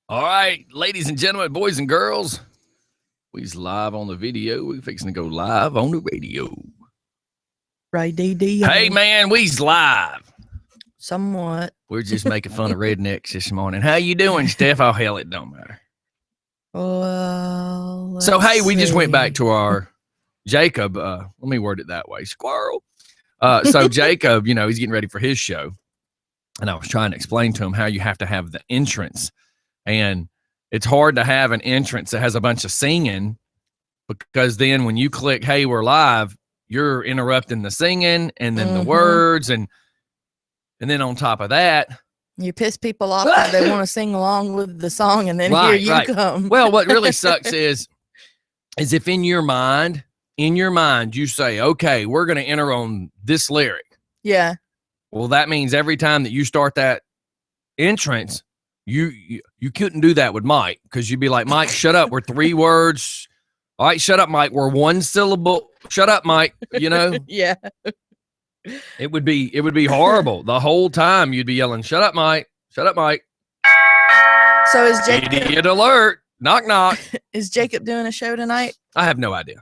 All right, ladies and gentlemen, boys and girls, we's live on the video. We fixing to go live on the radio. Right, DD. Hey, man, we's live. Somewhat. We're just making fun of rednecks this morning. How you doing, Steph? Oh, hell, it don't matter. Well, So, hey, we just went back to our Jacob. Let me word it that way. Squirrel. So Jacob, you know, he's getting ready for his show. And I was trying to explain to him how you have to have the entrance. And it's hard to have an entrance that has a bunch of singing, because then when you click, hey, we're live, you're interrupting the singing and then the words. And then on top of that, you piss people off that they want to sing along with the song, and then here you come. Well, what really sucks is if in your mind, you say, okay, we're going to enter on this lyric. Yeah. Well, that means every time that you start that entrance, you couldn't do that with Mike, because you'd be like, Mike, shut up. We're 3 words. All right, shut up, Mike. We're 1 syllable. Shut up, Mike. You know? Yeah. It would be horrible. The whole time you'd be yelling, shut up, Mike. Shut up, Mike. So is Jacob Idiot alert. Knock, knock. Is Jacob doing a show tonight? I have no idea.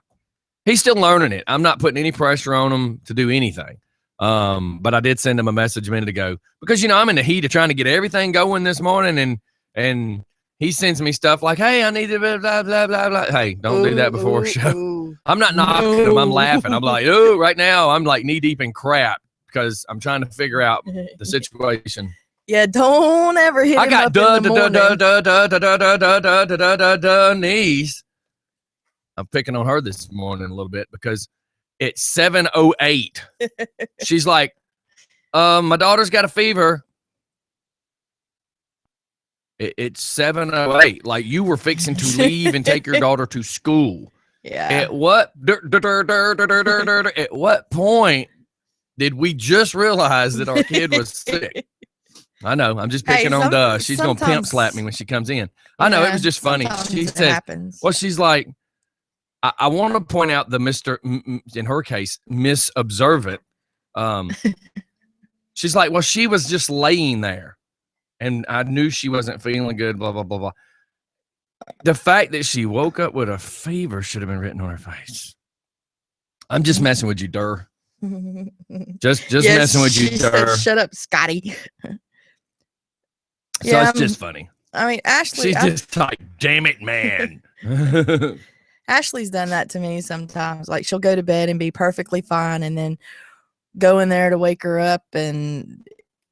He's still learning it. I'm not putting any pressure on him to do anything. But I did send him a message a minute ago, because, you know, I'm in the heat of trying to get everything going this morning, and he sends me stuff like, hey, I need to blah, blah, blah, blah, blah. Hey, don't do that before show. I'm not knocking him. I'm laughing. I'm like, oh, right now I'm like knee deep in crap, because I'm trying to figure out the situation. Yeah, don't ever hit him up in the morning. Knees. I'm picking on her this morning a little bit, because it's 7:08. She's like, my daughter's got a fever. It's 7:08. Like, you were fixing to leave and take your daughter to school. Yeah. At what point did we just realize that our kid was sick? I know. I'm just picking on Duh. She's going to pimp slap me when she comes in. I know. It was just funny. She said, well, she's like, I want to point out the in her case, Miss Observant. She's like, well, she was just laying there, and I knew she wasn't feeling good, blah, blah, blah, blah. The fact that she woke up with a fever should have been written on her face. I'm just messing with you, Durr. Just messing with you, Durr. Shut up, Scotty. So it's just funny. I mean, Ashley. She's just like, damn it, man. Ashley's done that to me sometimes. Like, she'll go to bed and be perfectly fine, and then go in there to wake her up, and,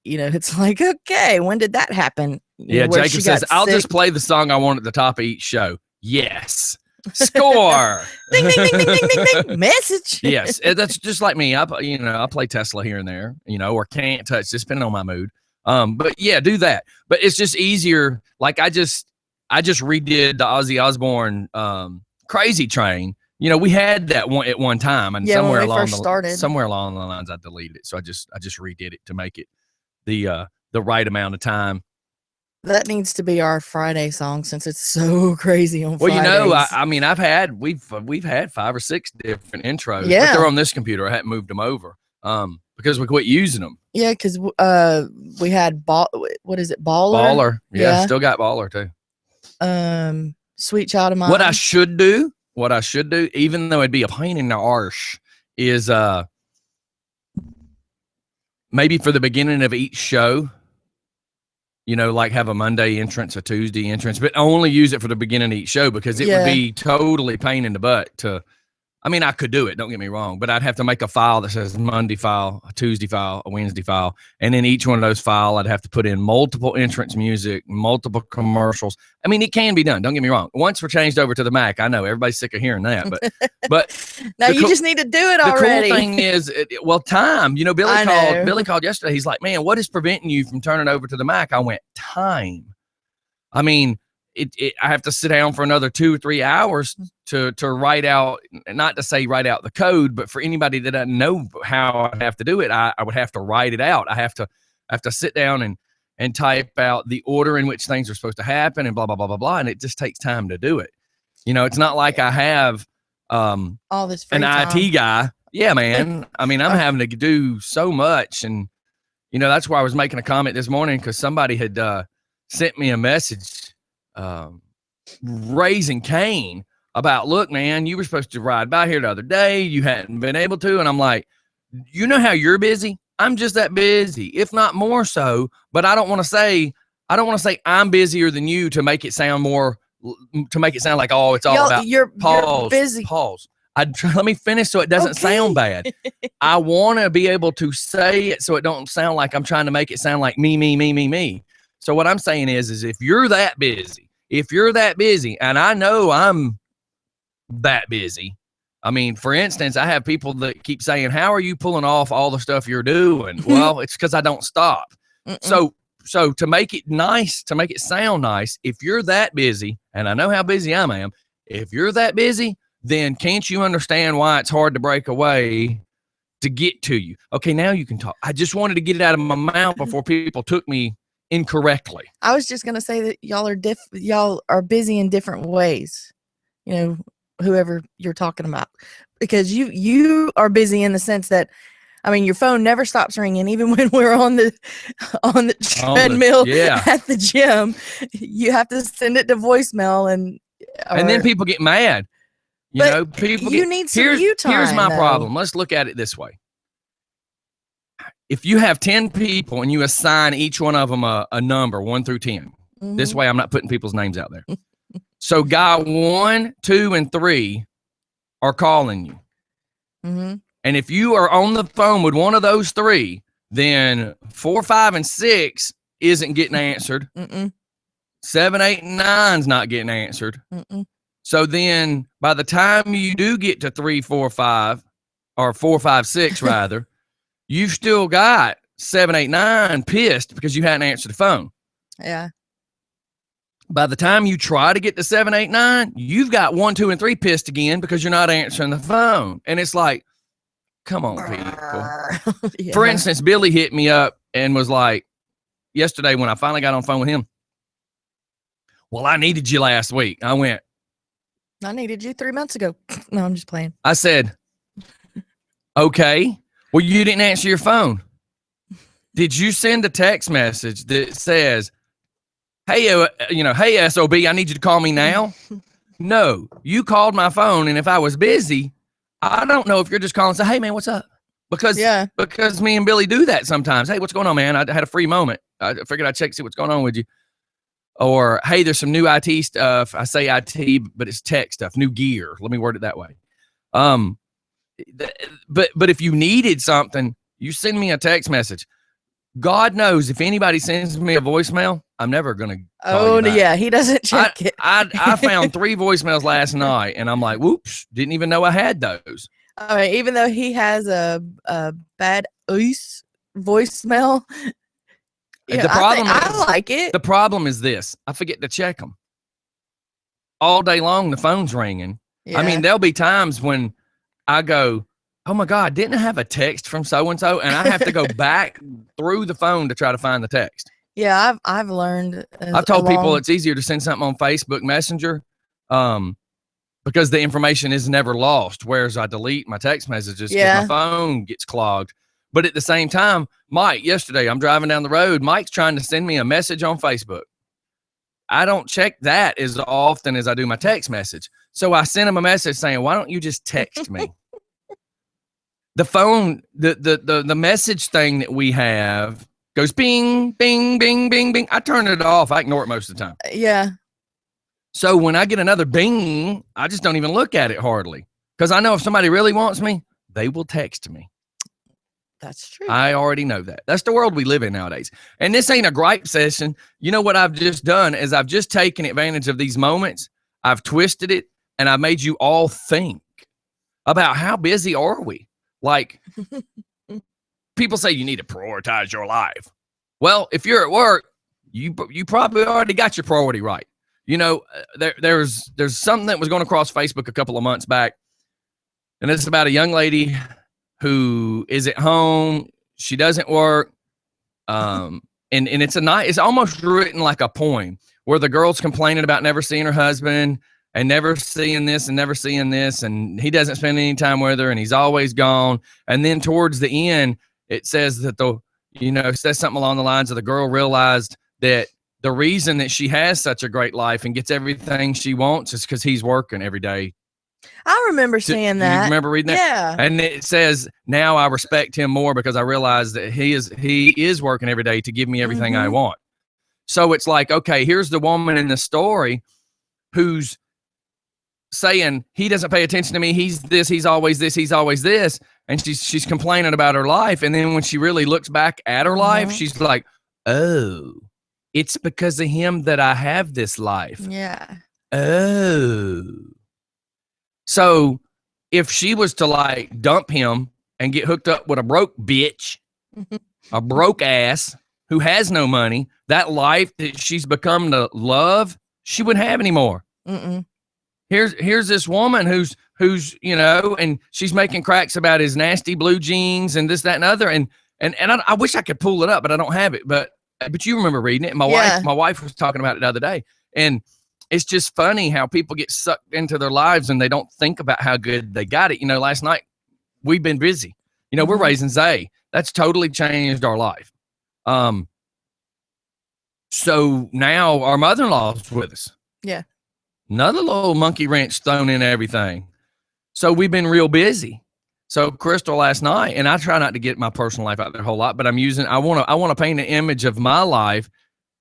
you know, it's like, okay, when did that happen? Yeah, Jacob says, I'll just play the song I want at the top of each show. Yes. Score. Ding, ding, ding, ding, ding, ding, ding. Message. Yes, that's just like me. I play Tesla here and there, you know, or Can't Touch, just depending on my mood. But yeah, do that. But it's just easier. Like, I just redid the Ozzy Osbourne Crazy Train. You know, we had that one at one time, and somewhere along the lines I deleted it. So I just redid it to make it the right amount of time. That needs to be our Friday song, since it's so crazy on Fridays. Well, you know, I mean, we've had 5 or 6 different intros. Yeah. But they're on this computer. I hadn't moved them over because we quit using them. Yeah, because we had what is it, Baller? Baller. Yeah, still got Baller too. Sweet Child of Mine. What I should do, even though it'd be a pain in the arse, is maybe for the beginning of each show, you know, like have a Monday entrance, a Tuesday entrance, but only use it for the beginning of each show, because it would be totally pain in the butt to, I mean, I could do it, don't get me wrong, but I'd have to make a file that says Monday file, a Tuesday file, a Wednesday file, and in each one of those files, I'd have to put in multiple entrance music, multiple commercials. I mean, it can be done, don't get me wrong. Once we're changed over to the Mac, I know everybody's sick of hearing that, but no, you just need to do it already. The cool thing is, time. You know, Billy called yesterday. He's like, man, what is preventing you from turning over to the Mac? I went, time. I mean, I have to sit down for another 2 or 3 hours to write out, not to say write out the code, but for anybody that doesn't know how I have to do it, I would have to write it out. I have to sit down and type out the order in which things are supposed to happen and blah, blah, blah, blah, blah. And it just takes time to do it. You know, it's not like I have all this free an time. IT guy. Yeah, man. I mean, I'm having to do so much. And, you know, that's why I was making a comment this morning, because somebody had sent me a message raising Cain about, look, man, you were supposed to ride by here the other day. You hadn't been able to. And I'm like, you know how you're busy? I'm just that busy, if not more so. But I don't want to say I'm busier than you to make it sound like, oh, it's all about you're busy. Pause. Let me finish so it doesn't sound bad. I want to be able to say it so it don't sound like I'm trying to make it sound like me. So what I'm saying is if you're that busy, and I know I'm that busy. I mean, for instance, I have people that keep saying, how are you pulling off all the stuff you're doing? Well, it's because I don't stop. So to make it nice, to make it sound nice, if you're that busy, and I know how busy I am, if you're that busy, then can't you understand why it's hard to break away to get to you? Okay, now you can talk. I just wanted to get it out of my mouth before people took me incorrectly. I was just going to say that y'all are busy in different ways. You know, whoever you're talking about, because you are busy in the sense that, I mean, your phone never stops ringing, even when we're on the treadmill at the gym. You have to send it to voicemail, and then people get mad. You need some you time. Here's my problem. Let's look at it this way. If you have 10 people and you assign each one of them a number 1 through 10, this way I'm not putting people's names out there. So guy 1, 2, and 3 are calling you. And if you are on the phone with one of those 3, then 4, 5, and 6 isn't getting answered. 7, 8, and 9's not getting answered. So then by the time you do get to 3, 4, 5, or 4, 5, 6 rather, you've still got 7, 8, 9 pissed because you hadn't answered the phone. Yeah. By the time you try to get to 7, 8, 9, you've got 1, 2, and 3 pissed again because you're not answering the phone. And it's like, come on, people. Yeah. For instance, Billy hit me up and was like, yesterday when I finally got on the phone with him, well, I needed you last week. I went, I needed you 3 months ago. No, I'm just playing. I said, okay, well, you didn't answer your phone. Did you send a text message that says, hey, hey, SOB, I need you to call me now? No, you called my phone, and if I was busy, I don't know if you're just calling and say, hey, man, what's up? Because me and Billy do that sometimes. Hey, what's going on, man? I had a free moment. I figured I'd check to see what's going on with you. Or, hey, there's some new IT stuff. I say IT, but it's tech stuff, new gear. Let me word it that way. But if you needed something, you send me a text message. God knows if anybody sends me a voicemail, I'm never going to call you back. Yeah, he doesn't check it. I found 3 voicemails last night, and I'm like, whoops, didn't even know I had those. I mean, even though he has a bad voicemail, the problem I like it. The problem is this. I forget to check them. All day long, the phone's ringing. Yeah. I mean, there'll be times when I go, oh my God, didn't I have a text from so-and-so? And I have to go back through the phone to try to find the text. Yeah, I've learned. I've told people it's easier to send something on Facebook Messenger because the information is never lost, whereas I delete my text messages because my phone gets clogged. But at the same time, Mike, yesterday, I'm driving down the road. Mike's trying to send me a message on Facebook. I don't check that as often as I do my text message. So I sent him a message saying, why don't you just text me? The phone, the message thing that we have goes bing, bing, bing, bing, bing. I turn it off. I ignore it most of the time. Yeah. So when I get another bing, I just don't even look at it hardly. Because I know if somebody really wants me, they will text me. That's true. I already know that. That's the world we live in nowadays. And this ain't a gripe session. You know what I've just done is I've just taken advantage of these moments. I've twisted it, and I've made you all think about how busy are we? Like, people say you need to prioritize your life. Well, if you're at work, you probably already got your priority right. You know, there's something that was going across Facebook a couple of months back, and it's about a young lady who is at home. She doesn't work, and it's almost written like a poem where the girl's complaining about never seeing her husband. And never seeing this and never seeing this. And he doesn't spend any time with her and he's always gone. And then towards the end, it says that it says something along the lines of the girl realized that the reason that she has such a great life and gets everything she wants is because he's working every day. I remember seeing that. You remember reading that? Yeah. And it says, now I respect him more because I realize that he is working every day to give me everything I want. So it's like, okay, here's the woman in the story who's saying he doesn't pay attention to me. He's this, he's always this, he's always this. And she's complaining about her life. And then when she really looks back at her life, she's like, oh, it's because of him that I have this life. Yeah. Oh. So if she was to like dump him and get hooked up with a broke bitch, a broke ass who has no money, that life that she's become to love, she wouldn't have anymore. Here's this woman who's, you know, and she's making cracks about his nasty blue jeans and this, that, and other. And I wish I could pull it up, but I don't have it. But you remember reading it. My wife was talking about it the other day. And it's just funny how people get sucked into their lives and they don't think about how good they got it. You know, last night we've been busy. You know, we're raising Zay. That's totally changed our life. So now our mother-in-law's with us. Yeah. Another little monkey wrench thrown in everything. So we've been real busy. So Crystal last night, and I try not to get my personal life out there a whole lot, but I want to paint an image of my life,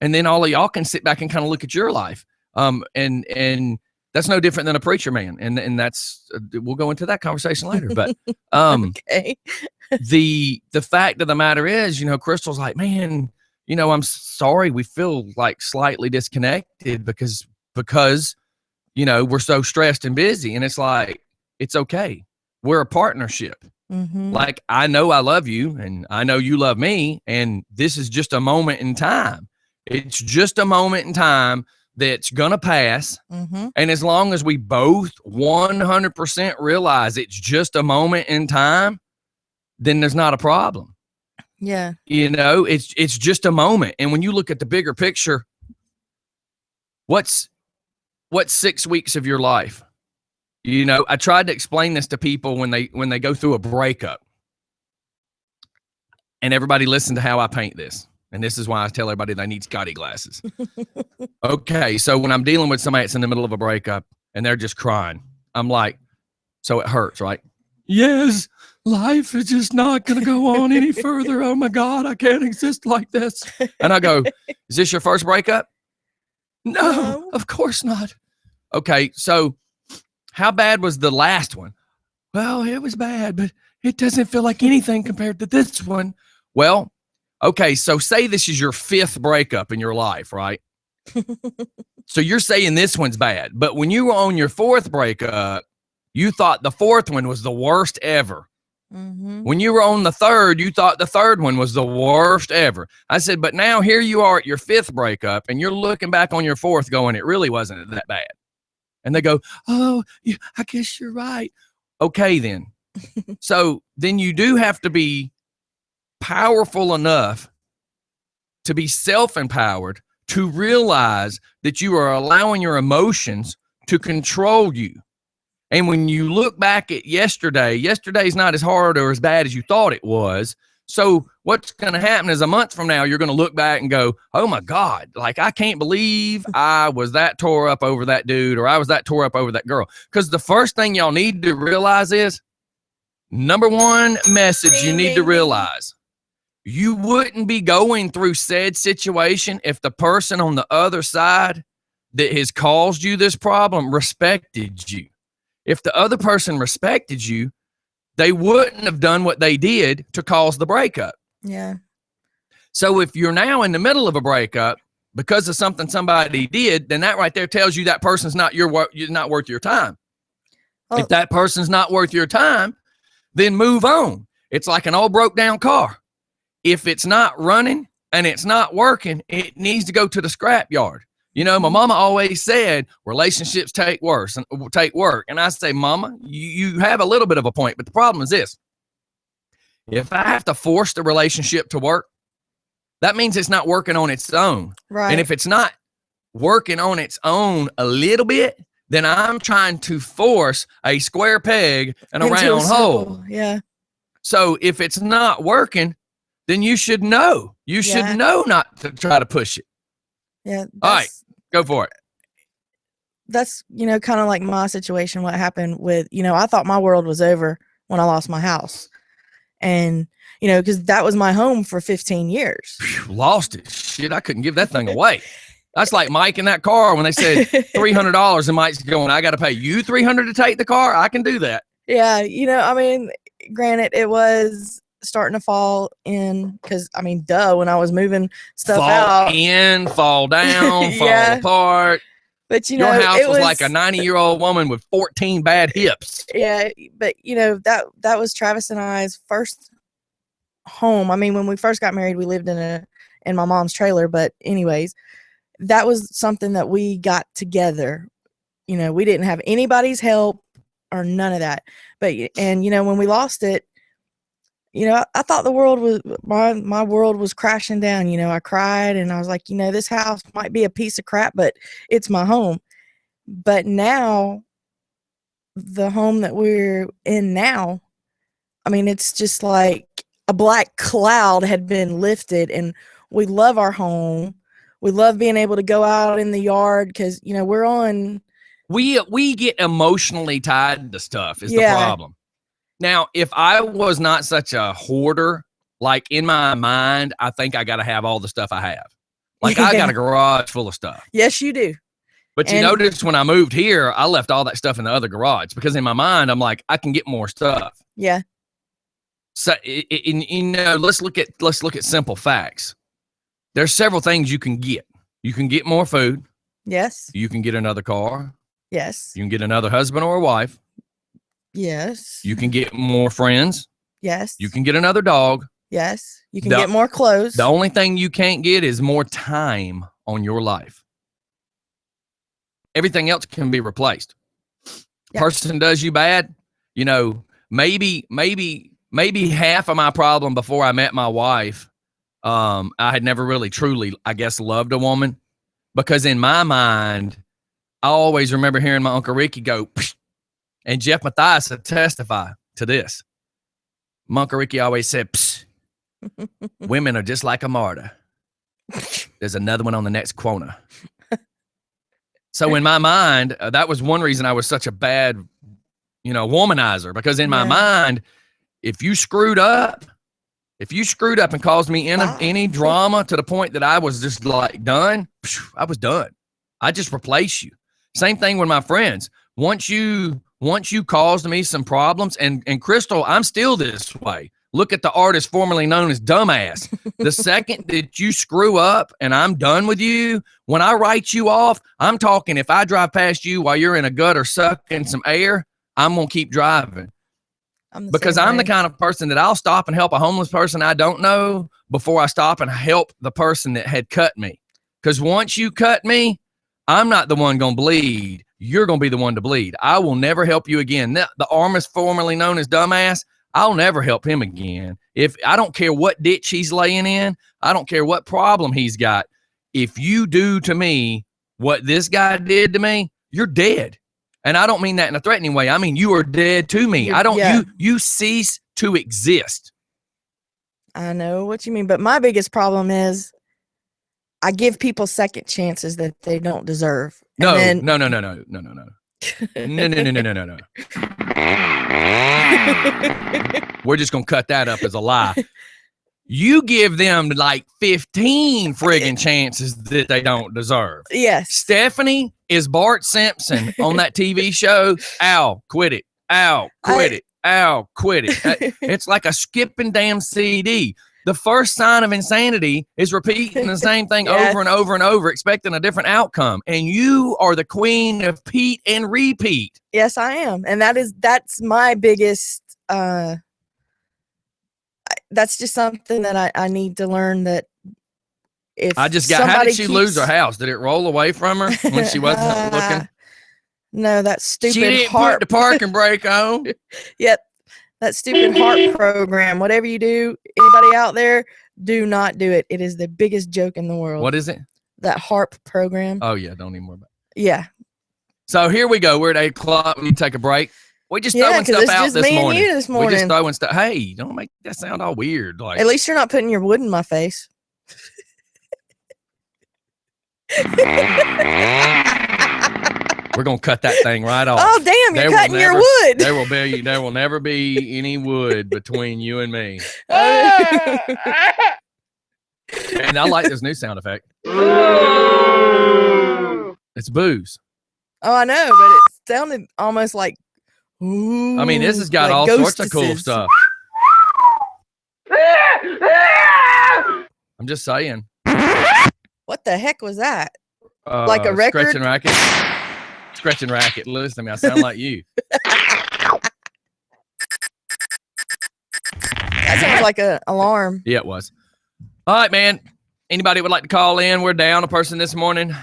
and then all of y'all can sit back and kind of look at your life. And that's no different than a preacher man. And that's, we'll go into that conversation later. But okay. the fact of the matter is, you know, Crystal's like, man, you know, I'm sorry, we feel like slightly disconnected because, you know, we're so stressed and busy. And it's like, it's okay. We're a partnership. Like, I know I love you and I know you love me. And this is just a moment in time. It's just a moment in time that's going to pass. And as long as we both 100% realize it's just a moment in time, then there's not a problem. Yeah. You know, it's just a moment. And when you look at the bigger picture, what's 6 weeks of your life? You know, I tried to explain this to people when they go through a breakup. And everybody listen to how I paint this. And this is why I tell everybody they need Scottie glasses. Okay, so when I'm dealing with somebody that's in the middle of a breakup and they're just crying, I'm like, so it hurts, right? Yes, life is just not going to go on any further. Oh my God, I can't exist like this. And I go, is this your first breakup? No, of course not. Okay, so how bad was the last one? Well, it was bad, but it doesn't feel like anything compared to this one. Well, okay, so say this is your 5th breakup in your life, right? So you're saying this one's bad, but when you were on your 4th breakup, you thought the 4th one was the worst ever. When you were on the 3rd, you thought the 3rd one was the worst ever. I said, but now here you are at your 5th breakup, and you're looking back on your 4th going, it really wasn't that bad. And they go, oh, I guess you're right. Okay, then. So then you do have to be powerful enough to be self-empowered to realize that you are allowing your emotions to control you. And when you look back at yesterday's not as hard or as bad as you thought it was. So what's going to happen is a month from now, you're going to look back and go, oh my God, like I can't believe I was that tore up over that dude, or I was that tore up over that girl. Because the first thing y'all need to realize is, number one message you need to realize, you wouldn't be going through said situation if the person on the other side that has caused you this problem respected you. If the other person respected you, they wouldn't have done what they did to cause the breakup. Yeah. So if you're now in the middle of a breakup because of something somebody did, then that right there tells you that person's not not worth your time. Oh. If that person's not worth your time, then move on. It's like an old broke down car. If it's not running and it's not working, it needs to go to the scrap yard. You know, my mama always said relationships take work. And I say, Mama, you have a little bit of a point, but the problem is this. If I have to force the relationship to work, that means it's not working on its own. Right. And if it's not working on its own a little bit, then I'm trying to force a square peg in a round hole. Yeah. So if it's not working, then you should know. You should know not to try to push it. Yeah. All right, go for it. That's, you know, kind of like my situation. What happened with, you know, I thought my world was over when I lost my house. And, you know, because that was my home for 15 years. Phew, lost it. Shit, I couldn't give that thing away. That's like Mike in that car when they said $300 and Mike's going, I got to pay you $300 to take the car. I can do that. Yeah. You know, I mean, granted, it was starting to fall in because, I mean, when I was moving stuff fall in, fall down, yeah. fall apart. But, you know, your house was like a 90-year-old woman with 14 bad hips. Yeah. But, you know, that was Travis and I's first home. I mean, when we first got married, we lived in my mom's trailer. But anyways, that was something that we got together. You know, we didn't have anybody's help or none of that. But, and, you know, when we lost it, you know, I thought the world was, my world was crashing down. You know, I cried and I was like, you know, this house might be a piece of crap, but it's my home. But now, the home that we're in now, I mean, it's just like a black cloud had been lifted, and we love our home. We love being able to go out in the yard because, you know, we're on. We get emotionally tied to stuff is the problem. Now, if I was not such a hoarder, like in my mind, I think I got to have all the stuff I have. Like I got a garage full of stuff. Yes, you do. But you notice when I moved here, I left all that stuff in the other garage because in my mind, I'm like, I can get more stuff. Yeah. So, you know, let's look at simple facts. There's several things you can get. You can get more food. Yes. You can get another car. Yes. You can get another husband or a wife. Yes. You can get more friends. Yes. You can get another dog. Yes. You can get more clothes. The only thing you can't get is more time on your life. Everything else can be replaced. Yep. Person does you bad, you know, maybe half of my problem before I met my wife, I had never really truly, I guess, loved a woman because in my mind, I always remember hearing my Uncle Ricky go, psh, and Jeff Mathias would testify to this. My Uncle Ricky always said, psh, women are just like a martyr. There's another one on the next corner. So in my mind, that was one reason I was such a bad, you know, womanizer, because in my mind, if you screwed up and caused me any drama to the point that I was just like done, I was done. I just replace you. Same thing with my friends. Once you caused me some problems, and Crystal, I'm still this way. Look at the artist formerly known as Dumbass. The second that you screw up and I'm done with you, when I write you off, I'm talking if I drive past you while you're in a gutter sucking some air, I'm going to keep driving. Because I'm the kind of person that I'll stop and help a homeless person I don't know before I stop and help the person that had cut me. Because once you cut me, I'm not the one going to bleed. You're going to be the one to bleed. I will never help you again. The artist formerly known as Dumbass, I'll never help him again. If I don't care what ditch he's laying in, I don't care what problem he's got. If you do to me what this guy did to me, you're dead. And I don't mean that in a threatening way. I mean, you are dead to me. You cease to exist. I know what you mean. But my biggest problem is I give people second chances that they don't deserve. No. We're just going to cut that up as a lie. You give them like 15 friggin' chances that they don't deserve. Yes. Stephanie is Bart Simpson on that TV show. Al, quit it. Al, quit it. Al, quit it. It's like a skipping damn CD. The first sign of insanity is repeating the same thing over and over and over, expecting a different outcome. And you are the queen of Pete and repeat. Yes, I am. And that's my biggest, that's just something that I need to learn, that if how did she lose her house? Did it roll away from her when she wasn't looking? No, that stupid she didn't put the parking brake on. Yep. That stupid HARP program. Whatever you do, anybody out there, do not do it. It is the biggest joke in the world. What is it? That HARP program. Oh, yeah. Don't even worry about it. Yeah. So here we go. We're at 8 o'clock. We take a break. We just throwing stuff out this morning. We just throwing stuff. Hey, don't make that sound all weird. Like, at least you're not putting your wood in my face. We're gonna cut that thing right off. Oh damn! You're cutting your wood. There will never be any wood between you and me. And I like this new sound effect. It's booze. Oh, I know, but it sounded almost like. Ooh, I mean, this has got like all sorts of cool stuff. I'm just saying. What the heck was that? Like a record? Scratching racket. Scratching racket. Listen to me. I sound like you. That sounds like an alarm. Yeah, it was. All right, man. Anybody would like to call in? We're down a person this morning.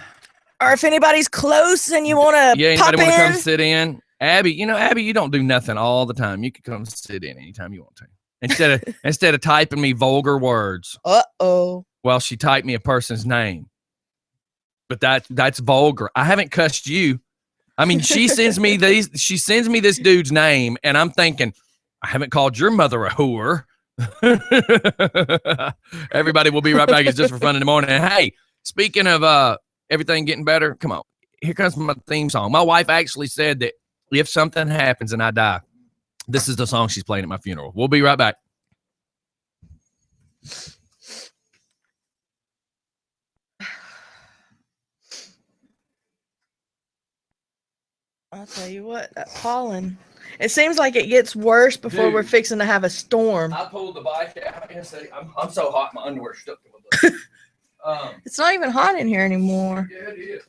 Or if anybody's close and you want to anybody want to come sit in? Abby, you don't do nothing all the time. You can come sit in anytime you want to. Instead of typing me vulgar words. Uh-oh. Well, she typed me a person's name. But that's vulgar. I haven't cussed you. I mean, she sends me this dude's name, and I'm thinking, I haven't called your mother a whore. Everybody will be right back. It's just for fun in the morning. And hey, speaking of everything getting better, come on. Here comes my theme song. My wife actually said that if something happens and I die, this is the song she's playing at my funeral. We'll be right back. I'll tell you what, that pollen. It seems like it gets worse before we're fixing to have a storm. I pulled the bike out and said, I'm so hot, my underwear stuck to my butt. It's not even hot in here anymore. Yeah, it is.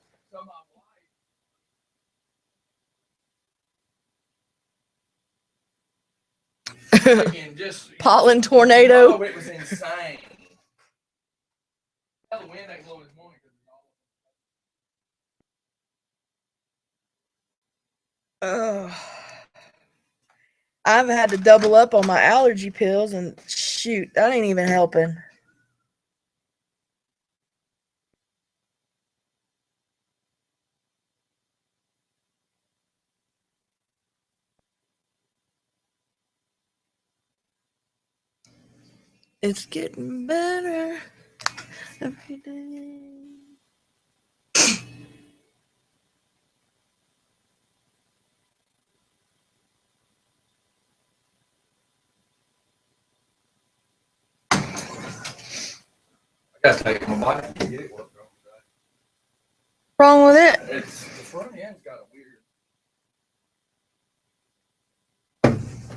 Pollen tornado. Oh, it was insane. The wind ain't blowing this morning. I've had to double up on my allergy pills, and shoot, that ain't even helping. It's getting better every day. I gotta take my bike to get it worked on today. Wrong with it? The front end's got a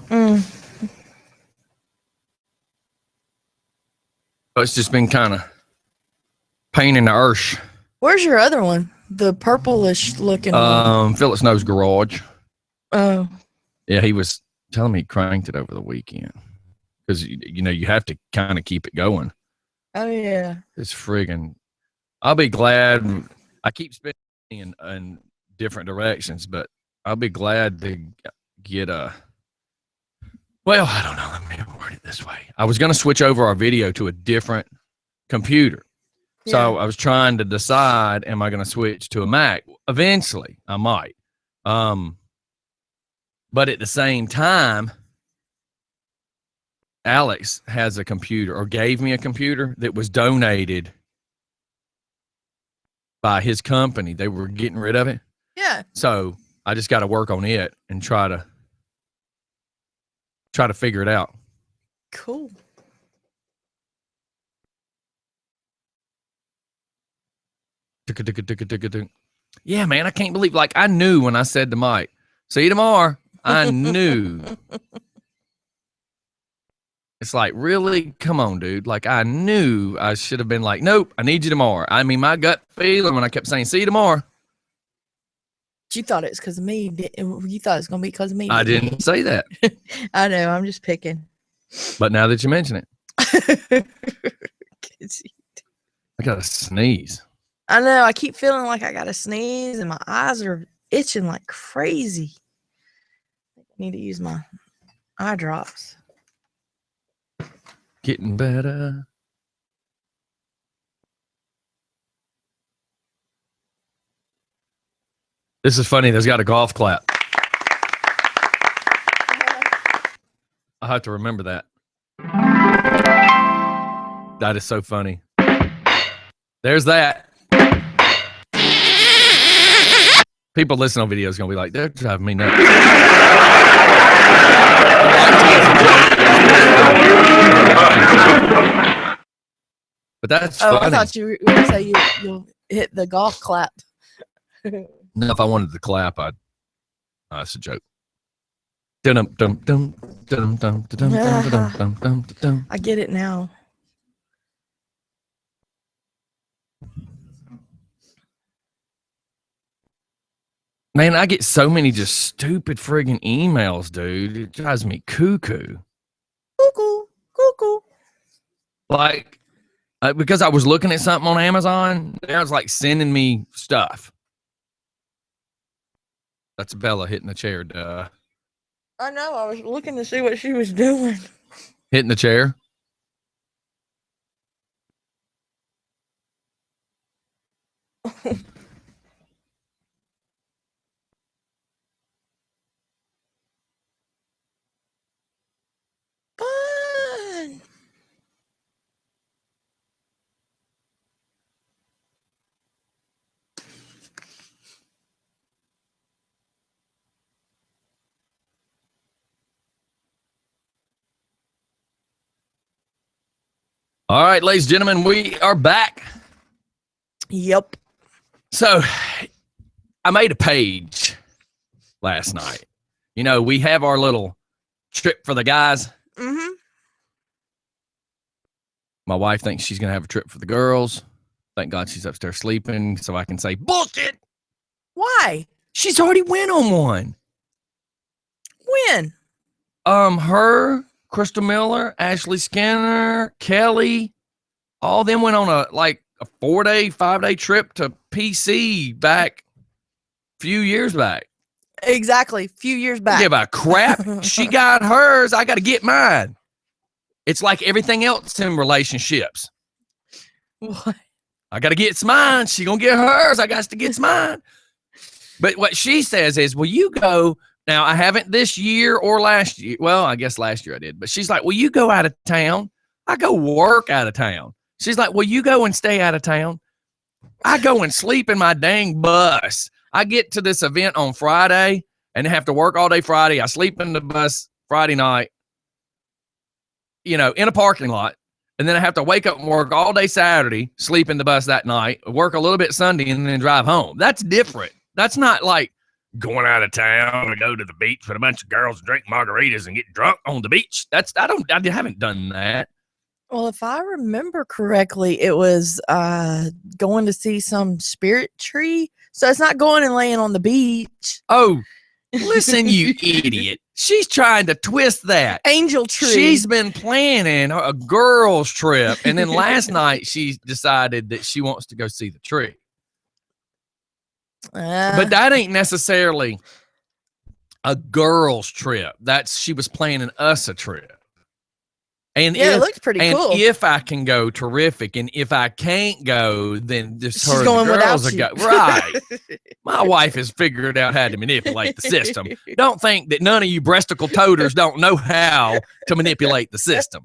weird. It's just been kind of pain in the arse. Where's your other one? The purplish looking one. Philip Snow's garage. Oh. Yeah, he was telling me he cranked it over the weekend. Because, you have to kind of keep it going. Oh, yeah. It's friggin'. I'll be glad. I keep spinning in different directions, but I'll be glad to get a. Well, I don't know. Let me word it this way. I was going to switch over our video to a different computer. Yeah. So I was trying to decide, am I going to switch to a Mac? Eventually, I might. But at the same time, Alex has a computer, or gave me a computer that was donated by his company. They were getting rid of it. Yeah. So I just got to work on it and try to figure it out. Cool. Yeah, man, I can't believe, I knew when I said to Mike, see you tomorrow. I knew. It's like, really? Come on, dude. I knew I should have been like, nope, I need you tomorrow. I mean, my gut feeling when I kept saying, see you tomorrow. You thought it was because of me. You thought it was going to be because of me. I didn't say that. I know. I'm just picking. But now that you mention it. I got to sneeze. I know. I keep feeling like I got to sneeze and my eyes are itching like crazy. I need to use my eye drops. Getting better. This is funny. There's got a golf clap. I have to remember that. That is so funny. There's that. People listening on video is gonna be like, they're driving me nuts. But that's funny. I thought you were gonna say you'll hit the golf clap. No, if I wanted to clap, I'd. That's a joke. I get it now. Man, I get so many just stupid friggin' emails, dude. It drives me cuckoo. Cuckoo. Like, because I was looking at something on Amazon, it was like sending me stuff. That's Bella hitting the chair, duh. I know. I was looking to see what she was doing. Hitting the chair? Fun. All right, ladies and gentlemen, we are back. Yep. So I made a page last night. You know, we have our little trip for the guys. Mm-hmm. My wife thinks she's going to have a trip for the girls. Thank God she's upstairs sleeping so I can say, bullshit. Why? She's already went on one. When? Her, Crystal Miller, Ashley Skinner, Kelly, all them went on a 4-day, 5-day trip to PC back a few years back. Exactly. A few years back. Give a crap. She got hers. I got to get mine. It's like everything else in relationships. What? I got to get mine. She going to get hers. I got to get mine. But what she says is, will you go? Now, I haven't this year or last year. Well, I guess last year I did. But she's like, will you go out of town? I go work out of town. She's like, will you go and stay out of town? I go and sleep in my dang bus. I get to this event on Friday and have to work all day Friday. I sleep in the bus Friday night, in a parking lot. And then I have to wake up and work all day Saturday, sleep in the bus that night, work a little bit Sunday, and then drive home. That's different. That's not like going out of town to go to the beach with a bunch of girls, drink margaritas, and get drunk on the beach. I haven't done that. Well, if I remember correctly, it was going to see some spirit tree. So it's not going and laying on the beach. Oh, listen, you idiot. She's trying to twist that. Angel tree. She's been planning a girls' trip. And then last night she decided that she wants to go see the tree. But that ain't necessarily a girls' trip. She was planning us a trip. And it looked pretty cool. If I can go, terrific. And if I can't go, then just her going and the girls without are you. go. Right. My wife has figured out how to manipulate the system. Don't think that none of you breasticle toters don't know how to manipulate the system.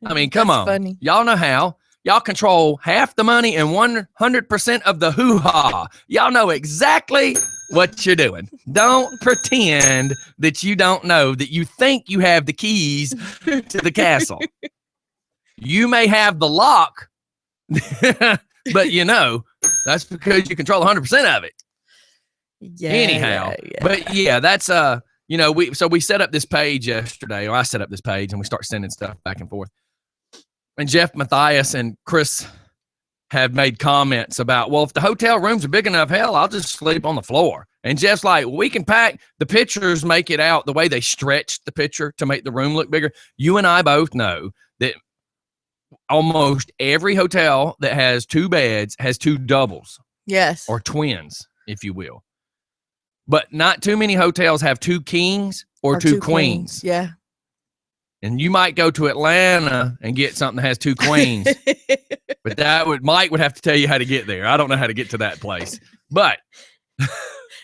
I mean, come on. Funny. Y'all know how. Y'all control half the money and 100% of the hoo-ha. Y'all know exactly what you're doing. Don't pretend that you don't know, that you think you have the keys to the castle. You may have the lock, but that's because you control 100% of it. Yeah. Anyhow, but yeah, that's we set up this page yesterday, or I set up this page, and we start sending stuff back and forth. And Jeff Matthias and Chris have made comments about, well, if the hotel rooms are big enough, hell, I'll just sleep on the floor. And Jeff's like, we can pack. The pictures make it out the way they stretched the picture to make the room look bigger. You and I both know that almost every hotel that has 2 beds has 2 doubles. Yes. Or twins, if you will. But not too many hotels have 2 kings or 2 queens. Yeah. And you might go to Atlanta and get something that has 2 queens. But Mike would have to tell you how to get there. I don't know how to get to that place. But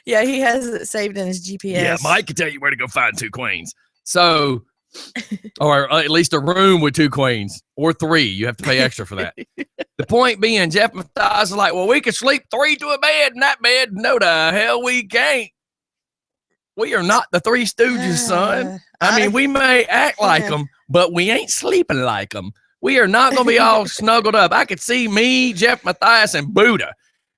yeah, he has it saved in his GPS. Yeah, Mike can tell you where to go find 2 queens. So or at least a room with 2 queens or 3. You have to pay extra for that. The point being, Jeff Matthias is like, well, we could sleep 3 to a bed in that bed. No, the hell we can't. We are not the Three Stooges, son. I mean, we may act like them, but we ain't sleeping like them. We are not going to be all snuggled up. I could see me, Jeff Matthias, and Buddha.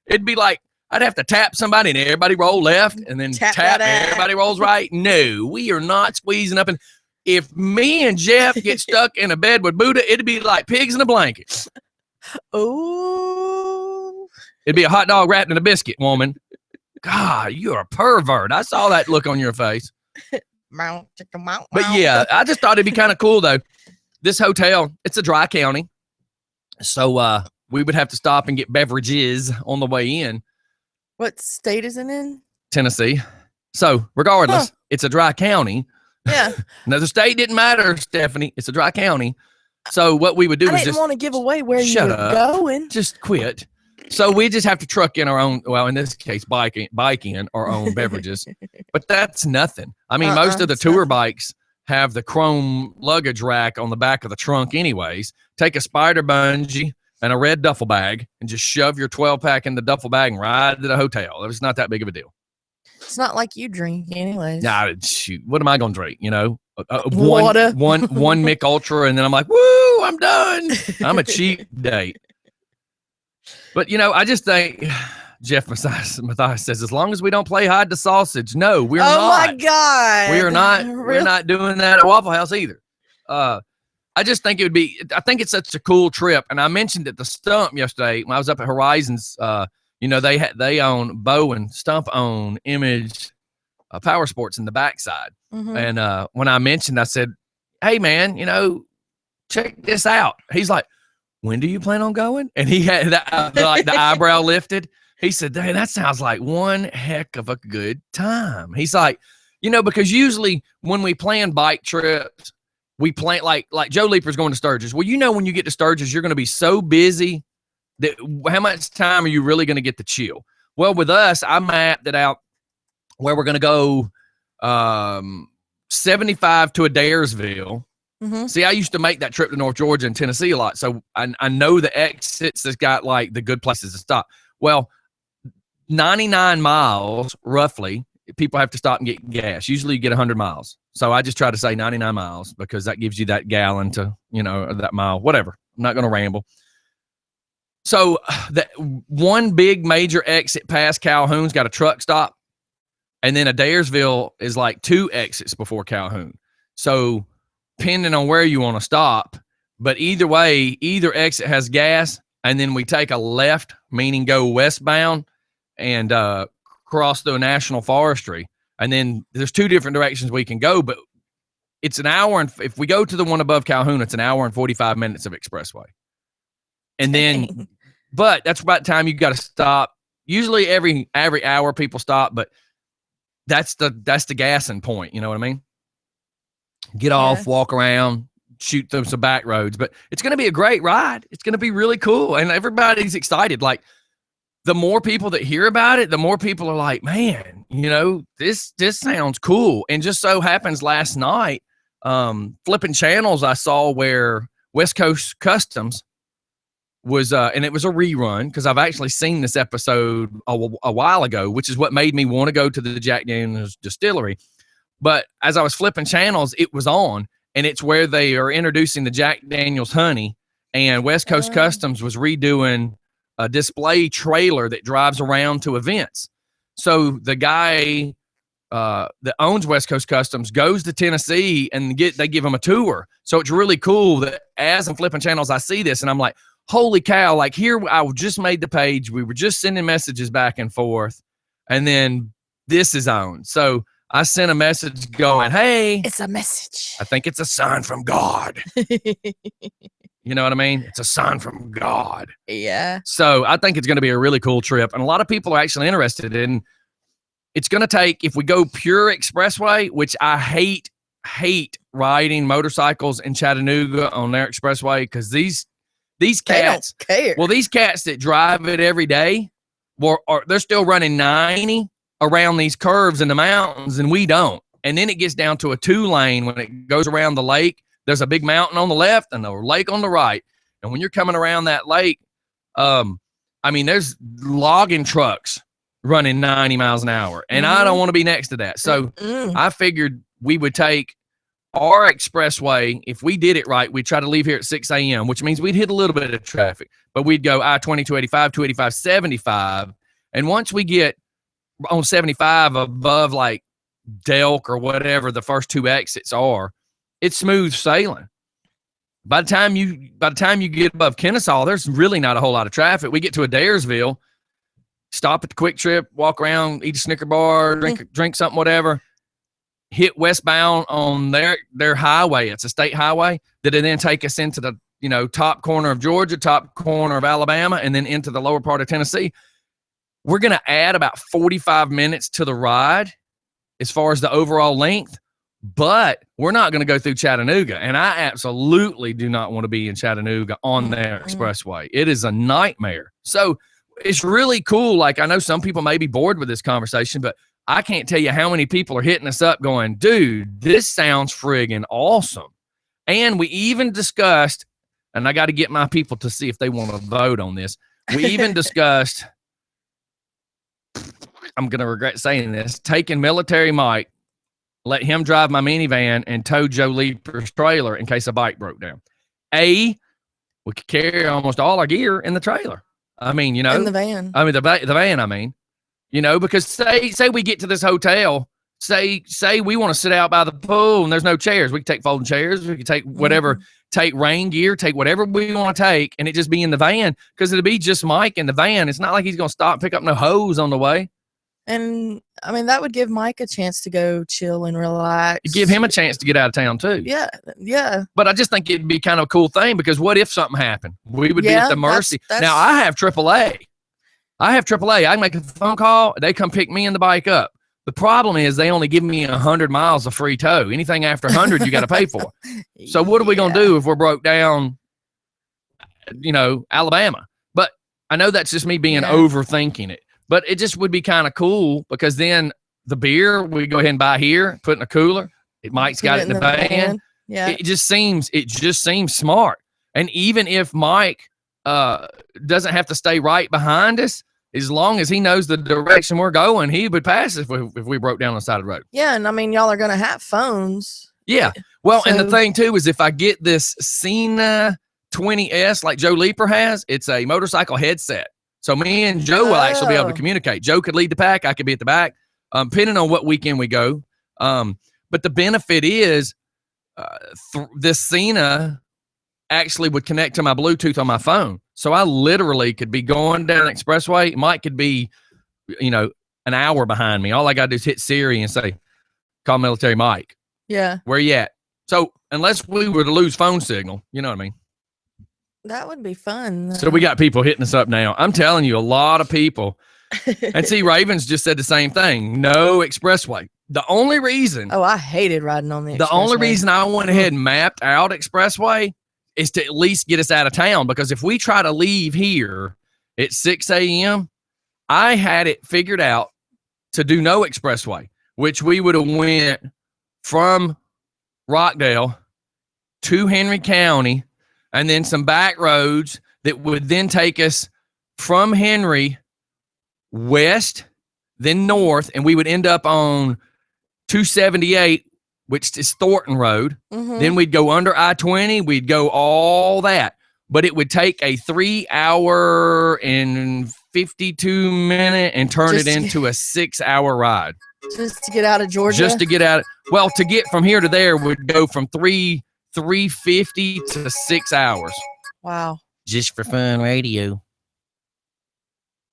It'd be like, I'd have to tap somebody and everybody roll left and then tap everybody rolls right. No, we are not squeezing up. And if me and Jeff get stuck in a bed with Buddha, it'd be like pigs in a blanket. Oh. It'd be a hot dog wrapped in a biscuit, woman. God, you're a pervert. I saw that look on your face. But yeah, I just thought it'd be kind of cool, though. This hotel, it's a dry county. So we would have to stop and get beverages on the way in. What state is it in? Tennessee. So regardless, it's a dry county. Yeah. Now, the state didn't matter, Stephanie. It's a dry county. So what we would do is just... I didn't want to give away where you were going. Just quit. So we just have to truck in our own, well, in this case, bike in our own beverages. But that's nothing. I mean, most of the tour bikes have the chrome luggage rack on the back of the trunk anyways. Take a spider bungee and a red duffel bag and just shove your 12-pack in the duffel bag and ride to the hotel. It's not that big of a deal. It's not like you drink anyways. Nah, shoot. What am I going to drink? You know, water. one Mick Ultra, and then I'm like, woo, I'm done. I'm a cheap date. But, you know, I just think Jeff Matthias says, as long as we don't play hide the sausage. No, we're not. Oh, my God. We are not. Really? We're not doing that at Waffle House either. I just think it would be, I think it's such a cool trip. And I mentioned at the Stump yesterday when I was up at Horizons, you know, they own, Bo and Stump own Image Power Sports in the backside. Mm-hmm. And when I mentioned, I said, hey, man, you know, check this out. He's like, when do you plan on going? And he had that, like the eyebrow lifted. He said, dang, that sounds like one heck of a good time. He's like, you know, because usually when we plan bike trips, we plan like Joe Leaper's going to Sturgis. Well, you know, when you get to Sturgis, you're going to be so busy that how much time are you really going to get to chill? Well, with us, I mapped it out where we're going to go 75 to Adairsville. Mm-hmm. See, I used to make that trip to North Georgia and Tennessee a lot, so I know the exits that's got like the good places to stop. Well, 99 miles roughly, people have to stop and get gas. Usually you get 100 miles. So I just try to say 99 miles because that gives you that gallon to, you know, that mile, whatever. I'm not going to ramble. So that one big major exit past Calhoun's got a truck stop, and then Adairsville is like 2 exits before Calhoun. So depending on where you want to stop, but either way, either exit has gas, and then we take a left, meaning go westbound and cross through a national forestry. And then there's 2 different directions we can go, but it's an hour. And if we go to the one above Calhoun, it's an hour and 45 minutes of expressway. And then, but that's about the time you got to stop. Usually every hour people stop, but that's the gassing point. You know what I mean? Get off, walk around, shoot through some back roads, but it's going to be a great ride. It's going to be really cool. And everybody's excited. Like, the more people that hear about it, the more people are like, man, you know, this sounds cool. And just so happens last night, flipping channels, I saw where West Coast Customs was, and it was a rerun because I've actually seen this episode a while ago, which is what made me want to go to the Jack Daniel's distillery. But as I was flipping channels, it was on, and it's where they are introducing the Jack Daniel's honey, and West Coast Customs was redoing a display trailer that drives around to events. So the guy that owns West Coast Customs goes to Tennessee and they give him a tour. So it's really cool that as I'm flipping channels, I see this and I'm like, holy cow, like here, I just made the page. We were just sending messages back and forth, and then this is on. So I sent a message going, hey. It's a message. I think it's a sign from God. You know what I mean? It's a sign from God. Yeah. So I think it's going to be a really cool trip. And a lot of people are actually interested in. It's going to take, if we go pure expressway, which I hate riding motorcycles in Chattanooga on their expressway, because these cats, they don't care. Well, these cats that drive it every day, they're still running 90 around these curves in the mountains, and we don't. and then it gets down to a 2-lane when it goes around the lake. There's a big mountain on the left and a lake on the right. And when you're coming around that lake, I mean, there's logging trucks running 90 miles an hour, and I don't want to be next to that. So I figured we would take our expressway. If we did it right, we'd try to leave here at 6 a.m., which means we'd hit a little bit of traffic, but we'd go I-20, 285, 285, 75. And once we get on 75 above like Delk or whatever the first 2 exits are, it's smooth sailing. By the time you get above Kennesaw, there's really not a whole lot of traffic. We get to Adairsville, stop at the Quick Trip, walk around, eat a Snicker bar, drink something, whatever. Hit westbound on their highway. It's a state highway that'll then take us into the top corner of Georgia, top corner of Alabama, and then into the lower part of Tennessee. We're going to add about 45 minutes to the ride as far as the overall length. But we're not going to go through Chattanooga, and I absolutely do not want to be in Chattanooga on their expressway. It is a nightmare. So it's really cool. Like, I know some people may be bored with this conversation, but I can't tell you how many people are hitting us up going, dude, this sounds friggin' awesome. And we even discussed, and I got to get my people to see if they want to vote on this. We even discussed, I'm going to regret saying this, taking Military Mike, let him drive my minivan and tow Joe Leaper's trailer in case a bike broke down. We could carry almost all our gear in the trailer. I mean, in the van. I mean, the van, because say we get to this hotel, say we want to sit out by the pool and there's no chairs. We can take folding chairs. We can take whatever, take rain gear, take whatever we want to take, and it just be in the van because it'll be just Mike in the van. It's not like he's going to stop and pick up no hose on the way. And I mean, that would give Mike a chance to go chill and relax. Give him a chance to get out of town too. Yeah. But I just think it'd be kind of a cool thing because what if something happened? We would be at the mercy. Now I have AAA. I can make a phone call. They come pick me and the bike up. The problem is they only give me 100 miles of free tow. Anything after 100, you got to pay for. So what are we going to do if we're broke down, Alabama? But I know that's just me being overthinking it. But it just would be kind of cool because then the beer we go ahead and buy here, put in a cooler. Mike's got it in the van. Yeah. It just seems smart. And even if Mike doesn't have to stay right behind us, as long as he knows the direction we're going, he would pass if we broke down on the side of the road. Yeah, and I mean, y'all are going to have phones. Yeah. Well, and the thing too is if I get this Cena 20S like Joe Leaper has, it's a motorcycle headset. So me and Joe will actually be able to communicate. Joe could lead the pack. I could be at the back, depending on what weekend we go. But the benefit is this Cena actually would connect to my Bluetooth on my phone. So I literally could be going down the expressway. Mike could be, an hour behind me. All I got to do is hit Siri and say, call Military Mike. Yeah. Where you at? So unless we were to lose phone signal, you know what I mean? That would be fun. So we got people hitting us up now. I'm telling you, a lot of people. And see, Ravens just said the same thing. No expressway. The only reason. Oh, I hated riding on the expressway. The only reason I went ahead and mapped out expressway is to at least get us out of town. Because if we try to leave here at 6 a.m., I had it figured out to do no expressway, which we would have went from Rockdale to Henry County, and then some back roads that would then take us from Henry west, then north, and we would end up on 278, which is Thornton Road. Then we'd go under I-20. We'd go all that. But it would take a 3 hour and 52 minute and turn it into a 6 hour ride. Just to get out of Georgia? Just to get out. Well, to get from here to there would go from 350 to 6 hours. Wow. Just for fun radio.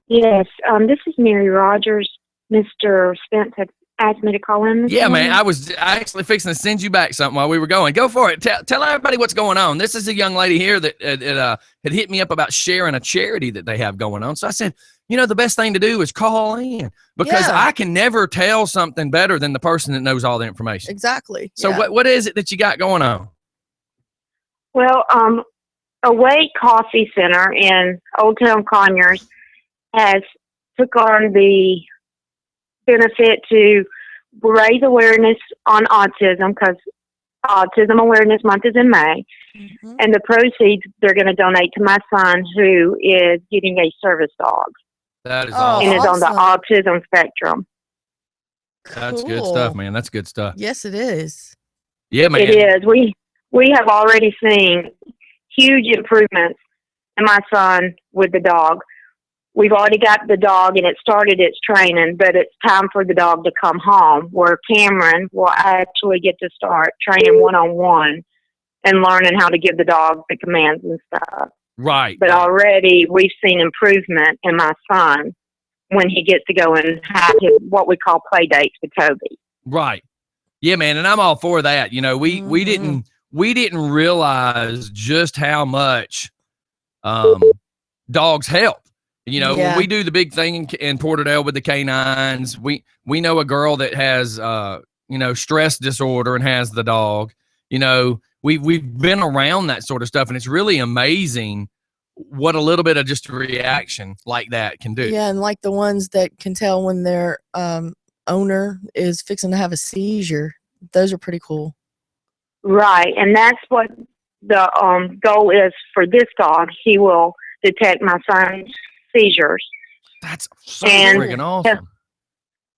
Yes, this is Mary Rogers. Mr. Spence had asked me to call in this morning. Man, I was actually fixing to send you back something while we were going. Go for it. Tell everybody what's going on. This is a young lady here that had hit me up about sharing a charity that they have going on. So I said, the best thing to do is call in because I can never tell something better than the person that knows all the information. Exactly. So what is it that you got going on? Well, Awake Coffee Center in Old Town Conyers has took on the benefit to raise awareness on autism because Autism Awareness Month is in May. Mm-hmm. And the proceeds they're going to donate to my son, who is getting a service dog. That is awesome. And is on the autism spectrum. That's good stuff, man. That's good stuff. Yes, it is. Yeah, man. It is. We have already seen huge improvements in my son with the dog. We've already got the dog, and it started its training, but it's time for the dog to come home, where Cameron will actually get to start training one-on-one and learning how to give the dog the commands and stuff. Right. But already we've seen improvement in my son when he gets to go and have his, what we call play dates with Toby. Right. Yeah, man. And I'm all for that. You know, we didn't realize just how much dogs help. You know, when we do the big thing in Porterdale with the canines, we know a girl that has, stress disorder and has the dog. You know, we've been around that sort of stuff, and it's really amazing what a little bit of just a reaction like that can do. Yeah, and like the ones that can tell when their owner is fixing to have a seizure. Those are pretty cool. Right, and that's what the goal is for this dog. He will detect my son's seizures. That's so freaking awesome.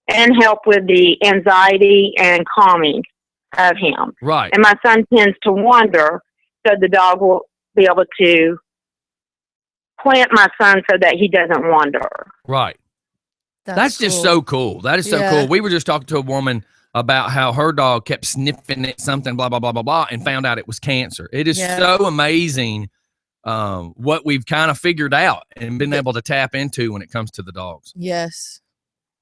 And help with the anxiety and calming of him. Right. And my son tends to wander, so the dog will be able to plant my son so that he doesn't wander. Right. That's just so cool. That is so cool. We were just talking to a woman about how her dog kept sniffing at something, blah, blah, blah, blah, blah, and found out it was cancer. It is so amazing what we've kind of figured out and been able to tap into when it comes to the dogs. Yes.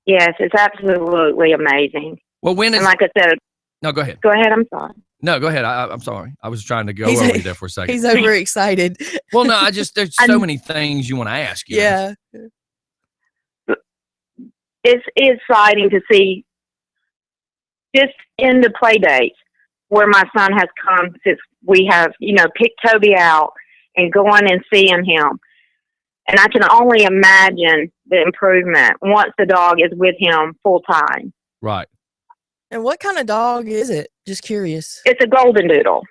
Yes, it's absolutely amazing. Well, when is... And like I said... No, go ahead. Go ahead, I'm sorry. No, go ahead. I'm sorry. I was trying to go over you there for a second. He's overexcited. Well, no, there's so many things you want to ask. You know? It's exciting to see just in the play dates where my son has come since we have, picked Toby out and going and seeing him. And I can only imagine the improvement once the dog is with him full time. Right. And what kind of dog is it? Just curious. It's a golden doodle.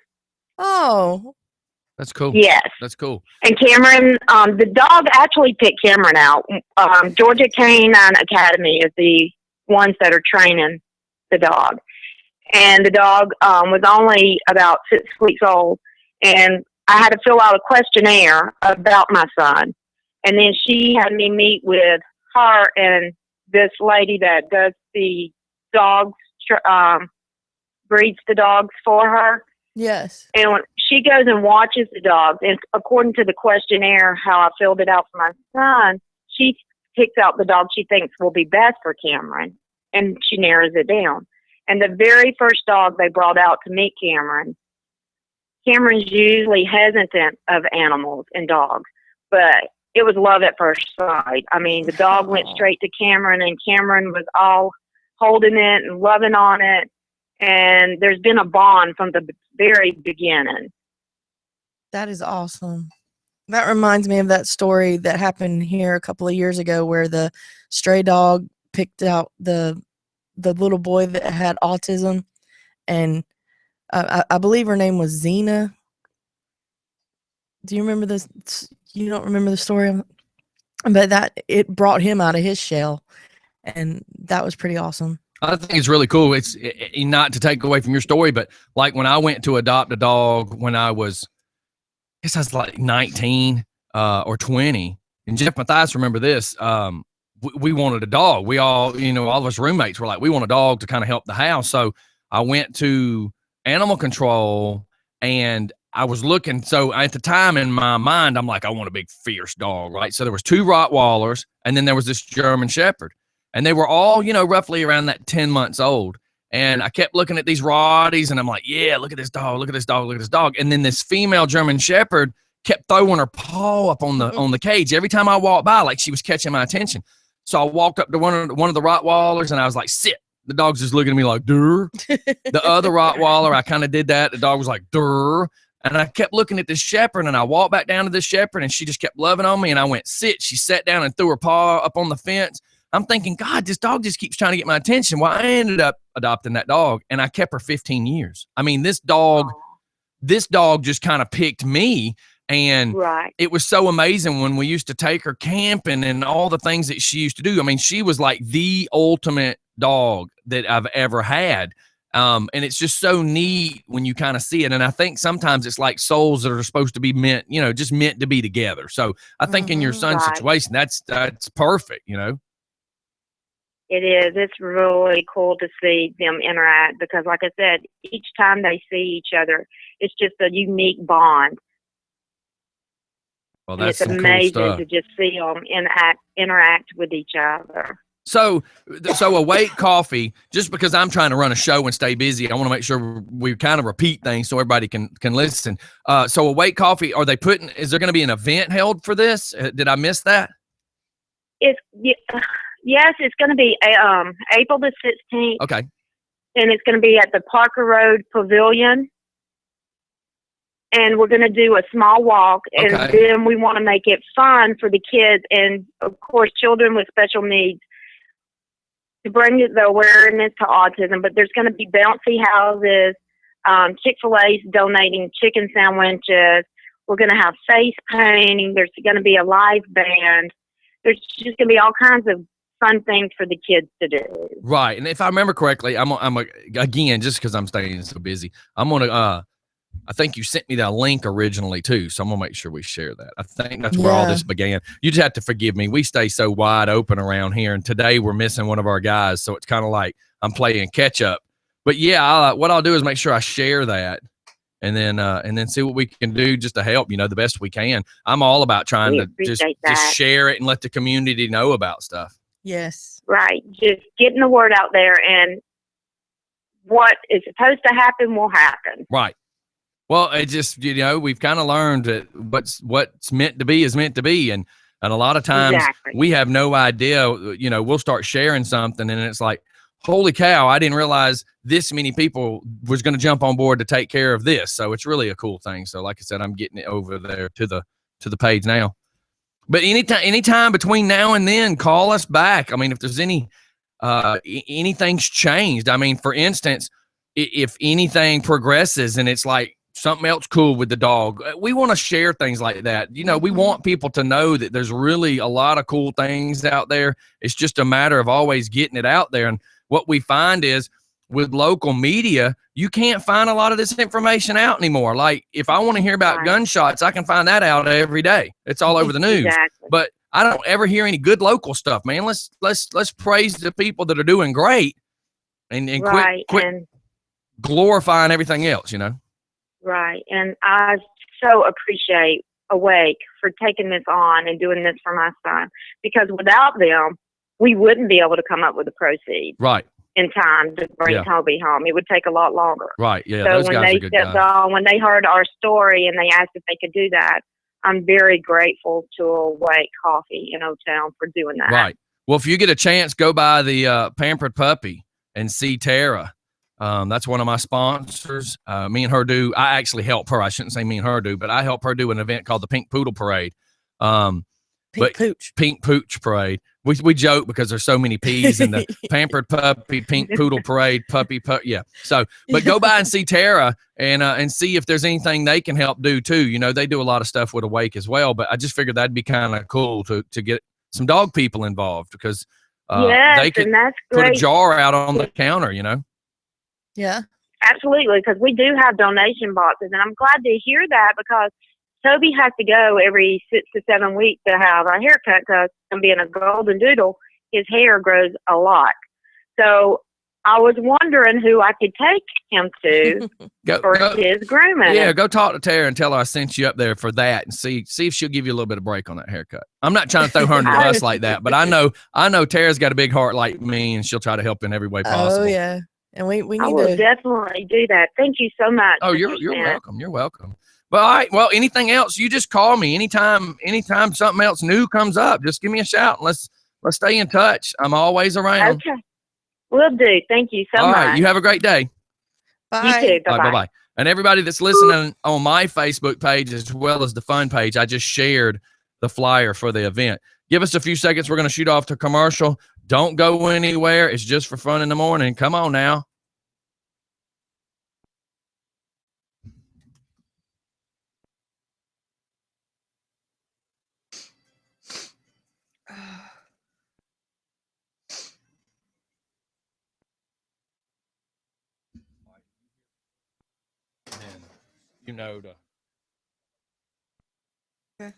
Oh. That's cool. Yes. That's cool. And Cameron, the dog actually picked Cameron out. Georgia Canine Academy is the ones that are training the dog. And the dog was only about 6 weeks old. And I had to fill out a questionnaire about my son. And then she had me meet with her and this lady that does the dogs, breeds the dogs for her. Yes. And when she goes and watches the dogs, and according to the questionnaire, how I filled it out for my son, she picks out the dog she thinks will be best for Cameron, and she narrows it down. And the very first dog they brought out to meet Cameron's usually hesitant of animals and dogs, but it was love at first sight. I mean, the dog went straight to Cameron, and Cameron was all holding it and loving on it. And there's been a bond from the very beginning. That is awesome. That reminds me of that story that happened here a couple of years ago where the stray dog picked out the little boy that had autism. And I believe her name was Xena. Do you remember this? You don't remember the story? But that it brought him out of his shell. And that was pretty awesome. I think it's really cool. It's not to take away from your story, but like when I went to adopt a dog when I was like 19 or 20, and Jeff Mathias, remember this, we wanted a dog. We all, all of us roommates were like, we want a dog to kind of help the house. So I went to animal control and I was looking. So at the time in my mind, I'm like, I want a big fierce dog, right? So there was 2 Rottweilers and then there was this German Shepherd. And they were all, roughly around that 10 months old. And I kept looking at these Rotties and I'm like, yeah, look at this dog, look at this dog, look at this dog. And then this female German Shepherd kept throwing her paw up on the cage. Every time I walked by, like she was catching my attention. So I walked up to one of the Rottweilers and I was like, sit. The dog's just looking at me like, durr. The other Rottweiler, I kind of did that. The dog was like, durr. And I kept looking at this Shepherd and I walked back down to this Shepherd and she just kept loving on me. And I went, sit. She sat down and threw her paw up on the fence. I'm thinking, God, this dog just keeps trying to get my attention. Well, I ended up adopting that dog, and I kept her 15 years. I mean, this dog just kind of picked me. And it was so amazing when we used to take her camping and all the things that she used to do. I mean, she was like the ultimate dog that I've ever had. And it's just so neat when you kind of see it. And I think sometimes it's like souls that are supposed to be meant, just meant to be together. So I think in your son's situation, that's perfect, It is. It's really cool to see them interact because, like I said, each time they see each other, it's just a unique bond. Well, that's it's some amazing cool stuff. to just see them interact with each other. So Awake Coffee, just because I'm trying to run a show and stay busy, I want to make sure we kind of repeat things so everybody can listen. So Awake Coffee, is there going to be an event held for this? Did I miss that? Yes, it's going to be April the 16th. Okay. And it's going to be at the Parker Road Pavilion. And we're going to do a small walk, and then we want to make it fun for the kids and, of course, children with special needs to bring the awareness to autism. But there's going to be bouncy houses, Chick-fil-A's donating chicken sandwiches. We're going to have face painting. There's going to be a live band. There's just going to be all kinds of fun things for the kids to do. Right. And if I remember correctly, again, just because I'm staying so busy, I'm going to I think you sent me that link originally too, so I'm gonna make sure we share that. I think that's where all this began. You just have to forgive me. We stay so wide open around here, and today we're missing one of our guys, so it's kind of like I'm playing catch up. But yeah, what I'll do is make sure I share that, and then see what we can do just to help. The best we can. I'm all about trying to just share it and let the community know about stuff. Yes. Right. Just getting the word out there, and what is supposed to happen will happen. Right. Well, it just, we've kind of learned that what's meant to be is meant to be. And a lot of times we have no idea, we'll start sharing something and it's like, holy cow, I didn't realize this many people was going to jump on board to take care of this. So it's really a cool thing. So like I said, I'm getting it over there to the page now. But anytime between now and then, call us back. I mean, if there's anything's changed. I mean, for instance, if anything progresses and it's like, something else cool with the dog, we want to share things like that. We want people to know that there's really a lot of cool things out there. It's just a matter of always getting it out there. And what we find is with local media, you can't find a lot of this information out anymore. Like if I want to hear about gunshots, I can find that out every day. It's all over the news. But I don't ever hear any good local stuff, man. Let's praise the people that are doing great and quit glorifying everything else, Right. And I so appreciate Awake for taking this on and doing this for my son, because without them, we wouldn't be able to come up with the proceeds in time to bring Toby home. It would take a lot longer. Right. Yeah. So those when guys they are good stepped guys. on, when they heard our story and they asked if they could do that, I'm very grateful to Awake Coffee in O-Town for doing that. Right. Well, if you get a chance, go by the Pampered Puppy and see Tara. That's one of my sponsors. Me and her I actually help her. I shouldn't say me and her but I help her do an event called the Pink Poodle Parade. Pink Pooch Parade. We joke because there's so many P's in the Pampered Puppy, Pink Poodle Parade, yeah. So, but go by and see Tara and see if there's anything they can help do too. They do a lot of stuff with Awake as well, but I just figured that'd be kind of cool to get some dog people involved because they could put a jar out on the counter, Yeah, absolutely. Because we do have donation boxes, and I'm glad to hear that because Toby has to go every 6 to 7 weeks to have a haircut because him being a golden doodle, his hair grows a lot. So I was wondering who I could take him to for his grooming. Yeah, go talk to Tara and tell her I sent you up there for that and see if she'll give you a little bit of break on that haircut. I'm not trying to throw her under the bus like that, but I know Tara's got a big heart like me, and she'll try to help in every way possible. Oh yeah. And we need I will definitely do that. Thank you so much. Oh, you're welcome. You're welcome. Well, all right. Well, anything else, you just call me anytime something else new comes up. Just give me a shout and let's stay in touch. I'm always around. Okay. Will do. Thank you so much. All right. You have a great day. Bye. You too. Bye-bye. Bye-bye. And everybody that's listening on my Facebook page as well as the fun page, I just shared the flyer for the event. Give us a few seconds. We're going to shoot off to commercial. Don't go anywhere. It's just for fun in the morning. Come on now. And you know to. Okay.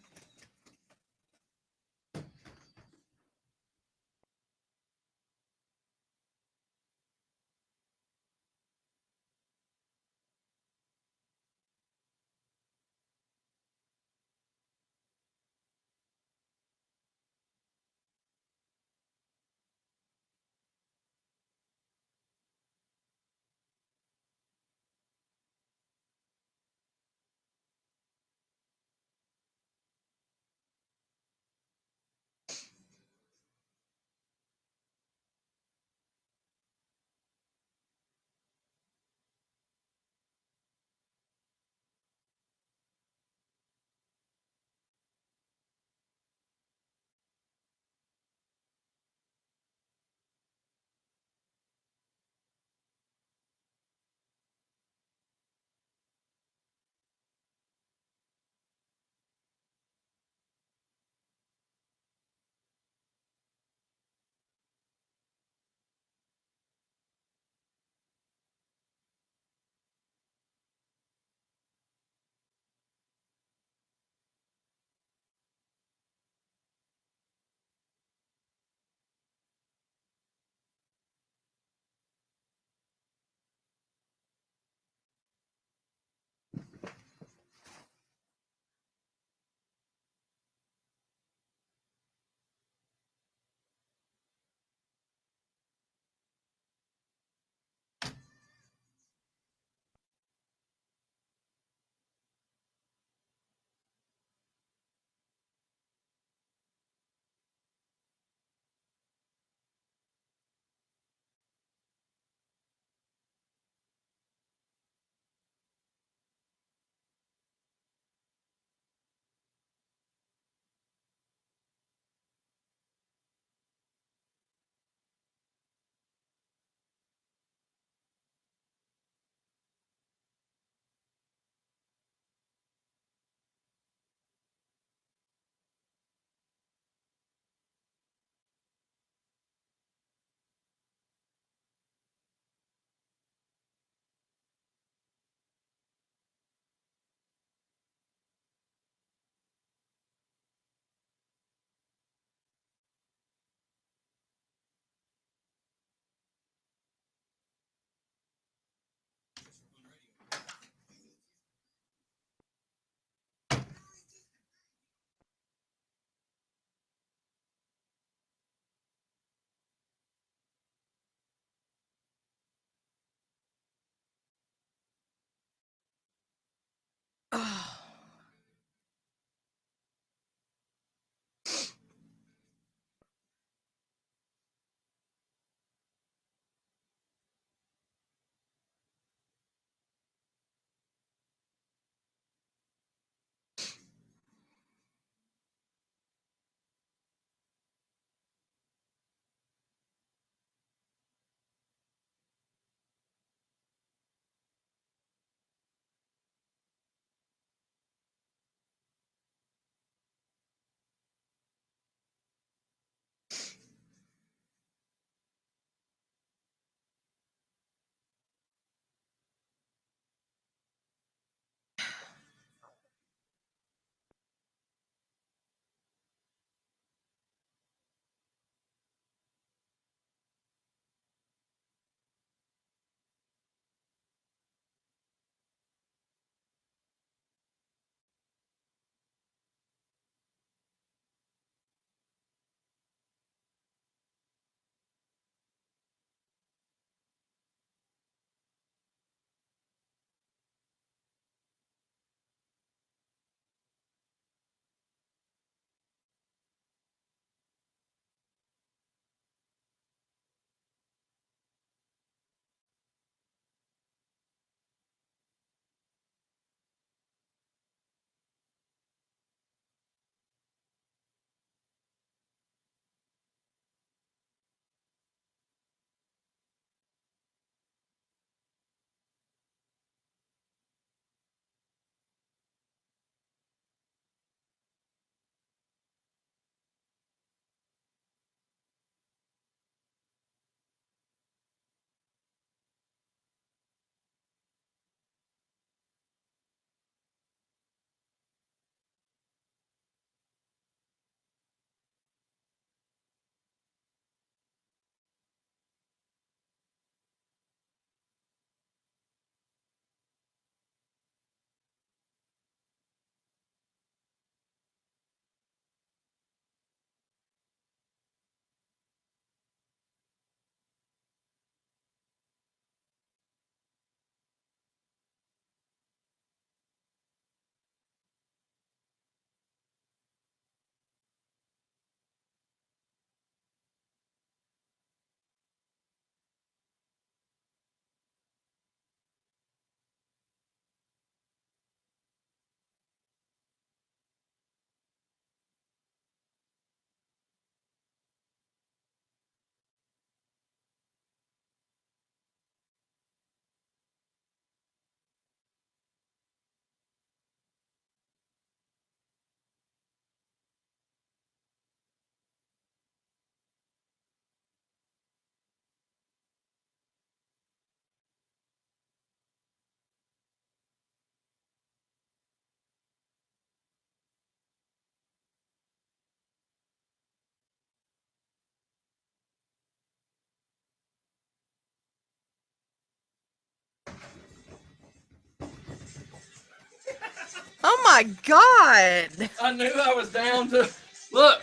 Oh my God. I knew I was down to, look,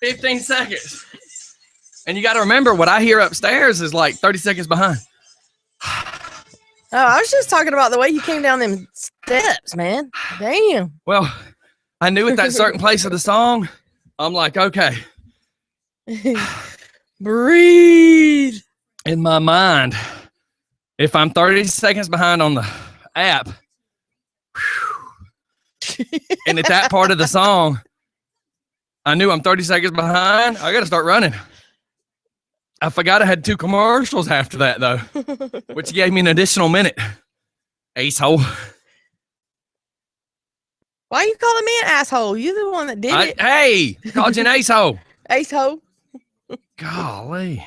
15 seconds. And you got to remember what I hear upstairs is like 30 seconds behind. Oh, I was just talking about the way you came down them steps, man. Damn. Well, I knew at that certain place of the song, I'm like, okay. Breathe. In my mind, if I'm 30 seconds behind on the app, and at that part of the song, I knew I'm 30 seconds behind, I got to start running. I forgot I had 2 commercials after that, though, which gave me an additional minute. Asshole. Why are you calling me an asshole? You're the one that did it. Hey, called you an asshole. Asshole. Golly.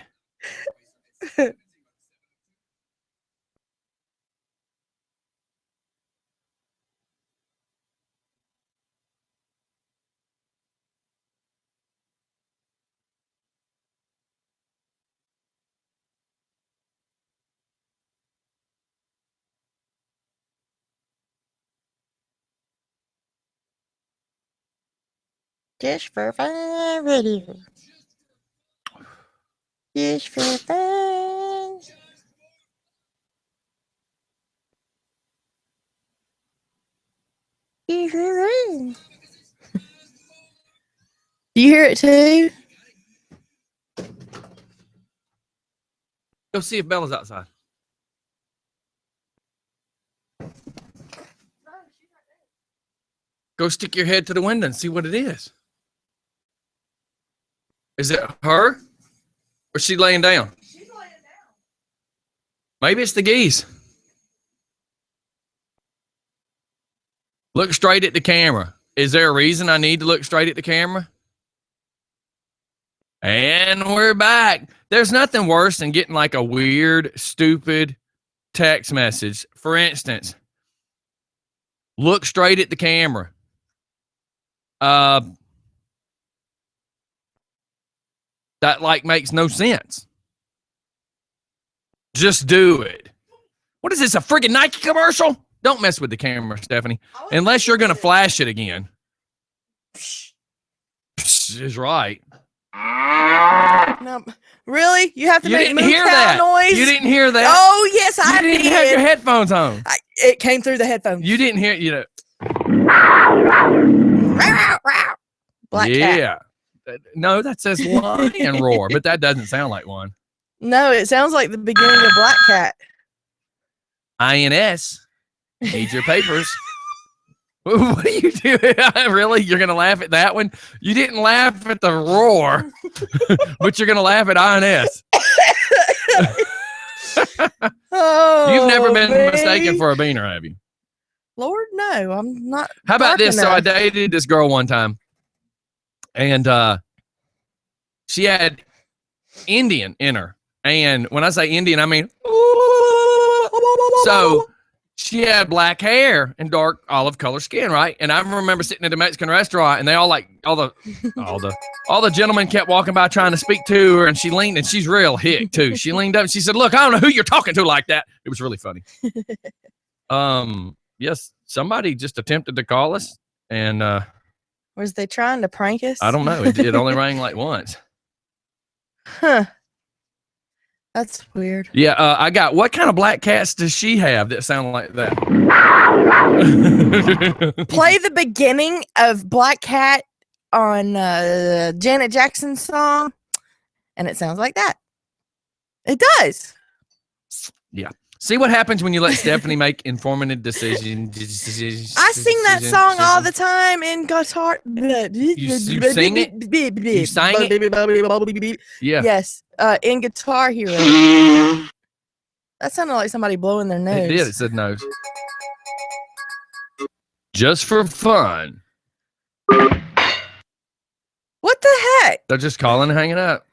Just for fun, radio. Just for fun. Just for fun. You hear it too? Go see if Bella's outside. Go stick your head to the window and see what it is. Is it her? Or is she laying down? She's laying down. Maybe it's the geese. Look straight at the camera. Is there a reason I need to look straight at the camera? And we're back. There's nothing worse than getting like a weird, stupid text message. For instance, look straight at the camera. That like makes no sense. Just do it. What is this, a friggin' Nike commercial? Don't mess with the camera, Stephanie. Unless you're going to flash it again. Psh is right. No, really? You have to You make didn't hear cow that noise? You didn't hear that? Oh, yes, I did. You did. didn't have your headphones on. It came through the headphones. You didn't hear, you know. Black yeah. cat. No, that says lion roar, but that doesn't sound like one. No, it sounds like the beginning of Black Cat. INS. Need your papers. What are you doing? Really? You're going to laugh at that one? You didn't laugh at the roar, but you're going to laugh at INS. Oh, you've never been man. mistaken for a beaner, have you? Lord, no, I'm not. How about this? enough. So I dated this girl one time, and she had Indian in her. And when I say Indian, I mean, so she had black hair and dark olive color skin, right? And I remember sitting at a Mexican restaurant, and they all like all the gentlemen kept walking by trying to speak to her, and she leaned, and she's real hick too. She leaned up and she said, "Look, I don't know who you're talking to like that." It was really funny. Yes, somebody just attempted to call us, and was they trying to prank us? I don't know. It only rang like once. Huh. That's weird. Yeah, I got. What kind of black cats does she have that sound like that? Play the beginning of Black Cat on Janet Jackson's song, and it sounds like that. It does. Yeah. See what happens when you let Stephanie make informative decisions. I sing that song all the time in guitar. You sing it? You sang it? Yeah. Yes. In Guitar Hero. That sounded like somebody blowing their nose. It did. It said nose. Just for fun. What the heck? They're just calling and hanging up.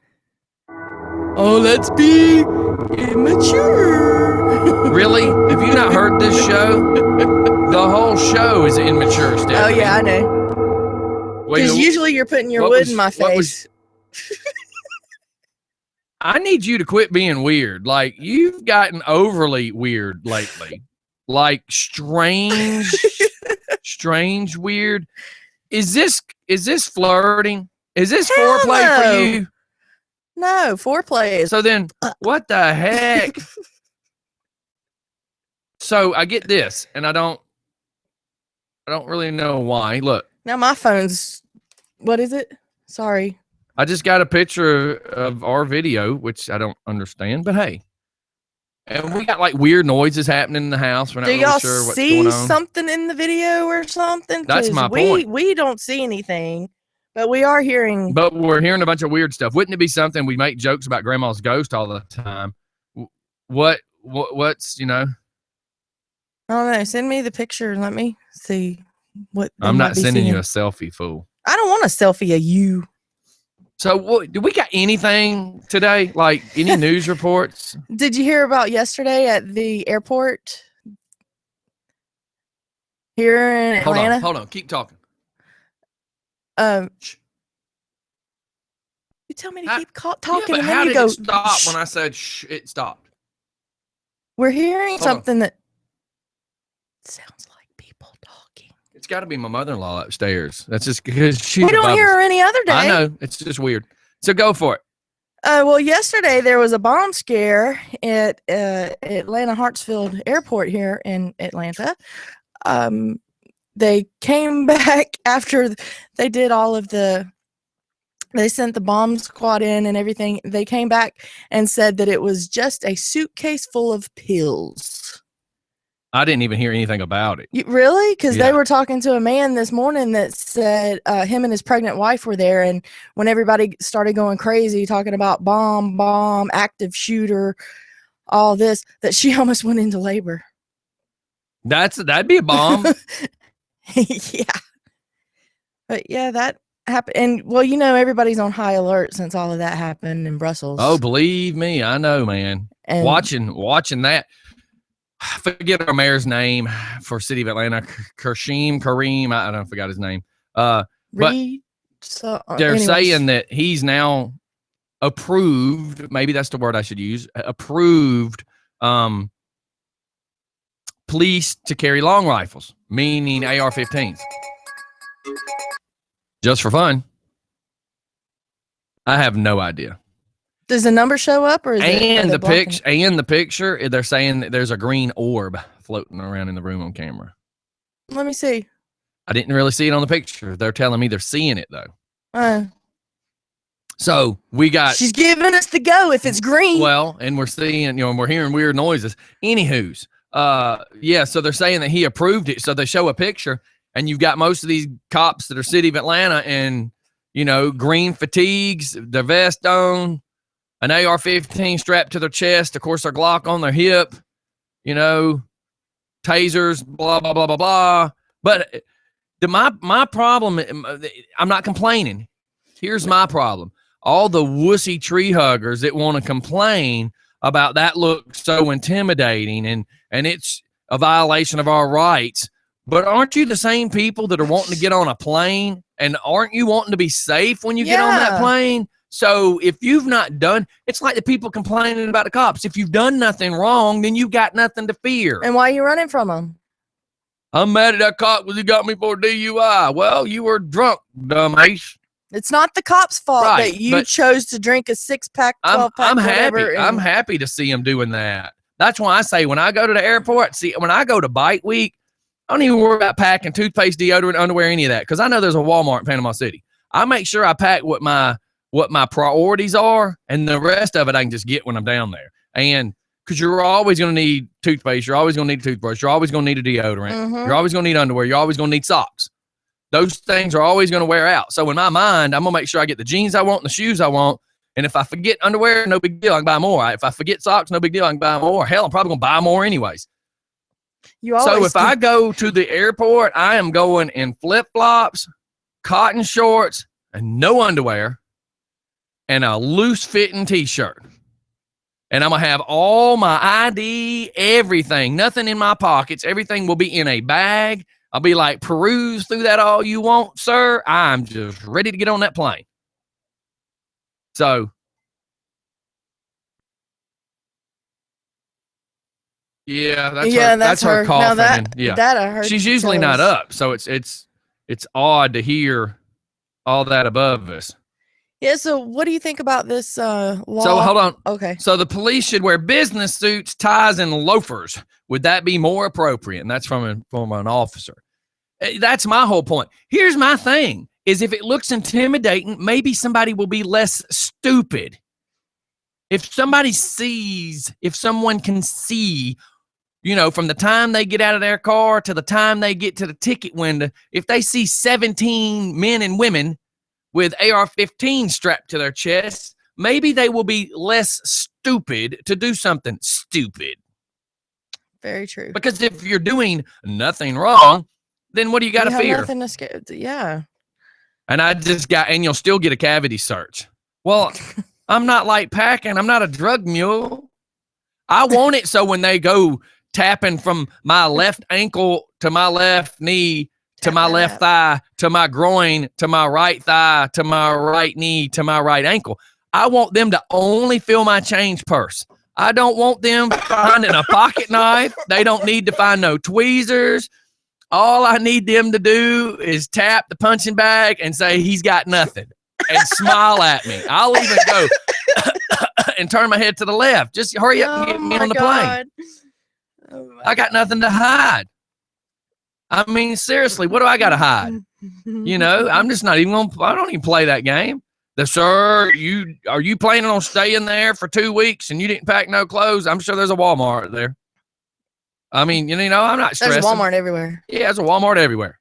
Oh, let's be immature. Really? Have you not heard this show? The whole show is immature, Stephanie. Oh, yeah, I know. Because usually you're putting your wood in my face. I need you to quit being weird. Like, you've gotten overly weird lately. Like, strange, strange, weird. Is this flirting? Is this Hell foreplay no. for you? No, foreplay is. So then, what the heck? So I get this, and I don't really know why. Look. Now my phone's, what is it? Sorry. I just got a picture of our video, which I don't understand, but hey. And we got like weird noises happening in the house. We're not Do really y'all sure what's going see on. something in the video or something? That's my point. We don't see anything, but we are hearing. But we're hearing a bunch of weird stuff. Wouldn't it be something? We make jokes about grandma's ghost all the time. What's, you know? I don't know. Send me the picture and let me see what. I'm not sending you a selfie, fool. I don't want a selfie of you. So, do we got anything today? Like any news reports? Did you hear about yesterday at the airport here in Atlanta? Hold on. Keep talking. You tell me to keep talking, and then how you did go. It stop when I said shh? It stopped. We're hearing something that sounds like people talking. It's got to be my mother-in-law upstairs. That's just because she. We don't hear her any other day. I know. It's just weird. So go for it. Well, yesterday there was a bomb scare at Atlanta Hartsfield Airport here in Atlanta. They came back after they did all of they sent the bomb squad in and everything. They came back and said that it was just a suitcase full of pills. I didn't even hear anything about it. Really? Because they were talking to a man this morning that said him and his pregnant wife were there, and when everybody started going crazy talking about bomb, active shooter, all this, that she almost went into labor. That'd be a bomb. Yeah. But yeah, that happened. And well, you know, everybody's on high alert since all of that happened in Brussels. Oh, believe me, I know, man. And watching that. I forget our mayor's name for City of Atlanta, Kareem. I don't forgot his name. But they're saying that he's now approved. Maybe that's the word I should use. Approved police to carry long rifles, meaning AR-15s, just for fun. I have no idea. Does the number show up, or is the picture? They're saying that there's a green orb floating around in the room on camera. Let me see. I didn't really see it on the picture. They're telling me they're seeing it though. So we got. She's giving us the go if it's green. Well, and we're seeing, and we're hearing weird noises. Anywho's, yeah. So they're saying that he approved it. So they show a picture, and you've got most of these cops that are City of Atlanta, and green fatigues, their vest on. An AR-15 strapped to their chest, of course, their Glock on their hip, tasers, blah, blah, blah, blah, blah. But my problem, I'm not complaining. Here's my problem. All the wussy tree huggers that want to complain about that looks so intimidating and it's a violation of our rights. But aren't you the same people that are wanting to get on a plane? And aren't you wanting to be safe when you get on that plane? So if you've not done, it's like the people complaining about the cops. If you've done nothing wrong, then you've got nothing to fear. And why are you running from them? I'm mad at that cop because he got me for DUI. Well, you were drunk, dumbass. It's not the cop's fault that you chose to drink a 6-pack, 12-pack, whatever. I'm happy to see him doing that. That's why I say when I go to the airport, when I go to Bike Week, I don't even worry about packing toothpaste, deodorant, underwear, any of that, because I know there's a Walmart in Panama City. I make sure I pack what my priorities are, and the rest of it I can just get when I'm down there. And because you're always going to need toothpaste, you're always going to need a toothbrush, you're always going to need a deodorant, you're always going to need underwear, you're always going to need socks. Those things are always going to wear out. So in my mind, I'm going to make sure I get the jeans I want and the shoes I want. And if I forget underwear, no big deal, I can buy more. If I forget socks, no big deal, I can buy more. Hell, I'm probably going to buy more anyways. So if I go to the airport, I am going in flip-flops, cotton shorts, and no underwear, and a loose-fitting T-shirt. And I'm going to have all my ID, everything, nothing in my pockets. Everything will be in a bag. I'll be like, peruse through that all you want, sir. I'm just ready to get on that plane. So Yeah, that's her coughing. Now that, and, yeah, that I heard. she's usually not up, so it's odd to hear all that above us. Yeah. So, what do you think about this law? So hold on. Okay. So the police should wear business suits, ties, and loafers. Would that be more appropriate? And that's from an officer. That's my whole point. Here's my thing: is if it looks intimidating, maybe somebody will be less stupid. If someone can see, from the time they get out of their car to the time they get to the ticket window, if they see 17 men and women with AR-15 strapped to their chests, maybe they will be less stupid to do something stupid. Very true. Because if you're doing nothing wrong, then what do you got to fear? Nothing to scare. Yeah. And you'll still get a cavity search. Well, I'm not light packing. I'm not a drug mule. I want it so when they go tapping from my left ankle to my left knee, to my left thigh, to my groin, to my right thigh, to my right knee, to my right ankle, I want them to only feel my change purse. I don't want them finding a pocket knife. They don't need to find no tweezers. All I need them to do is tap the punching bag and say he's got nothing and smile at me. I'll even go and turn my head to the left. Just hurry up and get me on the plane. I got nothing to hide. I mean, seriously, what do I got to hide? I'm just not even going to, I don't even play that game. Sir, are you planning on staying there for 2 weeks and you didn't pack no clothes? I'm sure there's a Walmart there. I mean, I'm not stressing. There's Walmart everywhere. Yeah, there's a Walmart everywhere.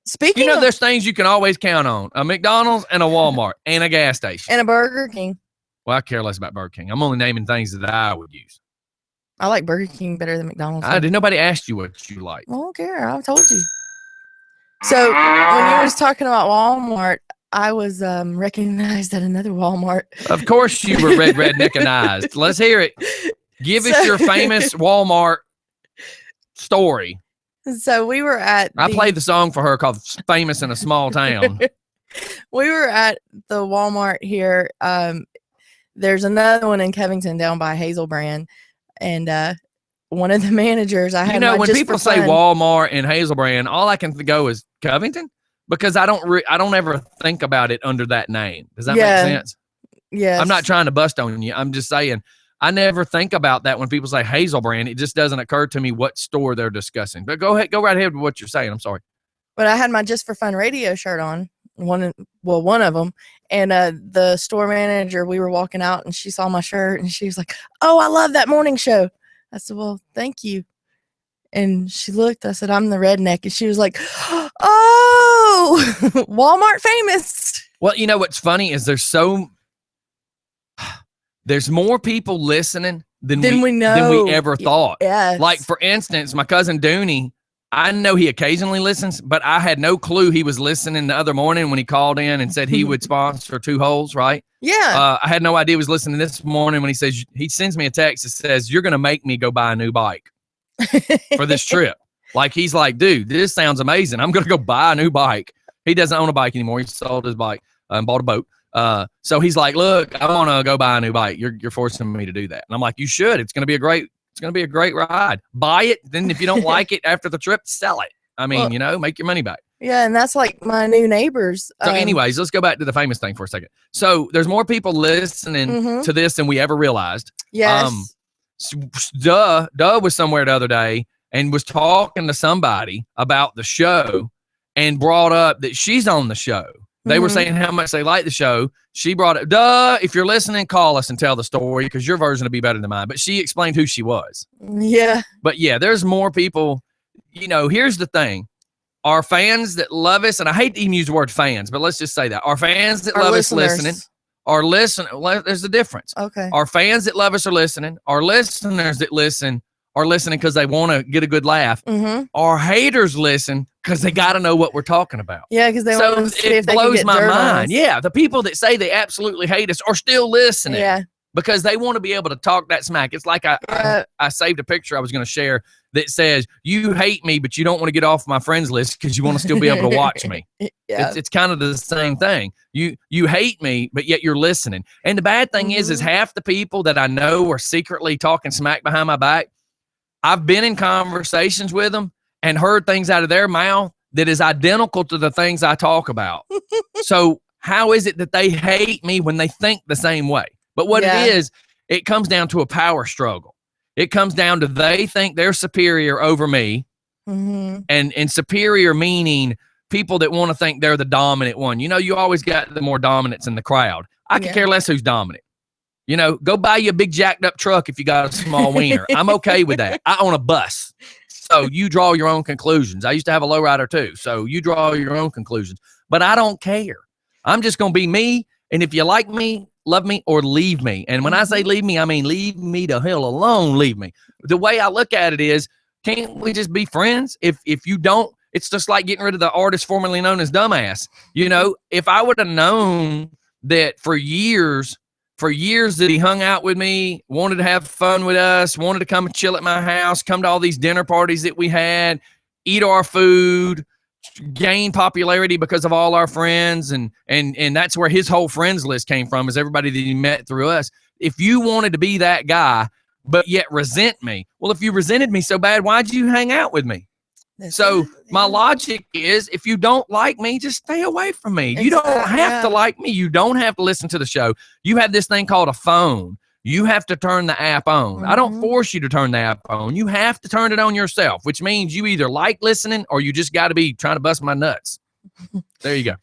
Speaking of, there's things you can always count on. A McDonald's and a Walmart and a gas station. And a Burger King. Well, I care less about Burger King. I'm only naming things that I would use. I like Burger King better than McDonald's. Did nobody ask you what you like? I don't care. I told you. So when you was talking about Walmart, I was recognized at another Walmart. Of course you were redneckanized. Let's hear it. Give us your famous Walmart story. So we were at I played the song for her called Famous in a Small Town. We were at the Walmart here. There's another one in Covington down by Hazelbrand. And one of the managers, I had when people say Walmart and Hazelbrand, all I can go is Covington, because I don't ever think about it under that name. Does that make sense? Yeah. I'm not trying to bust on you. I'm just saying I never think about that when people say Hazelbrand. It just doesn't occur to me what store they're discussing. But go right ahead with what you're saying. I'm sorry. But I had my Just for Fun radio shirt on, one of them, and the store manager, we were walking out and she saw my shirt and she was like, "Oh, I love that morning show." I said, "Well, thank you." And she looked, I said, "I'm the redneck." And she was like, "Oh, Walmart famous." Well, what's funny is there's more people listening than we ever thought. Yes. Like, for instance, my cousin Dooney, I know he occasionally listens, but I had no clue he was listening the other morning when he called in and said he would sponsor Two Holes, right? Yeah. I had no idea he was listening this morning when he sends me a text that says, "You're going to make me go buy a new bike for this trip." Like, he's like, "Dude, this sounds amazing. I'm going to go buy a new bike." He doesn't own a bike anymore. He sold his bike and bought a boat. So he's like, "Look, I want to go buy a new bike. You're forcing me to do that." And I'm like, "You should. It's going to be a great ride. Buy it. Then if you don't like it after the trip, sell it. I mean, make your money back." Yeah, and that's like my new neighbors. So anyways, let's go back to the famous thing for a second. So there's more people listening to this than we ever realized. Yes. Duh was somewhere the other day and was talking to somebody about the show and brought up that she's on the show. They were saying how much they like the show. She brought it. Duh, if you're listening, call us and tell the story, because your version will be better than mine. But she explained who she was. Yeah. But yeah, there's more people. Here's the thing. Our fans that love us, and I hate to even use the word fans, but let's just say that. Our fans that love us listening, well, there's a difference. Okay. Our fans that love us are listening. Our listeners that listen are listening because they want to get a good laugh. Our haters listen because they got to know what we're talking about. Yeah, because they want to see if they can get dirt on us. It blows my mind. Yeah, the people that say they absolutely hate us are still listening. Yeah. Because they want to be able to talk that smack. It's like I saved a picture I was going to share that says, "You hate me, but you don't want to get off my friends list because you want to still be able to watch me." Yeah. It's kind of the same thing. You hate me, but yet you're listening. And the bad thing is half the people that I know are secretly talking smack behind my back, I've been in conversations with them and heard things out of their mouth that is identical to the things I talk about. So how is it that they hate me when they think the same way? But what it is, it comes down to a power struggle. It comes down to they think they're superior over me, and superior meaning people that want to think they're the dominant one. You know, you always got the more dominance in the crowd. I could care less who's dominant. You know, go buy you a big jacked up truck if you got a small wiener. I'm okay with that. I own a bus. So you draw your own conclusions. I used to have a lowrider too. So you draw your own conclusions. But I don't care. I'm just going to be me. And if you like me, love me, or leave me. And when I say leave me, I mean leave me the hell alone. Leave me. The way I look at it is, can't we just be friends? If you don't, it's just like getting rid of the artist formerly known as Dumbass. You know, if I would have known that for years that he hung out with me, wanted to have fun with us, wanted to come and chill at my house, come to all these dinner parties that we had, eat our food, gain popularity because of all our friends, and that's where his whole friends list came from, is everybody that he met through us. If you wanted to be that guy, but yet resent me, well, if you resented me so bad, why'd you hang out with me? So my logic is, if you don't like me, just stay away from me. You don't have to like me. You don't have to listen to the show. You have this thing called a phone. You have to turn the app on. I don't force you to turn the app on. You have to turn it on yourself, which means you either like listening or you just got to be trying to bust my nuts. There you go.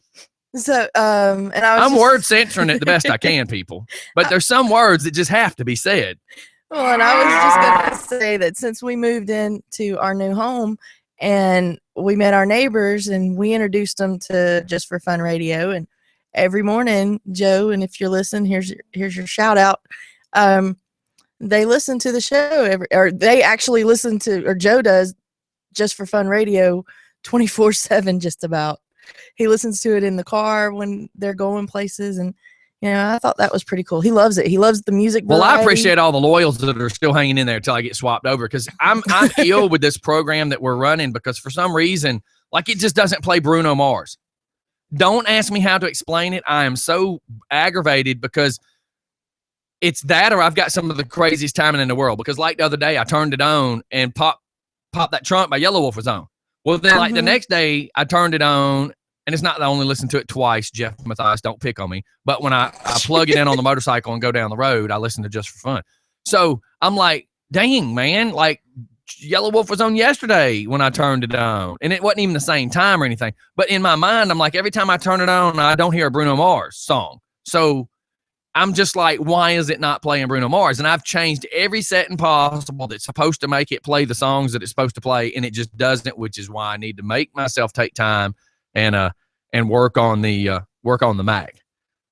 So, and I'm word censoring it the best I can, people. But there's some words that just have to be said. Well, and I was just going to say that since we moved into our new home, and we met our neighbors and we introduced them to Just for Fun Radio. And every morning, Joe, and if you're listening, here's your shout out. They listen to the show or they actually listen to, or Joe does, Just for Fun Radio 24/7, just about. He listens to it in the car when they're going places. And, you know, I thought that was pretty cool. He loves it. He loves the music variety. Well, I appreciate all the loyals that are still hanging in there until I get swapped over, because I'm ill with this program that we're running, because for some reason, like, it just doesn't play Bruno Mars. Don't ask me how to explain it. I am so aggravated because it's that, or I've got some of the craziest timing in the world, because like the other day I turned it on and Pop That Trunk by Yellow Wolf was on. Well, then like the next day I turned it on. And it's not that I only listen to it twice, Jeff Mathias, don't pick on me. But when I plug it in on the motorcycle and go down the road, I listen to Just for Fun. So I'm like, dang, man, like Yellow Wolf was on yesterday when I turned it on. And it wasn't even the same time or anything. But in my mind, I'm like, every time I turn it on, I don't hear a Bruno Mars song. So I'm just like, why is it not playing Bruno Mars? And I've changed every setting possible that's supposed to make it play the songs that it's supposed to play, and it just doesn't, which is why I need to make myself take time and work on the Mac.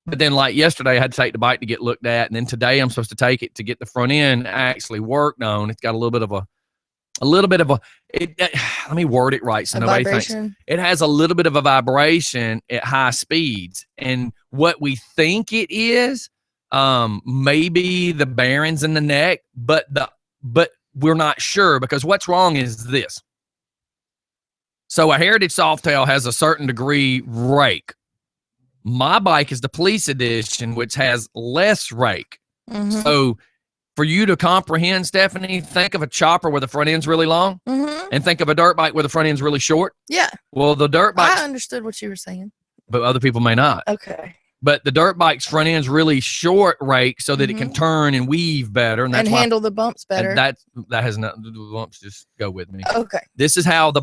But then like yesterday I had to take the bike to get looked at, and then today I'm supposed to take it to get the front end actually worked on. It's got a little bit of a let me word it right so nobody thinks. It has a little bit of a vibration at high speeds, and what we think it is maybe the bearings in the neck, but we're not sure, because what's wrong is this. So a Heritage Softail has a certain degree rake. My bike is the Police Edition, which has less rake. So for you to comprehend, Stephanie, think of a chopper where the front end's really long, and think of a dirt bike where the front end's really short. Yeah. Well, the dirt bike. I understood what you were saying. But other people may not. Okay. But the dirt bike's front end's really short rake so that it can turn and weave better. And, that's and handle the bumps better. That has nothing to do with bumps. Just go with me. Okay. This is how the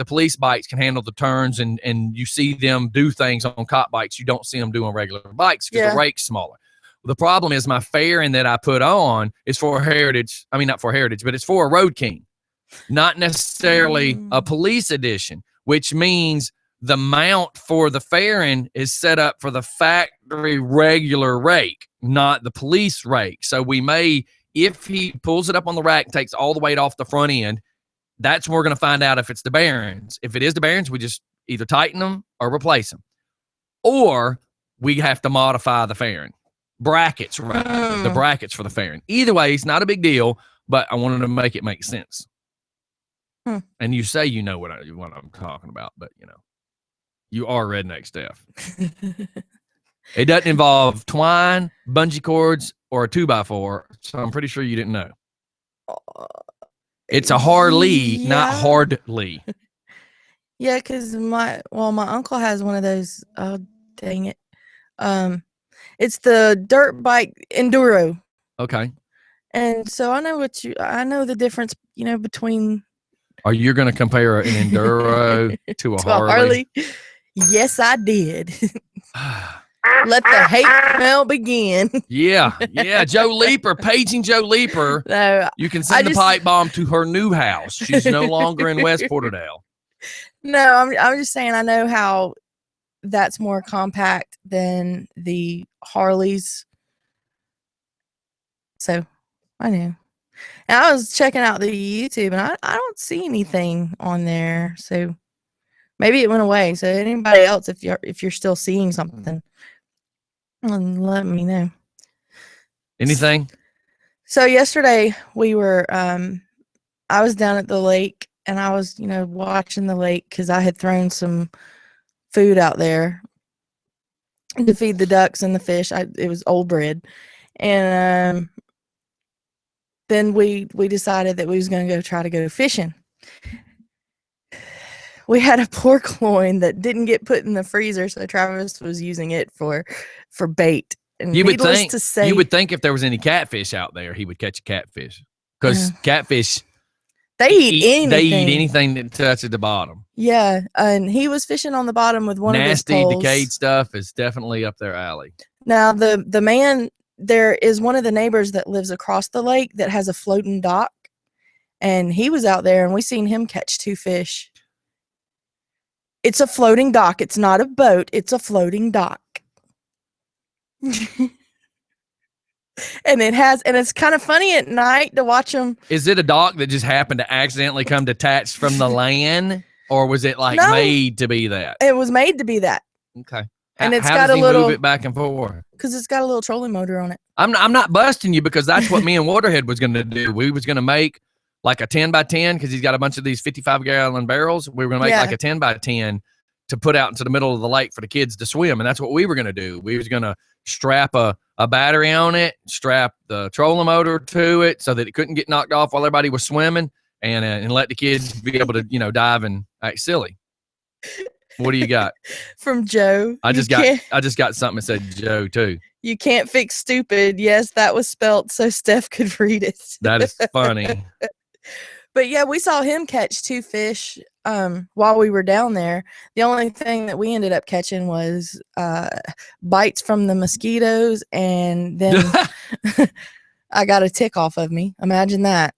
police bikes can handle the turns, and you see them do things on cop bikes you don't see them do on regular bikes because the rake's smaller. The problem is my fairing that I put on is for Heritage. I mean, not for Heritage, but it's for a Road King, not necessarily a Police Edition, which means the mount for the fairing is set up for the factory regular rake, not the police rake. So we may, if he pulls it up on the rack, takes all the weight off the front end, that's when we're going to find out if it's the bearings. If it is the bearings, we just either tighten them or replace them. Or we have to modify the fairing. Brackets, right? The brackets for the fairing. Either way, it's not a big deal, but I wanted to make it make sense. And you say you know what I'm talking about, but you know. You are redneck, Steph. It doesn't involve twine, bungee cords, or a 2x4, so I'm pretty sure you didn't know. It's a Harley, not Yeah. hardly. Yeah, because my uncle has one of those. Oh, dang it. It's the dirt bike enduro. Okay. And so I know the difference, between Are you going to compare an enduro to a Harley? Yes, I did. Let the hate mail begin. Yeah. Joe Leaper, paging Joe Leaper. No, You can send the pipe bomb to her new house. She's no longer in West Porterdale. No, I'm just saying I know how that's more compact than the Harleys. So I knew. And I was checking out the YouTube and I don't see anything on there. So maybe it went away. So anybody else, if you're still seeing something, let me know. Anything? So yesterday we were I was down at the lake and I was, watching the lake because I had thrown some food out there to feed the ducks and the fish. It was old bread. And then we decided that we was going to try to go fishing. We had a pork loin that didn't get put in the freezer, so Travis was using it for bait. And You would think if there was any catfish out there, he would catch a catfish because catfish they eat anything. They eat anything that touches the bottom. Yeah, and he was fishing on the bottom with one of his poles. Nasty, decayed stuff is definitely up their alley. Now the man, there is one of the neighbors that lives across the lake that has a floating dock, and he was out there and we seen him catch 2 fish. It's a floating dock. It's not a boat. It's a floating dock. And it's kind of funny at night to watch them. Is it a dock that just happened to accidentally come detached from the land, or was it made to be that? It was made to be that. Okay. And it's how got does a he little move it back and forth? Because it's got a little trolling motor on it. I'm not busting you because that's what me and Waterhead was going to do. We was going to make like a 10 by 10 because he's got a bunch of these 55-gallon barrels. We were going to make like a 10 by 10 to put out into the middle of the lake for the kids to swim, and that's what we were going to do. We was going to strap a battery on it, strap the trolling motor to it so that it couldn't get knocked off while everybody was swimming, and let the kids be able to dive and act silly. What do you got from Joe? I just got something that said Joe too. You can't fix stupid. Yes, that was spelt so Steph could read it. That is funny. But yeah, we saw him catch 2 fish while we were down there. The only thing that we ended up catching was bites from the mosquitoes, and then I got a tick off of me. Imagine that.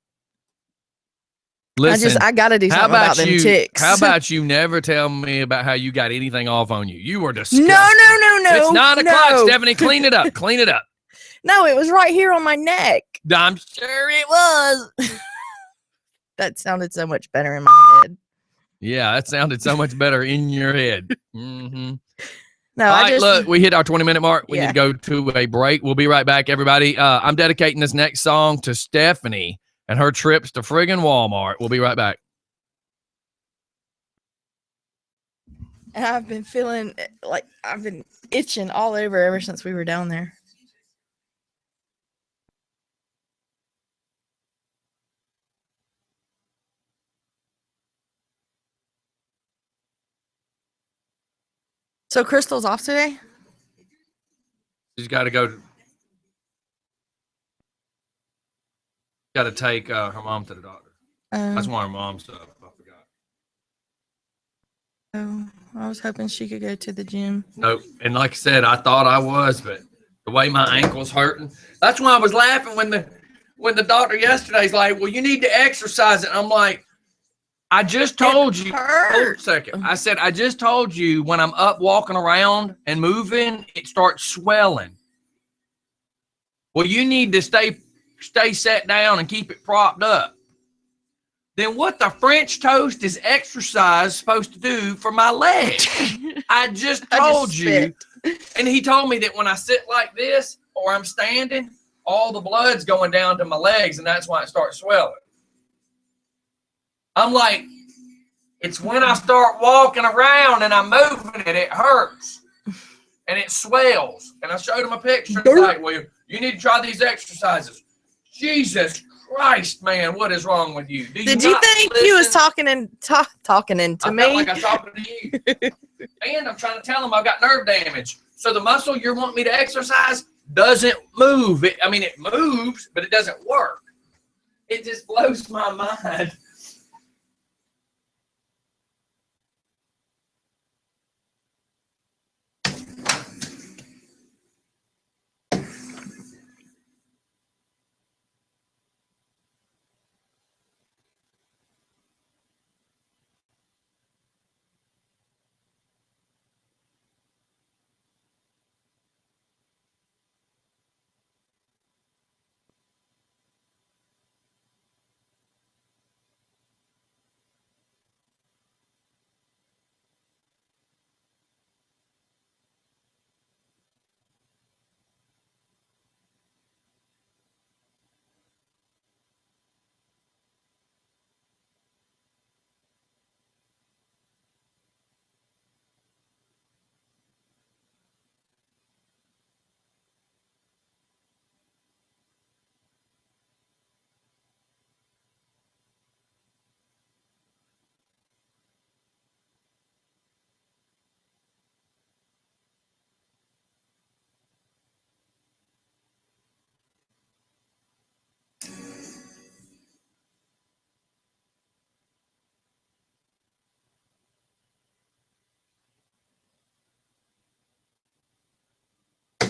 Listen, I got to do something about them ticks. How about you never tell me about how you got anything off on you? You were disgusting. No. It's 9 o'clock, Stephanie. Clean it up. Clean it up. No, it was right here on my neck. I'm sure it was. That sounded so much better in my head. Yeah, that sounded so much better in your head. Mm-hmm. No, all right, look, we hit our 20-minute mark. We need to go to a break. We'll be right back, everybody. I'm dedicating this next song to Stephanie and her trips to friggin' Walmart. We'll be right back. And I've been feeling like I've been itching all over ever since we were down there. So Crystal's off today? She's got to go. Got to take her mom to the doctor. That's why her mom's up. I forgot. Oh, I was hoping she could go to the gym. Nope. And like I said, I thought I was, but the way my ankle's hurting. That's why I was laughing when the doctor yesterday's like, well, you need to exercise it. And I'm like, I just told you. Hold a second. I said, I just told you when I'm up walking around and moving, it starts swelling. Well, you need to stay set down and keep it propped up. Then what the French toast is exercise supposed to do for my leg? I just told you. And he told me that when I sit like this or I'm standing, all the blood's going down to my legs, and that's why it starts swelling. I'm like, it's when I start walking around and I'm moving it hurts. And it swells. And I showed him a picture. And it's like, well, you need to try these exercises. Jesus Christ, man, what is wrong with you? Did you think he was talking into me? I felt like I was talking to you. And I'm trying to tell him I've got nerve damage. So the muscle you're wanting me to exercise doesn't move. It moves, but it doesn't work. It just blows my mind.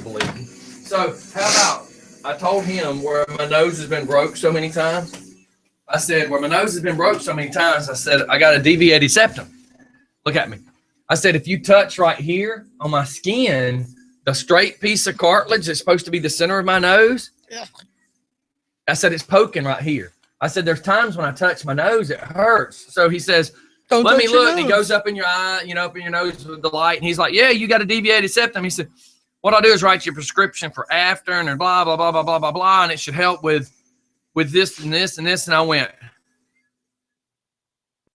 Bleeding. So how about I told him where my nose has been broke so many times. I said, where my nose has been broke so many times, I said, I got a deviated septum. Look at me. I said, if you touch right here on my skin, the straight piece of cartilage that's supposed to be the center of my nose, I said, it's poking right here. I said, there's times when I touch my nose, it hurts. So he says, let me look. And he goes up in your eye, up in your nose with the light. And he's like, yeah, you got a deviated septum. He said, what I'll do is write you a prescription for After and blah, blah, blah, blah, blah, blah, blah. And it should help with this and this and this. And I went,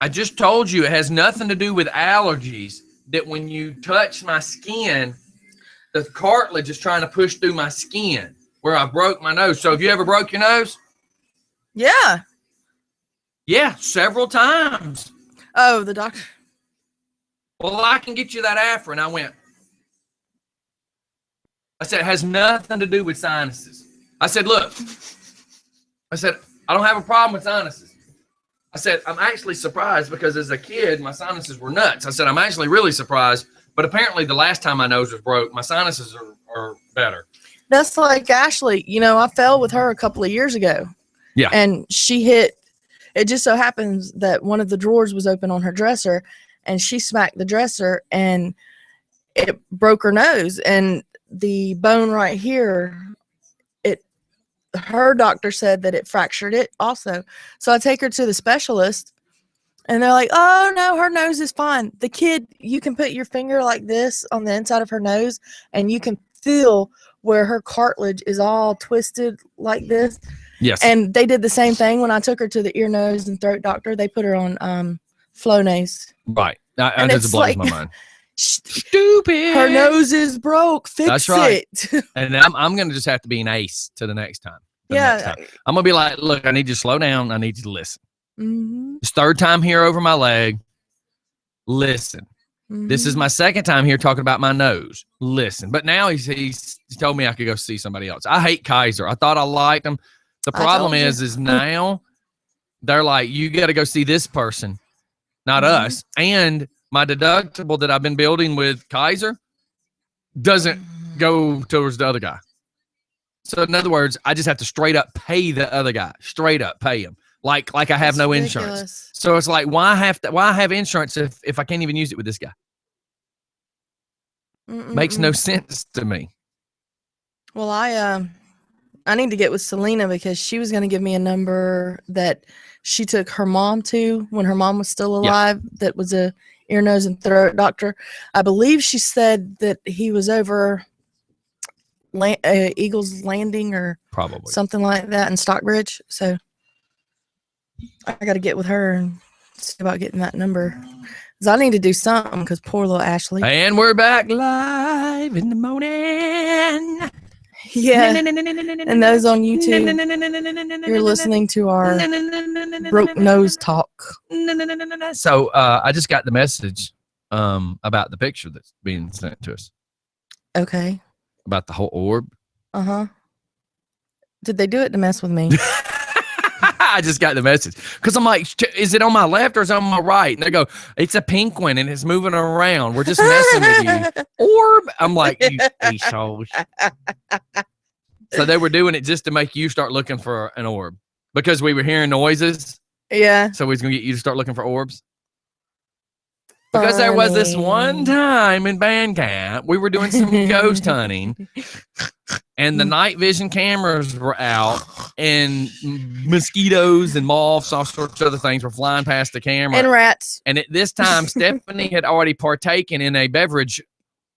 I just told you it has nothing to do with allergies, that when you touch my skin, the cartilage is trying to push through my skin where I broke my nose. So have you ever broke your nose? Yeah. Yeah, several times. Oh, the doctor. Well, I can get you that After. And I went, I said, it has nothing to do with sinuses. I said, look, I said, I don't have a problem with sinuses. I said, I'm actually surprised because as a kid, my sinuses were nuts. I said, I'm actually really surprised. But apparently the last time my nose was broke, my sinuses are better. That's like Ashley. I fell with her a couple of years ago. Yeah. And she hit, it just so happens that one of the drawers was open on her dresser and she smacked the dresser and it broke her nose. And the bone right here, her doctor said that it fractured it also. So I take her to the specialist and they're like, oh no, her nose is fine. The kid, you can put your finger like this on the inside of her nose and you can feel where her cartilage is all twisted like this. Yes. And they did the same thing when I took her to the ear, nose, and throat doctor. They put her on Flonase. Right. That just blows my mind. Stupid. Her nose is broke. Fix it. And I'm going to just have to be an ace to the next time. Next time. I'm going to be like, look, I need you to slow down. I need you to listen. Mm-hmm. It's third time here over my leg. Listen. Mm-hmm. This is my second time here talking about my nose. Listen. But now he's told me I could go see somebody else. I hate Kaiser. I thought I liked him. The problem is now they're like, you got to go see this person, not us. And my deductible that I've been building with Kaiser doesn't go towards the other guy. So in other words, I just have to straight up pay the other guy, straight up pay him. Like I have no insurance. So it's like, why have insurance if I can't even use it with this guy? Makes no sense to me. Well, I need to get with Selena because she was going to give me a number that she took her mom to when her mom was still alive. Yeah. That was a ear, nose, and throat doctor. I believe she said that he was over Eagles Landing or probably something like that in Stockbridge. So I got to get with her and see about getting that number. Because I need to do something because poor little Ashley. And we're back live in the morning. Yeah. And those on YouTube, you're listening to our broke nose talk. So I just got the message about the picture that's being sent to us. Okay. About the whole orb. Uh-huh. Did they do it to mess with me? I just got the message because I'm like, is it on my left or is it on my right? And they go, it's a pink one and it's moving around. We're just messing with you. Orb. I'm like, you assholes. So they were doing it just to make you start looking for an orb because we were hearing noises. Yeah. So we was going to get you to start looking for orbs. Because there was this one time in band camp, we were doing some ghost hunting, and the night vision cameras were out, and mosquitoes and moths, all sorts of other things were flying past the camera. And rats. And at this time, Stephanie had already partaken in a beverage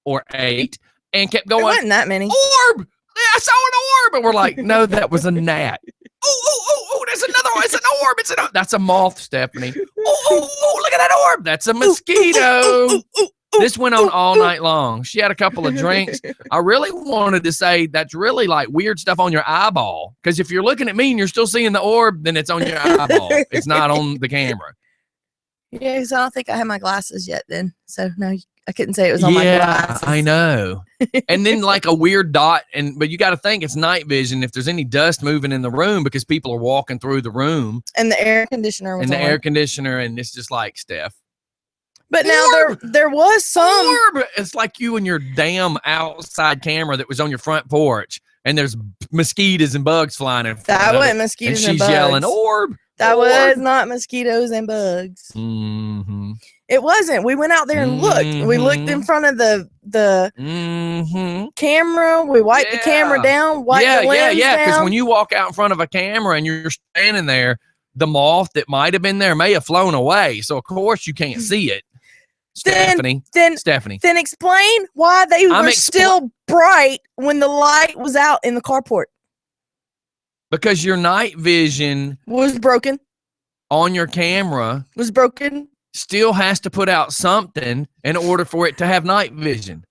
or 8 and kept going, there wasn't that many. Orb! I saw an orb! And we're like, no, that was a gnat. Oh, there's another one. It's an orb. It's an orb. That's a moth, Stephanie. Oh, look at that orb. That's a mosquito. This went on all night long. She had a couple of drinks. I really wanted to say that's really like weird stuff on your eyeball. Because if you're looking at me and you're still seeing the orb, then it's on your eyeball. It's not on the camera. Yeah, because I don't think I had my glasses yet then. So, no, I couldn't say it was on my glasses. I know. And then like a weird dot, but you got to think it's night vision if there's any dust moving in the room because people are walking through the room. And the air conditioner was on. And it's just like, Steph. But now there was some. Orb! It's like you and your damn outside camera that was on your front porch, and there's mosquitoes and bugs flying in front that of wasn't it, mosquitoes and she's yelling, orb! That orb. was not mosquitoes and bugs. Mm-hmm. It wasn't. We went out there and looked. We looked in front of the camera. We wiped the camera down. Wiped the lens down. Because when you walk out in front of a camera and you're standing there, the moth that might have been there may have flown away. So of course you can't see it. Stephanie. Then explain why they were still bright when the light was out in the carport. Because your night vision was broken. On your camera was broken. Still has to put out something in order for it to have night vision.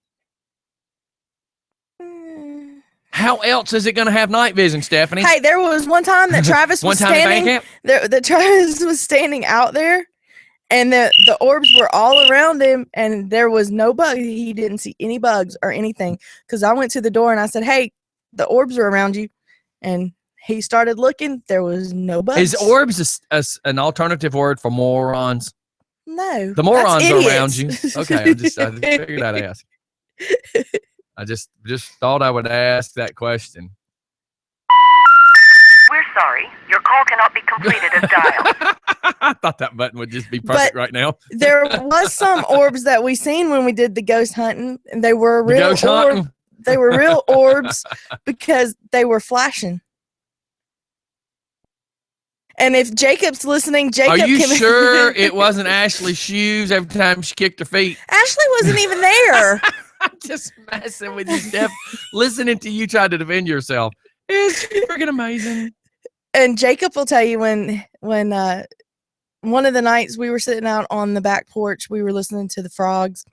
How else is it going to have night vision, Stephanie? Hey, there was one time that Travis was standing. That Travis was standing out there, and the orbs were all around him, and there was no bug. He didn't see any bugs or anything. Because I went to the door and I said, "Hey, the orbs are around you," and he started looking. There was no bugs. Is orbs an alternative word for morons? No. The morons are around you. Okay, I figured I'd ask. I just thought I would ask that question. We're sorry. Your call cannot be completed as dialed. I thought that button would just be perfect right now. There was some orbs that we seen when we did the ghost hunting, and they were real orbs. They were real orbs because they were flashing. And if Jacob's listening, Jacob, are you sure it wasn't Ashley's shoes every time she kicked her feet? Ashley wasn't even there. I'm just messing with you, Steph. Listening to you try to defend yourself is freaking amazing. And Jacob will tell you when one of the nights we were sitting out on the back porch, we were listening to the frogs.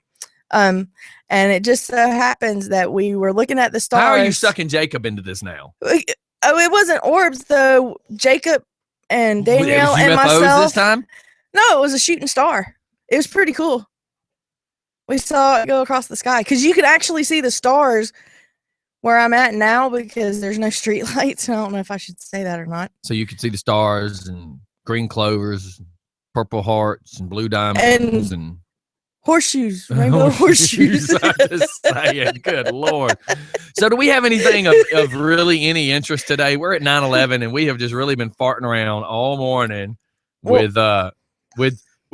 And it just so happens that we were looking at the stars. How are you sucking Jacob into this now? Oh, it wasn't orbs though. Jacob and Danielle and myself. This time? No, it was a shooting star. It was pretty cool. We saw it go across the sky because you could actually see the stars where I'm at now because there's no street lights. I don't know if I should say that or not. So you could see the stars and green clovers, purple hearts, and blue diamonds and horseshoes, rainbow horseshoes. I'm just saying, good Lord. So do we have anything of really any interest today? We're at 9/11 and we have just really been farting around all morning with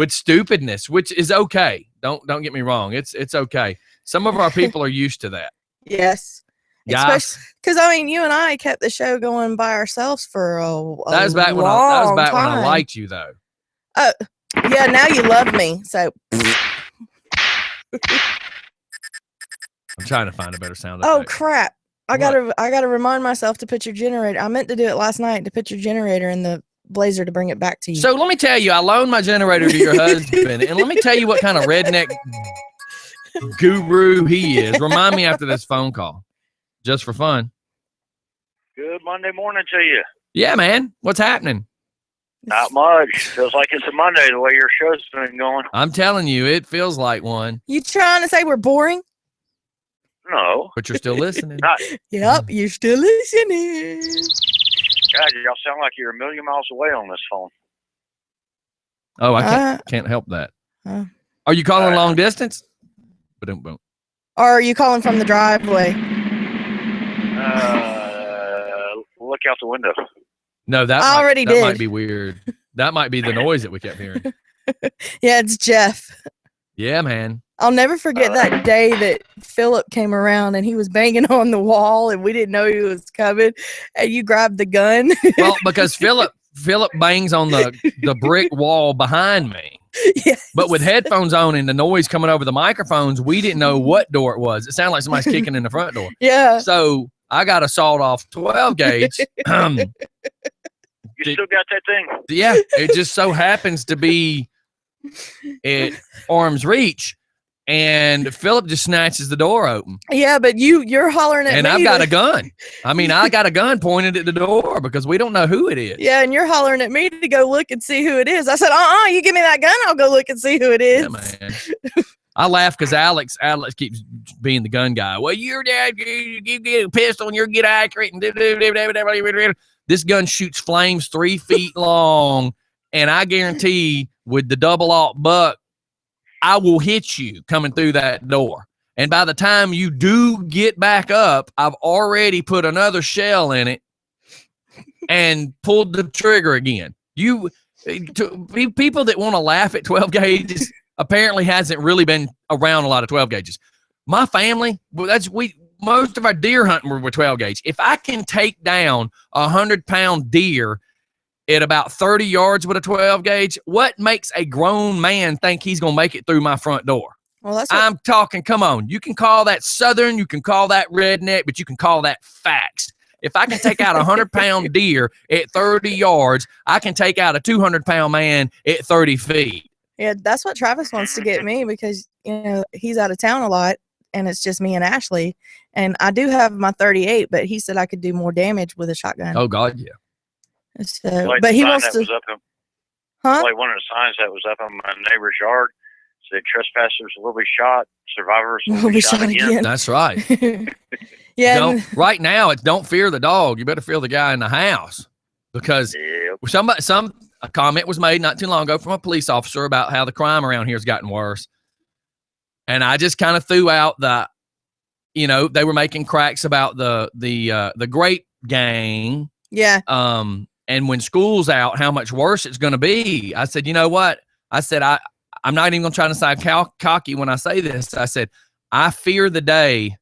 stupidness, which is okay. Don't get me wrong. It's okay. Some of our people are used to that. Yes. Especially because I mean, you and I kept the show going by ourselves for a that was back when I liked you, though. Yeah. Now you love me, so. I'm trying to find a better sound. Oh crap! I gotta remind myself to put your generator. I meant to do it last night to put your generator in the blazer to bring it back to you. So let me tell you, I loaned my generator to your husband, and let me tell you what kind of redneck guru he is. Remind me after this phone call, just for fun. Good Monday morning to you. Yeah, man. What's happening? Not much. Feels like it's a Monday the way your show's been going. I'm telling you, it feels like one. You trying to say we're boring? No. But you're still listening. Not. Yep, you're still listening. God, y'all sound like you're a million miles away on this phone. Oh, I can't help that. Are you calling long distance? Boom. Or are you calling from the driveway? Look out the window. No, that might be weird. That might be the noise that we kept hearing. Yeah, it's Jeff. Yeah, man. I'll never forget that day that Philip came around and he was banging on the wall and we didn't know he was coming and you grabbed the gun. Well, because Philip bangs on the brick wall behind me. Yes. But with headphones on and the noise coming over the microphones, we didn't know what door it was. It sounded like somebody's kicking in the front door. Yeah. So I got a sawed off 12 gauge. You still got that thing? Yeah. It just so happens to be at arm's reach. And Philip just snatches the door open. Yeah, but you're hollering at me. And I've got a gun. I mean, I got a gun pointed at the door because we don't know who it is. Yeah, and you're hollering at me to go look and see who it is. I said, you give me that gun, I'll go look and see who it is. Yeah, man. I laugh because Alex keeps being the gun guy. Well, your dad, you get a pistol and you get accurate. And this gun shoots flames 3 feet long. And I guarantee with the double aught buck, I will hit you coming through that door. And by the time you do get back up, I've already put another shell in it and pulled the trigger again. People that want to laugh at 12 gauges apparently hasn't really been around a lot of 12 gauges. My family, most of our deer hunting were 12 gauge. If I can take down 100-pound deer at about 30 yards with a 12 gauge, what makes a grown man think he's going to make it through my front door? Well, I'm talking, come on. You can call that Southern, you can call that redneck, but you can call that facts. If I can take out a 100-pound deer at 30 yards, I can take out a 200-pound man at 30 feet. Yeah, that's what Travis wants to get me because, he's out of town a lot and it's just me and Ashley. And I do have my 38, but he said I could do more damage with a shotgun. Oh, God, yeah. So, but he wants to. Like one of the signs that was up in my neighbor's yard said trespassers will be shot, survivors will be shot again. That's right. Yeah. Right now, it's don't fear the dog. You better fear the guy in the house because a comment was made not too long ago from a police officer about how the crime around here has gotten worse. And I just kind of threw out they were making cracks about the grape gang. Yeah. And when school's out, how much worse it's going to be. I said, you know what? I said, I'm not even going to try to sound cocky when I say this. I said, I fear the day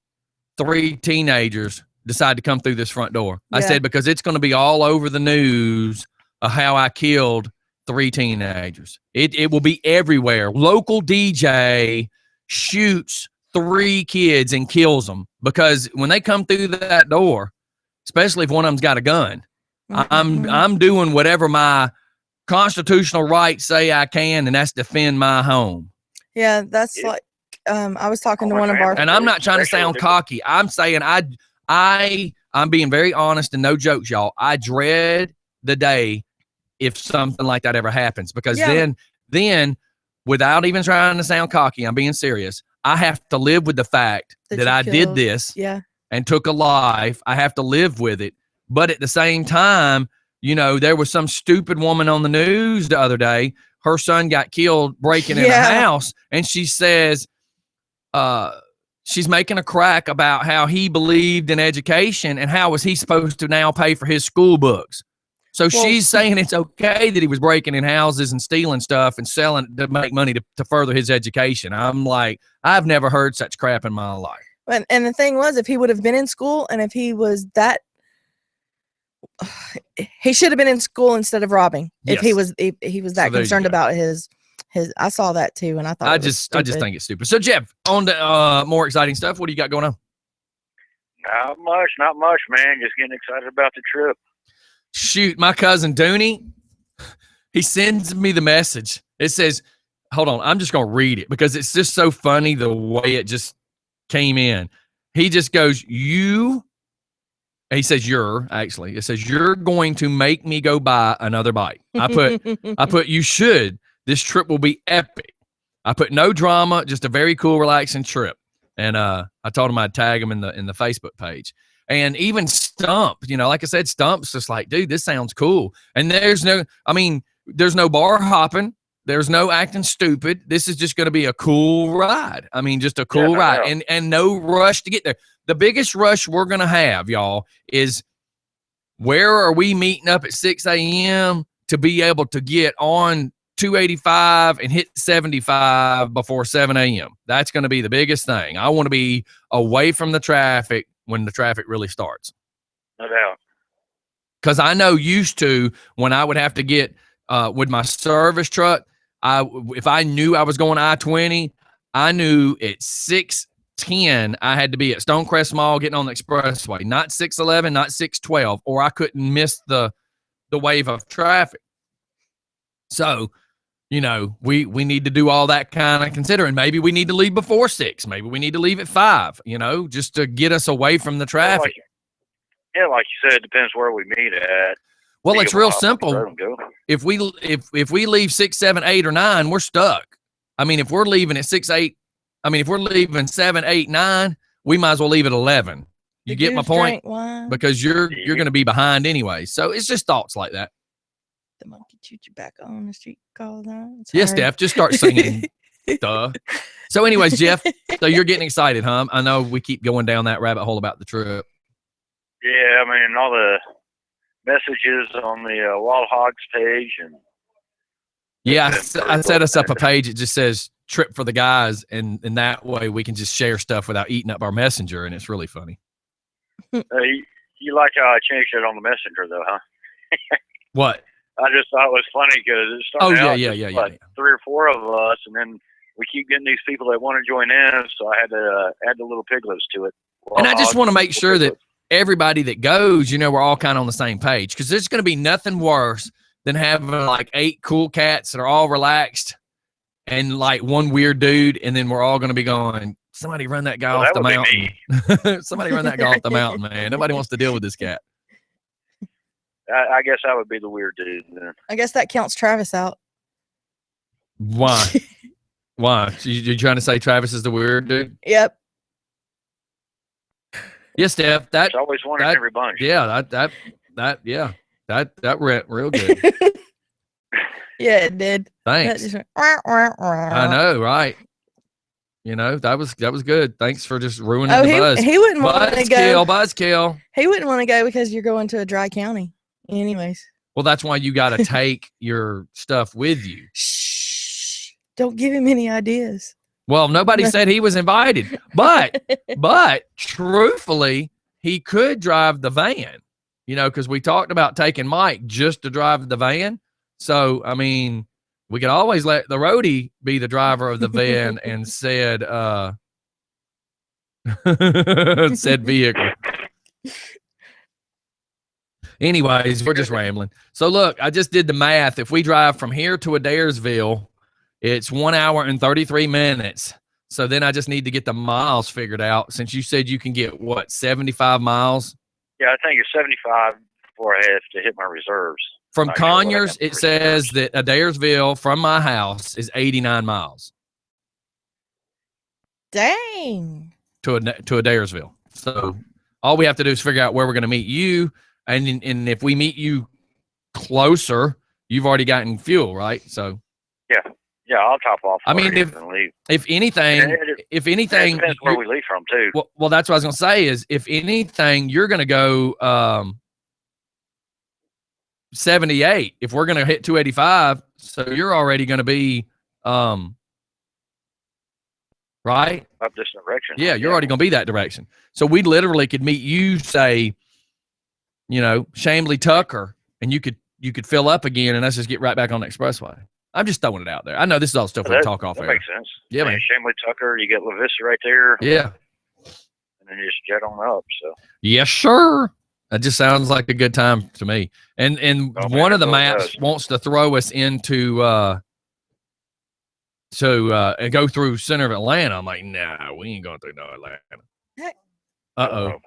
3 teenagers decide to come through this front door. Yeah. I said, because it's going to be all over the news of how I killed 3 teenagers. It will be everywhere. Local DJ shoots 3 kids and kills them because when they come through that door, especially if one of them's got a gun, I'm doing whatever my constitutional rights say I can, and that's defend my home. Yeah, that's like I was talking to one of our, and I'm not trying to sound cocky. I'm saying I'm being very honest and no jokes, y'all. I dread the day if something like that ever happens because then without even trying to sound cocky, I'm being serious. I have to live with the fact that I did this and took a life. I have to live with it. But at the same time, there was some stupid woman on the news the other day. Her son got killed breaking in a house. And she says she's making a crack about how he believed in education and how was he supposed to now pay for his school books. So she's saying it's okay that he was breaking in houses and stealing stuff and selling to make money to further his education. I'm like, I've never heard such crap in my life. And the thing was, if he would have been in school and if he was that, he should have been in school instead of robbing. If he was that concerned about his, I saw that too, and I thought I just think it's stupid. So Jeff, on to more exciting stuff. What do you got going on? Not much, man. Just getting excited about the trip. Shoot, my cousin Dooney, he sends me the message. It says, hold on, I'm just going to read it because it's just so funny the way it just came in. He just goes, He says it says you're going to make me go buy another bike. I put you should. This trip will be epic. I put no drama, just a very cool, relaxing trip. And I told him I'd tag him in the Facebook page. And even Stump, like I said, Stump's just like, dude, this sounds cool. And there's no bar hopping. There's no acting stupid. This is just going to be a cool ride. I mean, just a cool ride and no rush to get there. The biggest rush we're going to have, y'all, is where are we meeting up at 6 a.m. to be able to get on 285 and hit 75 before 7 a.m. That's going to be the biggest thing. I want to be away from the traffic when the traffic really starts. No doubt. Because I know used to when I would have to get with my service truck, if I knew I was going I-20, I knew at 6:10 I had to be at Stonecrest Mall getting on the expressway, not 6:11, not 6:12, or I couldn't miss the wave of traffic. So, we need to do all that kind of considering. Maybe we need to leave before 6. Maybe we need to leave at 5, just to get us away from the traffic. Like you said, it depends where we meet at. Well, it's real simple. If we leave 6, 7, 8, or 9, we're stuck. I mean, if we're leaving at 6, 8, if we're leaving 7, 8, 9, we might as well leave at 11. You get my point? Because you're going to be behind anyway. So it's just thoughts like that. The monkey chewed you back on the street called on. Yes, Steph, just start singing. Duh. So anyways, Jeff, so you're getting excited, huh? I know we keep going down that rabbit hole about the trip. Yeah, all the messages on the Wild Hogs page. And yeah, I set us up a page. It just says trip for the guys. And that way we can just share stuff without eating up our messenger. And it's really funny. You like how I changed it on the messenger though, huh? What? I just thought it was funny because it started out yeah. 3 or 4 of us, and then we keep getting these people that want to join in, so I had to add the little piglets to it. And I just want to make sure that everybody that goes, we're all kind of on the same page, because there's going to be nothing worse than having like 8 cool cats that are all relaxed and like one weird dude, and then we're all going to be going, somebody run that guy off the mountain. Somebody run that guy off the mountain, man. Nobody wants to deal with this cat. I guess I would be the weird dude then. I guess that counts Travis out. Why? Why? You're trying to say Travis is the weird dude? Yep. Yes, Steph. That's always one in every bunch. Yeah, that went real good. Yeah, it did. Thanks. I know, right? That was good. Thanks for just ruining the buzz. He wouldn't want to go. Buzzkill. He wouldn't want to go because you're going to a dry county. Anyways. Well, that's why you got to take your stuff with you. Shh! Don't give him any ideas. Well, nobody said he was invited, but truthfully, he could drive the van. Because we talked about taking Mike just to drive the van. So, we could always let the roadie be the driver of the van and said vehicle. Anyways, we're just rambling. So look, I just did the math. If we drive from here to Adairsville, it's 1 hour and 33 minutes. So then I just need to get the miles figured out. Since you said you can get 75 miles? Yeah, I think it's 75 before I have to hit my reserves. From Conyers, it says that Adairsville from my house is 89 miles. Dang. To Adairsville. So all we have to do is figure out where we're going to meet you. And if we meet you closer, you've already gotten fuel, right? So yeah, I'll top off. If anything, it depends where we leave from too. Well, that's what I was going to say is if anything, you're going to go 78. If we're going to hit 285, so you're already going to be right up this direction. Yeah, you're already going to be that direction. So we literally could meet you, say, Chamblee Tucker, and you could fill up again, and let's just get right back on the expressway. I'm just throwing it out there. I know this is all stuff we talk off air. That makes sense. Yeah, man. Chamblee Tucker, you get La Vista right there. Yeah. And then you just jet on up. So. Yes, sure. That just sounds like a good time to me. And one of the maps wants to throw us into and go through center of Atlanta. I'm like, nah, we ain't going through no Atlanta. My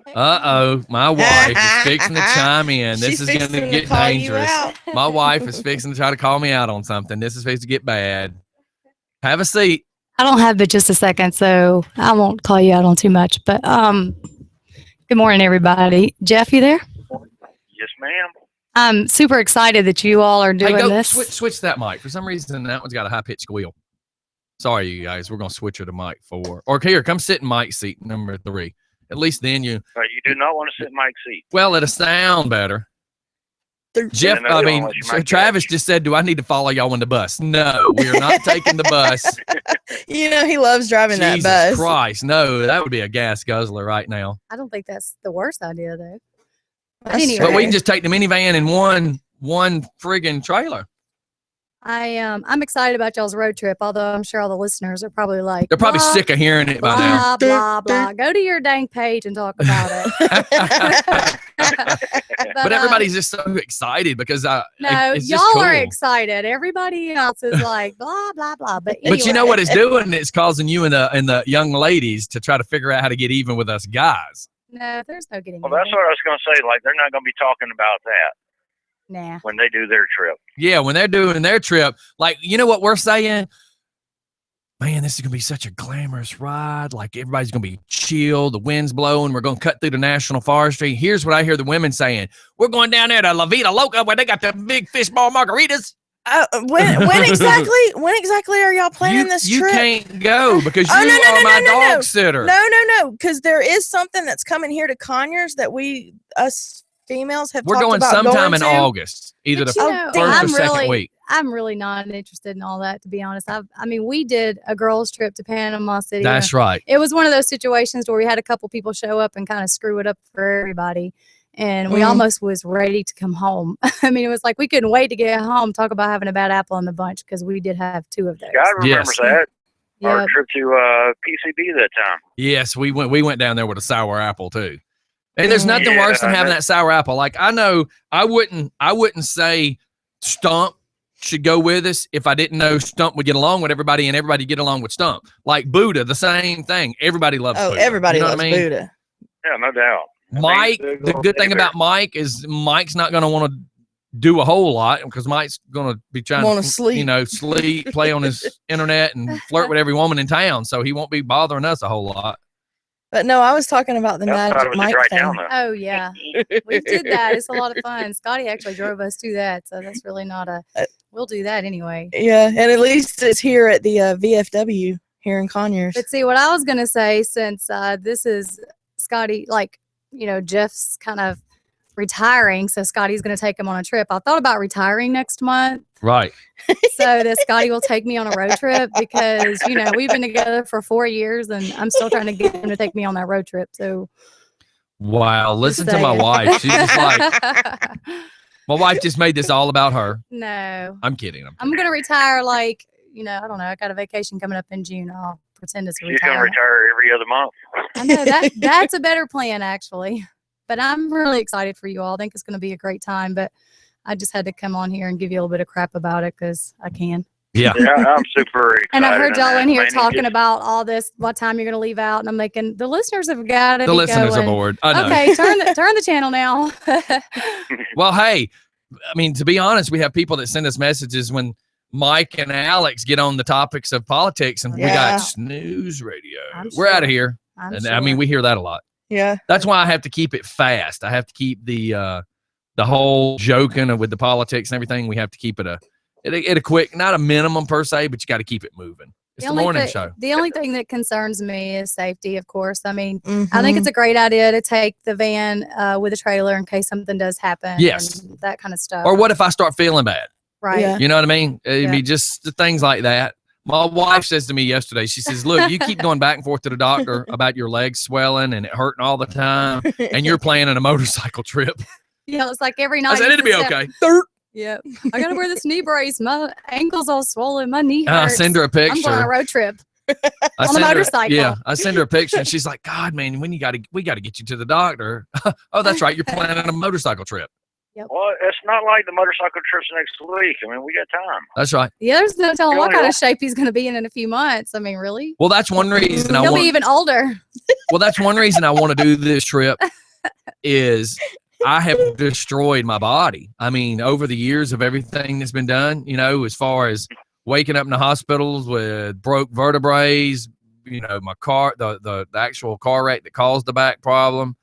wife is fixing to chime in. This is going to get dangerous. My wife is fixing to try to call me out on something. This is fixing to get bad. Have a seat. I don't have but just a second, so I won't call you out on too much. But good morning, everybody. Jeff, you there? Yes, ma'am. I'm super excited that you all are doing this. Switch that mic. For some reason, that one's got a high-pitched squeal. Sorry, you guys. We're going to switch her to mic 4. Or here, come sit in Mike's seat, number 3. At least then you... You do not want to sit in Mike's seat. Well, it'll sound better. Jeff, Travis just said, do I need to follow y'all on the bus? No, we are not taking the bus. You know, he loves driving that bus. Jesus Christ. No, that would be a gas guzzler right now. I don't think that's the worst idea, though. Anyway. But we can just take the minivan in one friggin' trailer. I'm excited about y'all's road trip, although I'm sure all the listeners are probably like, they're probably sick of hearing it by now. Blah, blah. Go to your dang page and talk about it. but everybody's just so excited because no, it's y'all just cool. are excited. Everybody else is like blah blah blah. But anyway. But you know what it's doing? It's causing you and the young ladies to try to figure out how to get even with us guys. No, there's no getting. Well, that's what I was going to say. Like, they're not going to be talking about that. Nah. When they do their trip. Yeah, when they're doing their trip, like, you know what we're saying? Man, this is going to be such a glamorous ride. Like, everybody's going to be chill. The wind's blowing. We're going to cut through the National Forestry. Here's what I hear the women saying. We're going down there to La Vida Loca where they got the big fishball margaritas. When exactly are y'all planning this trip? You can't go because you are my dog sitter. No, because there is something that's coming here to Conyers that us females have talked about. We're going sometime in August, either the first or second week. I'm really not interested in all that, to be honest. I mean, we did a girls' trip to Panama City. That's right. It was one of those situations where we had a couple people show up and kind of screw it up for everybody. And we almost was ready to come home. I mean, it was like we couldn't wait to get home. Talk about having a bad apple in the bunch, because we did have 2 of those. God remembers that. Yep. Our trip to PCB that time. Yes, we went down there with a sour apple too. And there's nothing worse than having that sour apple. Like, I know I wouldn't say Stump should go with us if I didn't know Stump would get along with everybody and everybody get along with Stump. Like Buddha, the same thing. Everybody loves Buddha. Everybody loves Buddha. Yeah, no doubt. Mike, the good thing about Mike is Mike's not going to want to do a whole lot because Mike's going to be trying to sleep, sleep, play on his internet and flirt with every woman in town. So he won't be bothering us a whole lot. But no, I was talking about the Magic Mike thing. Oh, yeah. We did that. It's a lot of fun. Scottie actually drove us to that. So that's really not we'll do that anyway. Yeah. And at least it's here at the VFW here in Conyers. But see, what I was going to say, since this is Scottie, like, Jeff's kind of retiring, so Scottie's going to take him on a trip. I thought about retiring next month. Right. So that Scottie will take me on a road trip because, we've been together for 4 years and I'm still trying to get him to take me on that road trip. So. Wow. Listen to my wife. She's just like, my wife just made this all about her. No. I'm kidding. I'm going to retire I don't know. I got a vacation coming up in June. I'll pretend it's a retirement. She's going to retire every other month. I know that's a better plan, actually. But I'm really excited for you all. I think it's going to be a great time. But I just had to come on here and give you a little bit of crap about it because I can. Yeah. I'm super excited. And I heard y'all in here talking about all this, what time you're going to leave out. And I'm thinking, the listeners have got to be listeners going. Are bored. I know. Okay, turn the channel now. Well, hey, I mean, to be honest, we have people that send us messages when Mike and Alex get on the topics of politics and we got snooze radio. We're out of here. I mean, we hear that a lot. Yeah. That's why I have to keep it fast. I have to keep the whole joking with the politics and everything. We have to keep it a quick, not a minimum per se, but you got to keep it moving. It's the morning show. The only thing that concerns me is safety, of course. I mean, I think it's a great idea to take the van with a trailer in case something does happen. Yes. And that kind of stuff. Or what if I start feeling bad? Right. Yeah. You know what I mean? It'd be just the things like that. My wife says to me yesterday, she says, look, you keep going back and forth to the doctor about your legs swelling and it hurting all the time, and you're planning a motorcycle trip. Yeah, it's like every night. I said, it'll be okay. Yep. I got to wear this knee brace. My ankle's all swollen. My knee hurts. I send her a picture. I'm going on a road trip. On a motorcycle. I send her a picture and she's like, God, man, we got to get you to the doctor. Oh, that's right. You're planning a motorcycle trip. Yep. Well, it's not like the motorcycle trips next week. I mean, we got time. That's right. Yeah, there's no telling what kind of shape he's going to be in a few months. I mean, really? Well, that's one reason He'll be even older. Well, that's one reason I want to do this trip is I have destroyed my body. I mean, over the years of everything that's been done, you know, as far as waking up in the hospitals with broke vertebrae, you know, my car, the actual car wreck that caused the back problem.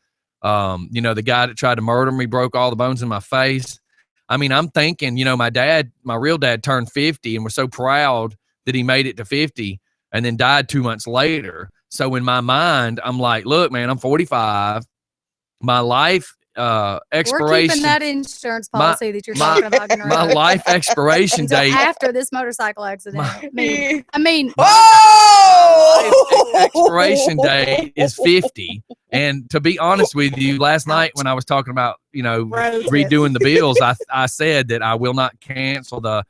You know, the guy that tried to murder me broke all the bones in my face. I mean, I'm thinking, you know, my real dad turned 50 and was so proud that he made it to 50 and then died 2 months later. So in my mind, I'm like, look, man, I'm 45. My life expiration. We're keeping that insurance policy that you're talking about. My life expiration date after this motorcycle accident. I mean, expiration date is 50. And to be honest with you, last night when I was talking about, you know, redoing the bills, I said that I will not cancel the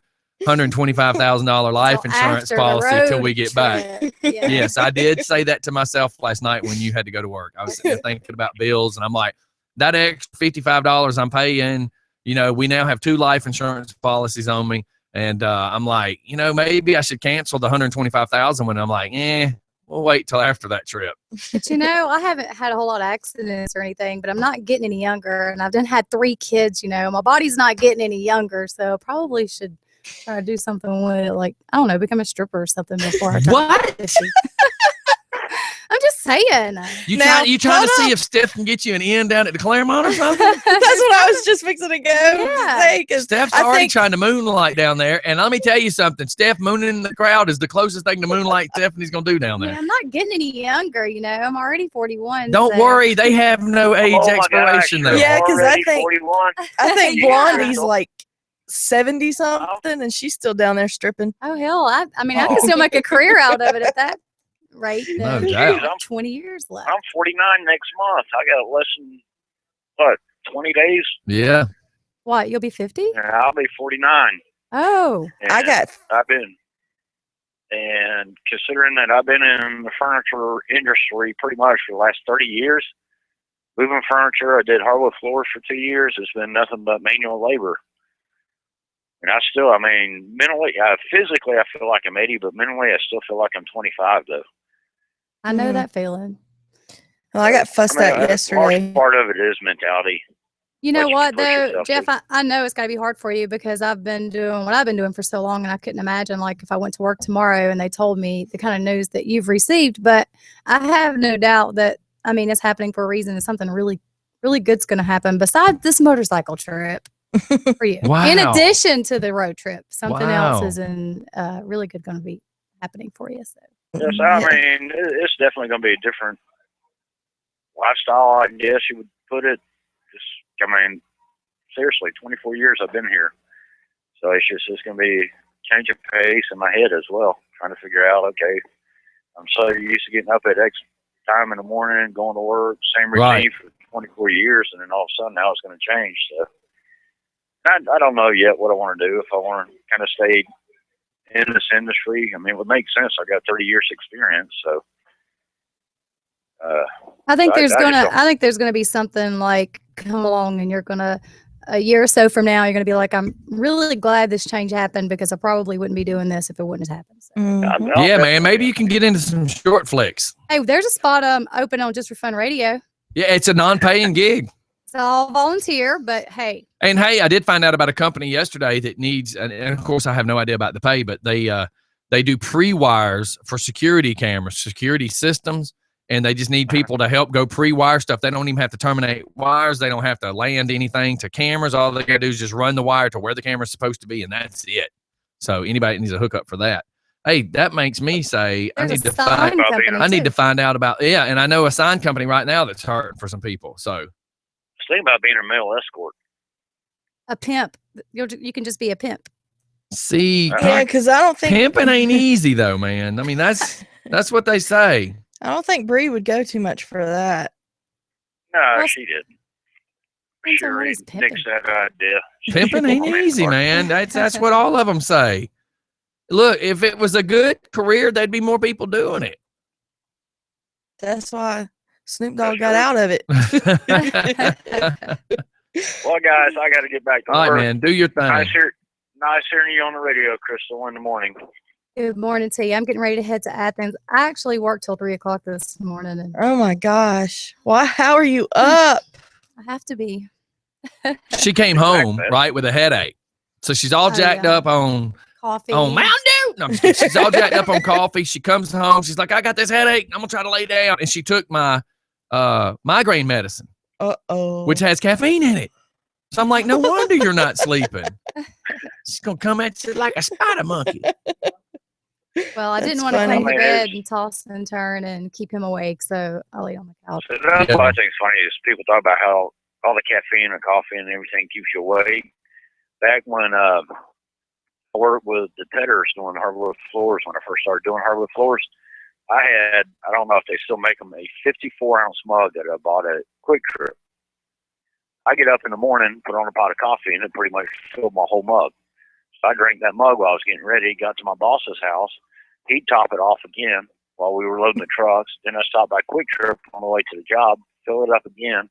$125,000 life insurance policy till we get back. Yeah. Yes, I did say that to myself last night when you had to go to work. I was sitting there thinking about bills, and I'm like, that extra $55 I'm paying, you know, we now have 2 life insurance policies on me. And I'm like, you know, maybe I should cancel the $125,000 when I'm like, we'll wait till after that trip. But you know, I haven't had a whole lot of accidents or anything, but I'm not getting any younger. And I've had 3 kids, you know, my body's not getting any younger. So I probably should try to do something with it, like, I don't know, become a stripper or something before I turn What? 50. I'm just saying. You trying to see if Steph can get you an in down at the Claremont or something? That's what I was just fixing to go. Yeah. Steph's already trying to moonlight down there. And let me tell you something. Steph mooning in the crowd is the closest thing to moonlight Stephanie's going to do down there. I'm not getting any younger, you know. I'm already 41. Don't worry. They have no age expiration, though. Yeah, because I think Yeah. Blondie's like 70 something and she's still down there stripping. Oh, hell. I mean, I can still make a career out of it at that rate. No doubt. 20 years left. I'm 49 next month. I got less than, 20 days? Yeah. What, you'll be 50? And I'll be 49. Oh. And and considering that I've been in the furniture industry pretty much for the last 30 years, moving furniture, I did hardwood floors for 2 years. It's been nothing but manual labor. And mentally, physically, I feel like I'm 80, but mentally, I still feel like I'm 25, though. I know that feeling. Well, I got fussed at yesterday. Part of it is mentality. You know what, though, Jeff, I know it's got to be hard for you because I've been doing what I've been doing for so long, and I couldn't imagine, like, if I went to work tomorrow and they told me the kind of news that you've received. But I have no doubt that, I mean, it's happening for a reason, and something really, really good's going to happen besides this motorcycle trip for you. Wow. In addition to the road trip, something Wow. else is really good going to be happening for you. So. Yes, I mean, it's definitely going to be a different lifestyle, I guess you would put it. Seriously, 24 years I've been here. So it's going to be change of pace in my head as well, trying to figure out, okay, I'm so used to getting up at X time in the morning, going to work, same routine for 24 years, and then all of a sudden now it's going to change. So I don't know yet what I want to do, if I want to kind of stay in this industry. I mean, it would make sense. I got 30 years experience, so. I think there's gonna be something like come along, and you're gonna a year or so from now, you're gonna be like, I'm really glad this change happened because I probably wouldn't be doing this if it wouldn't have happened. So. Yeah, man. Maybe you can get into some short flicks. Hey, there's a spot open on Just for Fun Radio. Yeah, it's a non-paying gig. It's all volunteer, but hey. And hey, I did find out about a company yesterday that needs, and of course I have no idea about the pay, but they do pre-wires for security cameras, security systems. And they just need people to help go pre-wire stuff. They don't even have to terminate wires. They don't have to land anything to cameras. All they got to do is just run the wire to where the camera's supposed to be, and that's it. So anybody needs a hookup for that. Hey, that makes me say I need to find out about and I know a sign company right now that's hurting for some people. So think about being a male escort. A pimp. You can just be a pimp. See, yeah, because I don't think pimping ain't easy though, man. I mean, that's what they say. I don't think Bree would go too much for that. No, she didn't. Sure, he nixed that idea. Pimping ain't easy, man. That's what all of them say. Look, if it was a good career, there'd be more people doing it. That's why Snoop Dogg got out of it. Well, guys, I got to get back to All work. right, man. Do your thing. Nice hearing you on the radio, Crystal, in the morning. Good morning to you. I'm getting ready to head to Athens. I actually worked till 3 o'clock this morning, and Oh my gosh. Why? How are you up? I have to be. She came home, right, with a headache. So she's all jacked up on Coffee. Mountain Dew. No, I'm just kidding. She's all jacked up on coffee. She comes home. She's like, I got this headache. I'm going to try to lay down. And she took my migraine medicine, which has caffeine in it. So I'm like, no wonder you're not sleeping. She's going to come at you like a spider monkey. Well, I didn't want to put him to bed and toss and turn and keep him awake, so I lay on the couch. So that's what I think is funny is people talk about how all the caffeine and coffee and everything keeps you awake. Back when I worked with the Tedders doing hardwood floors, when I first started doing hardwood floors, I don't know if they still make them, a 54-ounce mug that I bought at Quick Trip. I get up in the morning, put on a pot of coffee, and it pretty much filled my whole mug. So I drank that mug while I was getting ready, got to my boss's house. He'd top it off again while we were loading the trucks. Then I stopped by Quick Trip on the way to the job, fill it up again.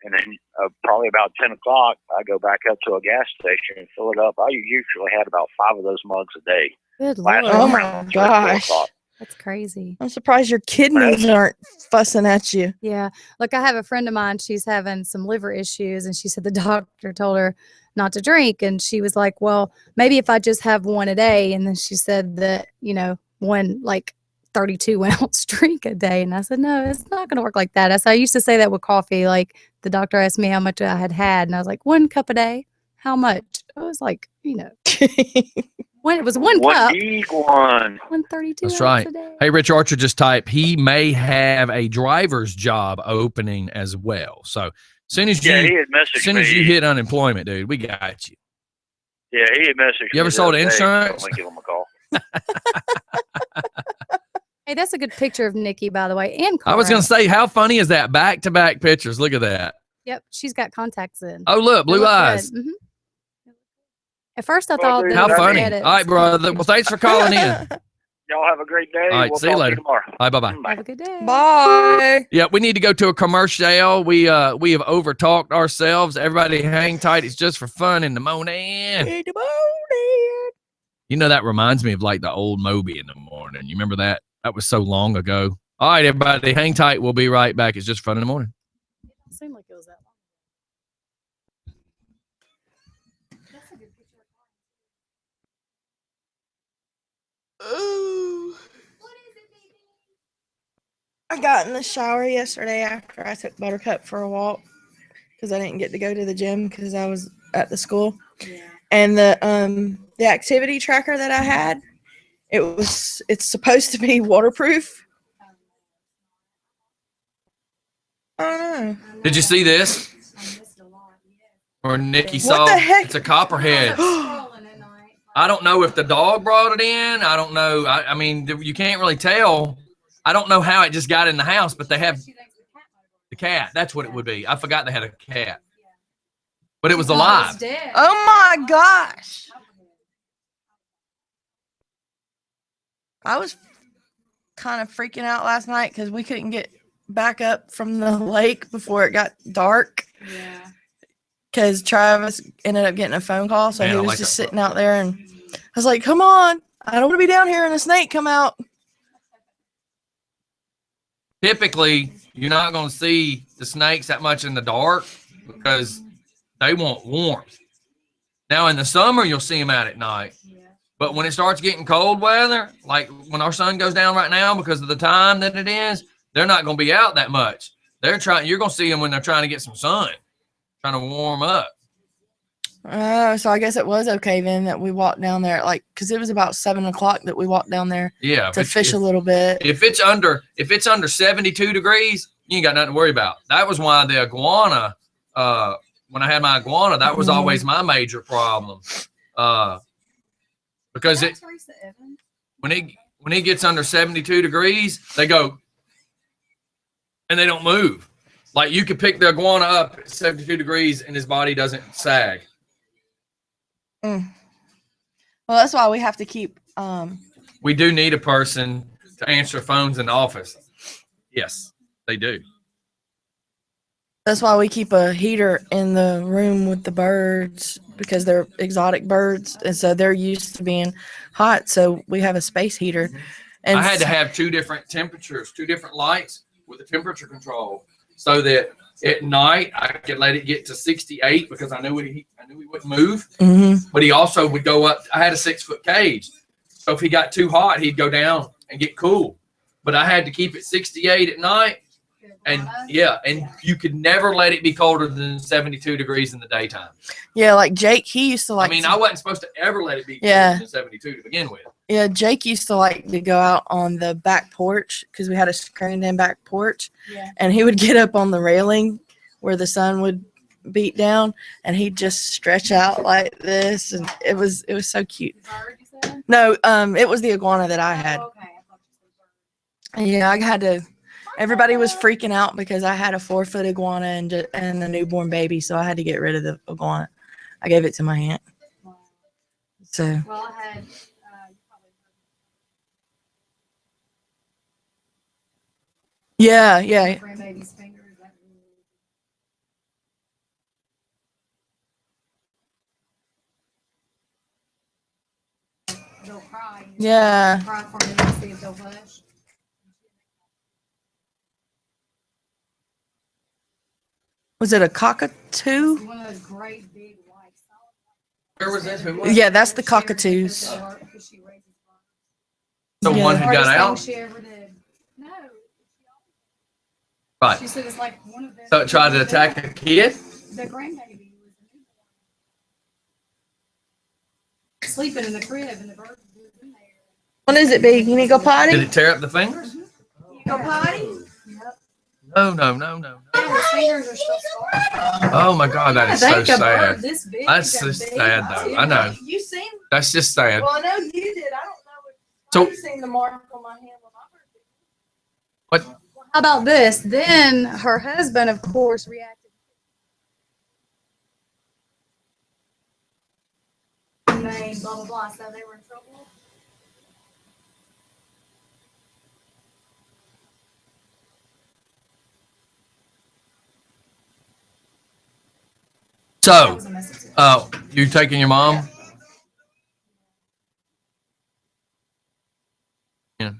And then probably about 10 o'clock, I go back up to a gas station and fill it up. I usually had about 5 of those mugs a day. Good Lord. Oh my gosh. That's crazy. I'm surprised your kidneys aren't fussing at you. Yeah. Look, I have a friend of mine. She's having some liver issues, and she said the doctor told her not to drink. And she was like, well, maybe if I just have one a day. And then she said that, one like 32-ounce drink a day. And I said, no, it's not going to work like that. I used to say that with coffee. Like the doctor asked me how much I had. And I was like, 1 cup a day. How much? I was like, when it was one cup. Big one. 132. That's right. A day. Hey, Rich Archer just typed, he may have a driver's job opening as well. So as soon as he had messaged me. as you hit unemployment, dude, we got you. Yeah, he had messaged me. You ever sold insurance? I'm going to give him a call. Hey, that's a good picture of Nikki, by the way. And Cara. I was going to say, how funny is that? Back-to-back pictures. Look at that. Yep, she's got contacts in. Oh, look, blue eyes. Mm-hmm. At first, I thought that how funny. All right, brother. Well, thanks for calling in. Y'all have a great day. All right, we'll see you later. Tomorrow. All right, bye-bye. Have a good day. Bye. Yeah, we need to go to a commercial. We have overtalked ourselves. Everybody hang tight. It's just for fun in the morning. You know, that reminds me of like the old Moby in the morning. You remember that? That was so long ago. All right, everybody, hang tight. We'll be right back. It's just fun in the morning. It don't seem like it was that long. That's a good picture. Ooh. I got in the shower yesterday after I took Buttercup for a walk because I didn't get to go to the gym because I was at the school. Yeah. And the activity tracker that I had, it's supposed to be waterproof. I don't know. Did you see this? Or Nikki saw? What the heck? It's a copperhead. I don't know if the dog brought it in. I don't know. I mean, you can't really tell. I don't know how it just got in the house, but they have the cat. That's what it would be. I forgot they had a cat. But it was alive. Oh my gosh. I was kind of freaking out last night because we couldn't get back up from the lake before it got dark. Yeah. Because Travis ended up getting a phone call, so he was just sitting out there, and I was like, "Come on, I don't want to be down here and a snake come out." Typically, you're not going to see the snakes that much in the dark because they want warmth. Now, in the summer, you'll see them out at night. But when it starts getting cold weather, like when our sun goes down right now because of the time that it is, they're not going to be out that much. You're going to see them when they're trying to get some sun, trying to warm up. So I guess it was okay then that we walked down there, because it was about 7 o'clock that we walked down there to fish a little bit. If it's under 72 degrees, you ain't got nothing to worry about. That was why the iguana, when I had my iguana, that was always my major problem. Because when it gets under 72 degrees, they go and they don't move. Like you could pick the iguana up at 72 degrees and his body doesn't sag. Well, that's why we have to keep. We do need a person to answer phones in the office. Yes, they do. That's why we keep a heater in the room with the birds because they're exotic birds, and so they're used to being hot. So we have a space heater. And I had to have 2 different temperatures, 2 different lights with a temperature control, so that at night I could let it get to 68 because I knew he wouldn't move. Mm-hmm. But he also would go up. I had a 6-foot cage, so if he got too hot, he'd go down and get cool. But I had to keep it 68 at night. And you could never let it be colder than 72 degrees in the daytime. Yeah, like Jake, he used to like. I mean, I wasn't supposed to ever let it be colder than 72 to begin with. Yeah, Jake used to like to go out on the back porch because we had a screened-in back porch, and he would get up on the railing where the sun would beat down, and he'd just stretch out like this, and it was so cute. No, it was the iguana that I had. Yeah, I had to. Everybody was freaking out because I had a 4-foot iguana and a newborn baby, so I had to get rid of the iguana. I gave it to my aunt. So. Well, I had. Yeah. Grandbaby's fingers. They'll cry. Yeah. Cry for me to see if they'll hush. Was it a cockatoo? One of those great big white. Where was this? Who was? Yeah, that's the cockatoos. So Yeah. one had got out. She ever did. No. Right. She said it's like one of them. So it tried to attack a kid. The grandbaby was sleeping in the crib, and the bird was in there. What is it, Big? You need to go potty? Did it tear up the fingers? You go potty? Yep. No. Yeah, his fingers are still scarred. Oh my God, that is so Think a bird sad. this big That's got just big sad though. I know. You seen? That's just sad. Well, I know you did. I don't know. So- I've seen the mark on my hand when my birthday. What? How about this? Then her husband, of course, reacted. They blah blah blah. So they were in trouble. That So, was a message. you taking your mom? Yeah.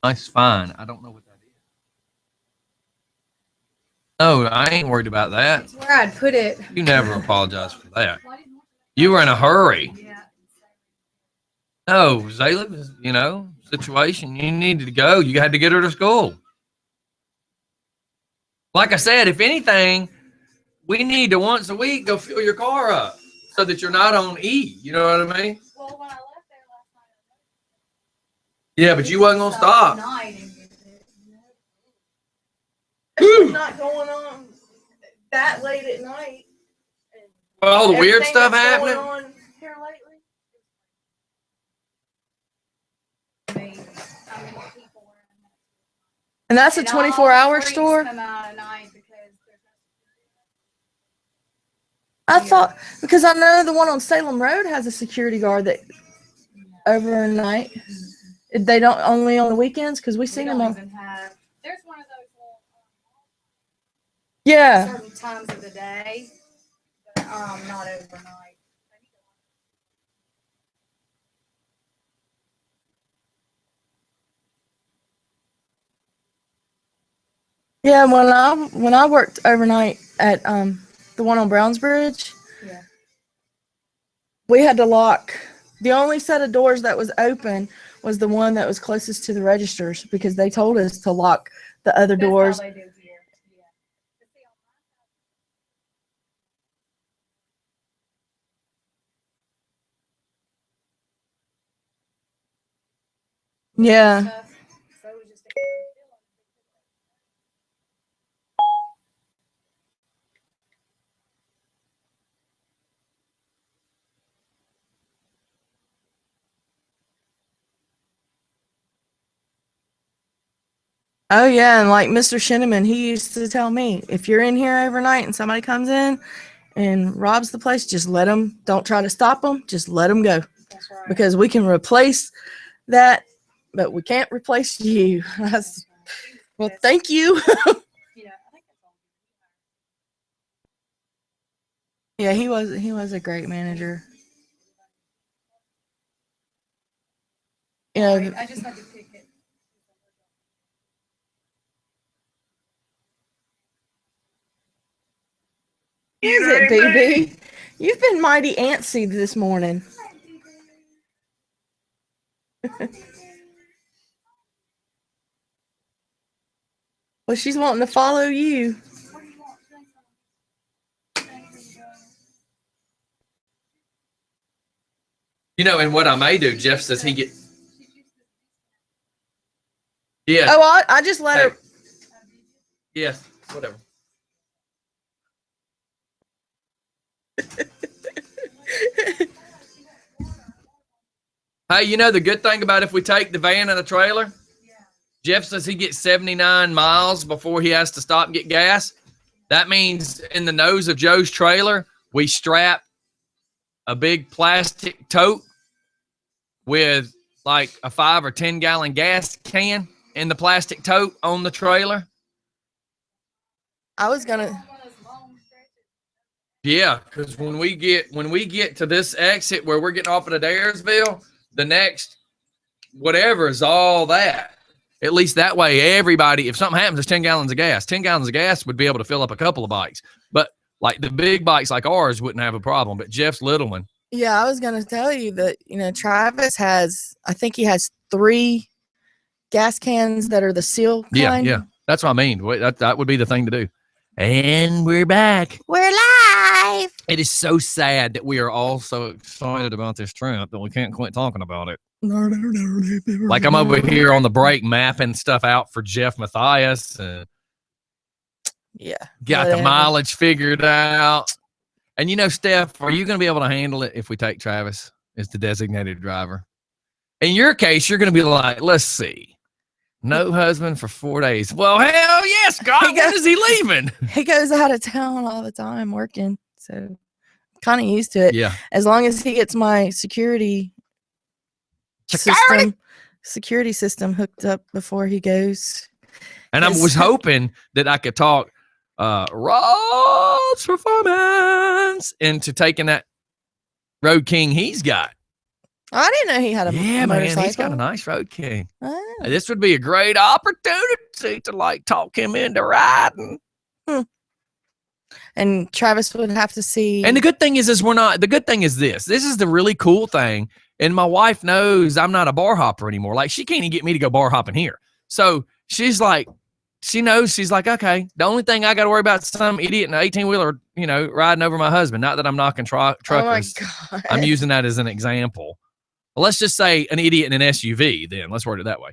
Nice, fine. I don't know what that is. No, I ain't worried about that. That's where I'd put it. You never apologize for that. You were in a hurry. Yeah. No, Zayla was, situation. You needed to go. You had to get her to school. Like I said, if anything, we need to once a week go fill your car up so that you're not on E. You know what I mean? Well, when I left there last night, Yeah, but you wasn't gonna stop. It's not going on that late at night. Well, all the weird Everything stuff that's going happening. on here lately. And that's a 24-hour store? I thought, because I know the one on Salem Road has a security guard that overnight. They don't only on the weekends because we seen them on. There's one of those little Yeah. certain times of the day, but not overnight. Yeah, when I worked overnight at the one on Brownsbridge, Yeah. we had to lock. The only set of doors that was open was the one that was closest to the registers because they told us to lock the other That's how doors. they do here. Yeah. So it was just Oh yeah, and like Mr. Shinneman, he used to tell me, if you're in here overnight and somebody comes in and robs the place, just let them. Don't try to stop them. Just let them go that's right. because we can replace that, but we can't replace you. That's Well, thank you. Yeah, he was a great manager. Yeah. I just had to pick it. Is it, BB? You've been mighty antsy this morning. Well, she's wanting to follow you. You know, and what I may do, Jeff says he get. Yeah. Oh, I just let her. Yes, whatever. Hey, you know the good thing about if we take the van and the trailer? Jeff says he gets 79 miles before he has to stop and get gas. That means in the nose of Joe's trailer, we strap a big plastic tote with like a 5 or 10 gallon gas can in the plastic tote on the trailer. I was gonna. Yeah, because when we get to this exit where we're getting off at Adairsville, the next whatever is all that. At least that way, everybody, if something happens, there's 10 gallons of gas. 10 gallons of gas would be able to fill up a couple of bikes. But like the big bikes like ours wouldn't have a problem. But Jeff's little one. Yeah, I was gonna tell you that, Travis has, I think he has 3 gas cans that are the seal kind. Yeah. That's what I mean. That would be the thing to do. And we're back. We're live. It is so sad that we are all so excited about this trip that we can't quit talking about it. Like I'm over here on the break mapping stuff out for Jeff Matthias. Yeah. Got the mileage figured out. And Steph, are you going to be able to handle it if we take Travis as the designated driver? In your case, you're going to be like, let's see. No husband for 4 days. Well, hell yes, Scott. When is he leaving? He goes out of town all the time working. So kind of used to it. Yeah. As long as he gets my security system hooked up before he goes. And I was hoping that I could talk Rob's Performance into taking that Road King he's got. I didn't know he had a motorcycle. Man, he's got a nice Road King. Oh. This would be a great opportunity to talk him into riding. And Travis would have to see. And the good thing is the good thing is this is the really cool thing. And my wife knows I'm not a bar hopper anymore. Like she can't even get me to go bar hopping here. So she's like, she knows, she's like, okay, the only thing I got to worry about is some idiot in an 18-wheeler, riding over my husband. Not that I'm knocking truckers. Oh my God. I'm using that as an example. Well, let's just say an idiot in an SUV then. Let's word it that way.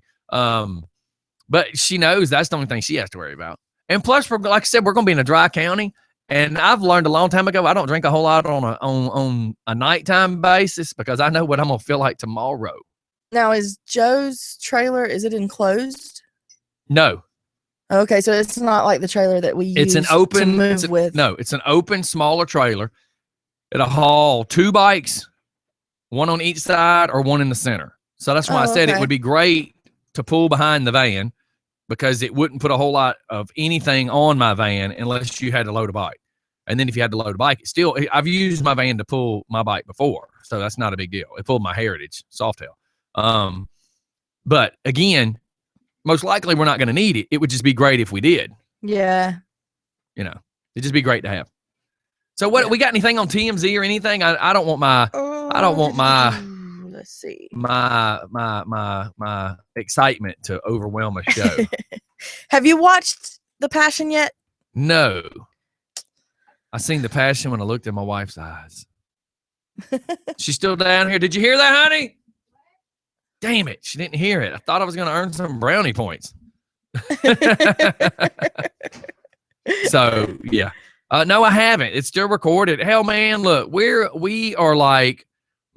But she knows that's the only thing she has to worry about. And plus, like I said, we're going to be in a dry county. And I've learned a long time ago, I don't drink a whole lot on a nighttime basis because I know what I'm going to feel like tomorrow. Now, is Joe's trailer, is it enclosed? No. Okay, so it's not like the trailer that we use it's an open, to move with. No, it's an open, smaller trailer. It'll haul 2 bikes, one on each side or one in the center. So that's why I said it would be great to pull behind the van because it wouldn't put a whole lot of anything on my van unless you had to load a bike. And then if you had to load a bike, I've used my van to pull my bike before, so that's not a big deal. It pulled my Heritage Softail. But again, most likely we're not going to need it. It would just be great if we did. Yeah. It'd just be great to have. So what, we got anything on TMZ or anything? I don't want my, let's see, my excitement to overwhelm a show. Have you watched The Passion yet? No. I seen The Passion when I looked in my wife's eyes. She's still down here. Did you hear that, honey? Damn it. She didn't hear it. I thought I was going to earn some brownie points. So, yeah. No, I haven't. It's still recorded. Hell, man, look, we are like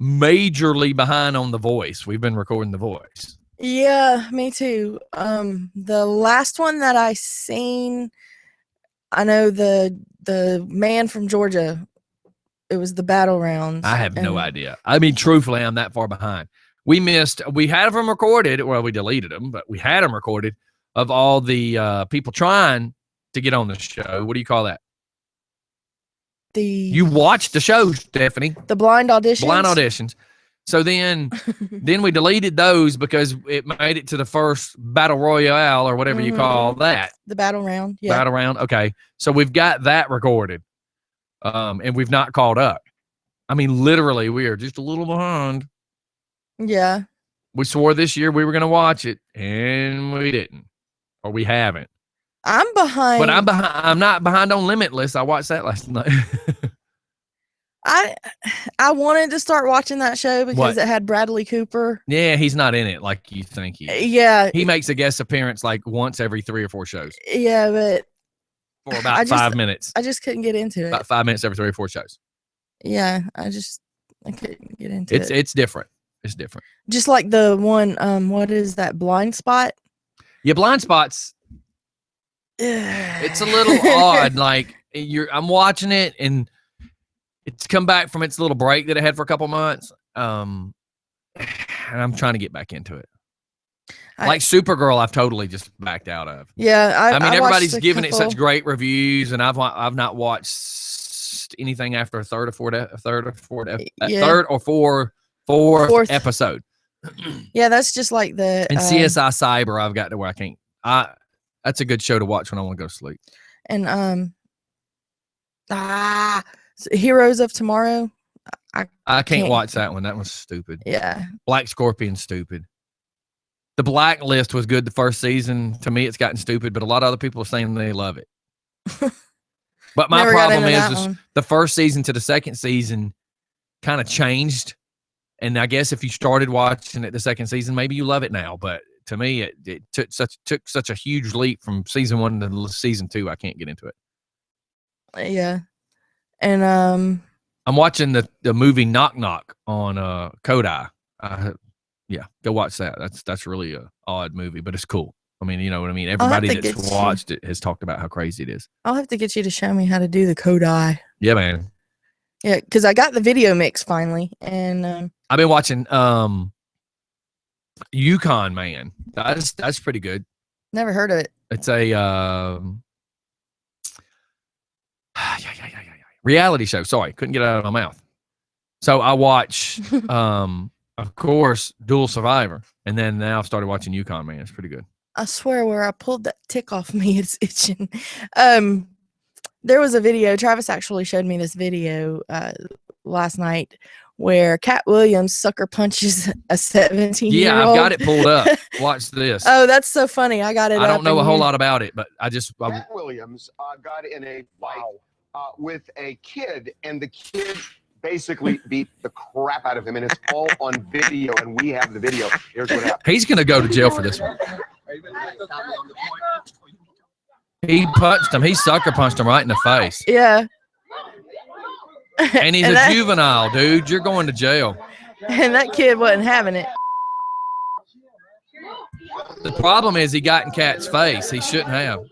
majorly behind on The Voice. We've been recording The Voice. Yeah, me too. The last one that I seen, I know the man from Georgia, it was the battle rounds. I have no idea. I mean, truthfully, I'm that far behind. We had them recorded. Well, we deleted them, but we had them recorded of all the people trying to get on the show. What do you call that? You watched the show, Stephanie. The blind auditions. Blind auditions. So then we deleted those because it made it to the first battle royale or whatever you call that. The battle round. Yeah. Battle round. Okay. So we've got that recorded. And we've not caught up. I mean, literally, we are just a little behind. Yeah. We swore this year we were going to watch it, and we didn't. Or we haven't. I'm behind. But I'm not behind on Limitless. I watched that last night. I wanted to start watching that show because it had Bradley Cooper. Yeah, he's not in it like you think he is. Yeah. He makes a guest appearance like once every 3 or 4 shows. Yeah, but for about 5 minutes. I just couldn't get into it. About 5 minutes every 3 or 4 shows. Yeah, I couldn't get into it. It's different. It's different. Just like the one, what is that, Blind Spot? Yeah, Blind Spots. It's a little odd. Like I'm watching it and it's come back from its little break that it had for a couple months. And I'm trying to get back into it. Like Supergirl, I've totally just backed out of. Yeah, I mean, everybody's giving it such great reviews, and I've not watched anything after a third or fourth episode. Yeah, that's just like the and CSI Cyber. I've got to where I can't. That's a good show to watch when I want to go to sleep. And Heroes of Tomorrow. I can't watch that one. That one's stupid. Yeah. Black Scorpion, stupid. The Blacklist was good the first season. To me, it's gotten stupid, but a lot of other people are saying they love it. But my problem is the first season to the second season kind of changed. And I guess if you started watching it the second season, maybe you love it now. But to me, it took such a huge leap from season 1 to season 2. I can't get into it. Yeah. And I'm watching the movie Knock Knock on Kodai. Yeah, go watch that. That's really a odd movie, but it's cool. I mean, you know what I mean? Everybody that's watched it has talked about how crazy it is. I'll have to get you to show me how to do the Kodai. Yeah, man. Yeah, because I got the video mix finally, and I've been watching Yukon Man. That's pretty good. Never heard of it. It's a reality show. Sorry, couldn't get it out of my mouth. So I watch of course, Dual Survivor. And then now I've started watching Yukon Man. It's pretty good. I swear where I pulled that tick off me, it's itching. There was a video. Travis actually showed me this video last night where Cat Williams sucker punches a 17-year-old. Yeah, I've got it pulled up. Watch this. Oh, that's so funny. I got it. I don't know a whole lot about it, but Cat Williams got in a fight with a kid, and the kid basically beat the crap out of him, and it's all on video, and we have the video. Here's what happened. He's going to go to jail for this one. He punched him. He sucker punched him right in the face. Yeah. And he's a juvenile, dude. You're going to jail. And that kid wasn't having it. The problem is he got in Cat's face. He shouldn't have.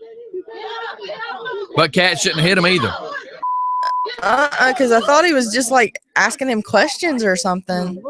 But Cat shouldn't hit him either. Because I thought he was just like asking him questions or something.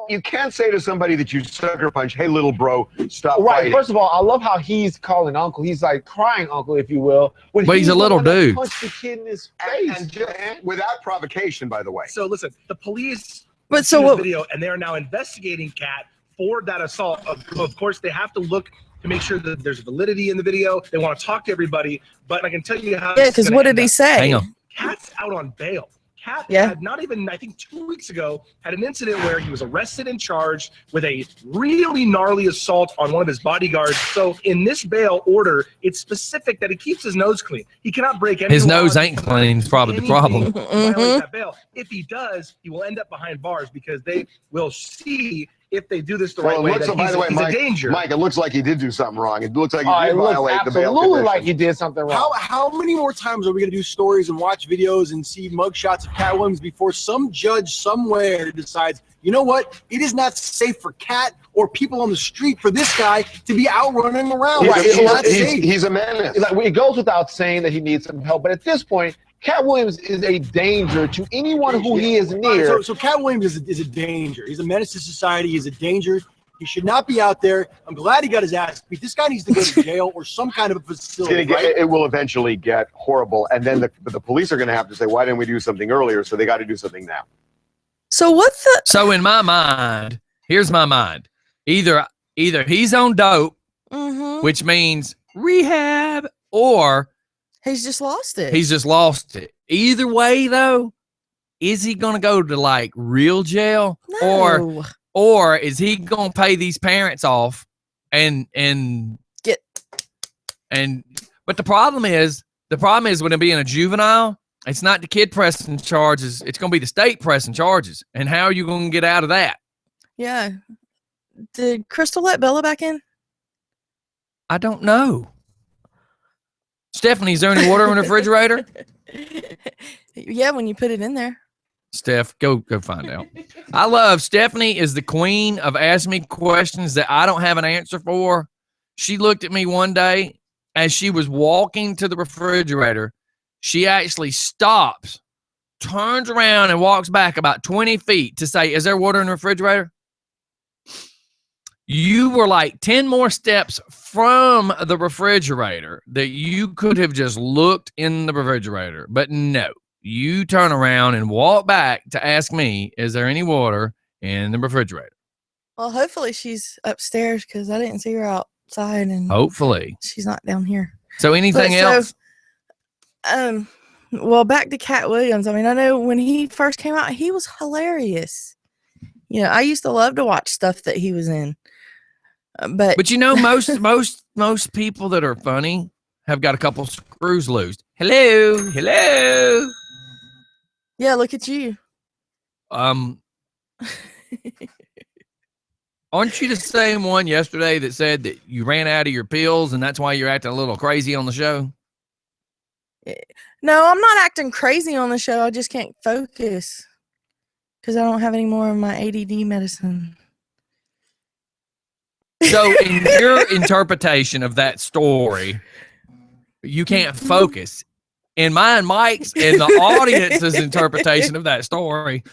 You can't say to somebody that you sucker punch, "Hey, little bro, stop Right. fighting." First of all, I love how he's calling uncle. He's like crying uncle, if you will. But he's a little dude. Punch the kid in his face. And just without provocation, by the way. So listen, the police But so this what? video, and they are now investigating Cat for that assault. Of course, they have to look to make sure that there's validity in the video. They want to talk to everybody, but I can tell you how. Yeah, because what did he say? Hang on. Cat's out on bail. Cat Yeah. had not even, I think 2 weeks ago, had an incident where he was arrested and charged with a really gnarly assault on one of his bodyguards. So in this bail order, it's specific that he keeps his nose clean. He cannot break any His nose laws, ain't clean is probably the problem. violate that bail. If he does, he will end up behind bars because they will see if they do this the right way. Looks, That by the way, he's Mike, a danger. Mike, it looks like he did do something wrong. It looks like he It did looks violate the bail absolutely condition. like he did something wrong. How many more times are we going to do stories and watch videos and see mugshots of Cat Williams before some judge somewhere decides, you know what, it is not safe for Cat or people on the street for this guy to be out running around. Right. It's not safe. He's a menace. Like, it goes without saying that he needs some help, but at this point, Cat Williams is a danger to anyone who he is near. So Cat Williams is a danger. He's a menace to society. He's a danger. He should not be out there. I'm glad he got his ass beat. This guy needs to go to jail or some kind of a facility. It will eventually get horrible, and then the police are going to have to say, "Why didn't we do something earlier?" So they got to do something now. So what's the? So in my mind, here's my mind: either he's on dope, which means rehab, or he's just lost it. He's just lost it. Either way, though, is he going to go to like real jail, No. or is he going to pay these parents off and get but the problem is when it being a juvenile, it's not the kid pressing charges, it's going to be the state pressing charges. And how are you going to get out of that? Yeah. Did Crystal let Bella back in? I don't know. Stephanie, is there any water in the refrigerator? Yeah, when you put it in there. Steph, go find out. I love Stephanie is the queen of asking me questions that I don't have an answer for. She looked at me one day as she was walking to the refrigerator. She actually stops, turns around, and walks back about 20 feet to say, "Is there water in the refrigerator?" You were like 10 more steps from the refrigerator that you could have just looked in the refrigerator, but no. You turn around and walk back to ask me, "Is there any water in the refrigerator?" Well, hopefully she's upstairs because I didn't see her outside, and hopefully she's not down here. So anything else? Well, back to Cat Williams. I mean, I know when he first came out, he was hilarious. You know, I used to love to watch stuff that he was in. But you know, most people that are funny have got a couple screws loose. Hello. Yeah, look at you. Aren't you the same one yesterday that said that you ran out of your pills and that's why you're acting a little crazy on the show? No, I'm not acting crazy on the show. I just can't focus because I don't have any more of my ADD medicine. So in your interpretation of that story, you can't focus. In mine, Mike's, and the audience's interpretation of that story,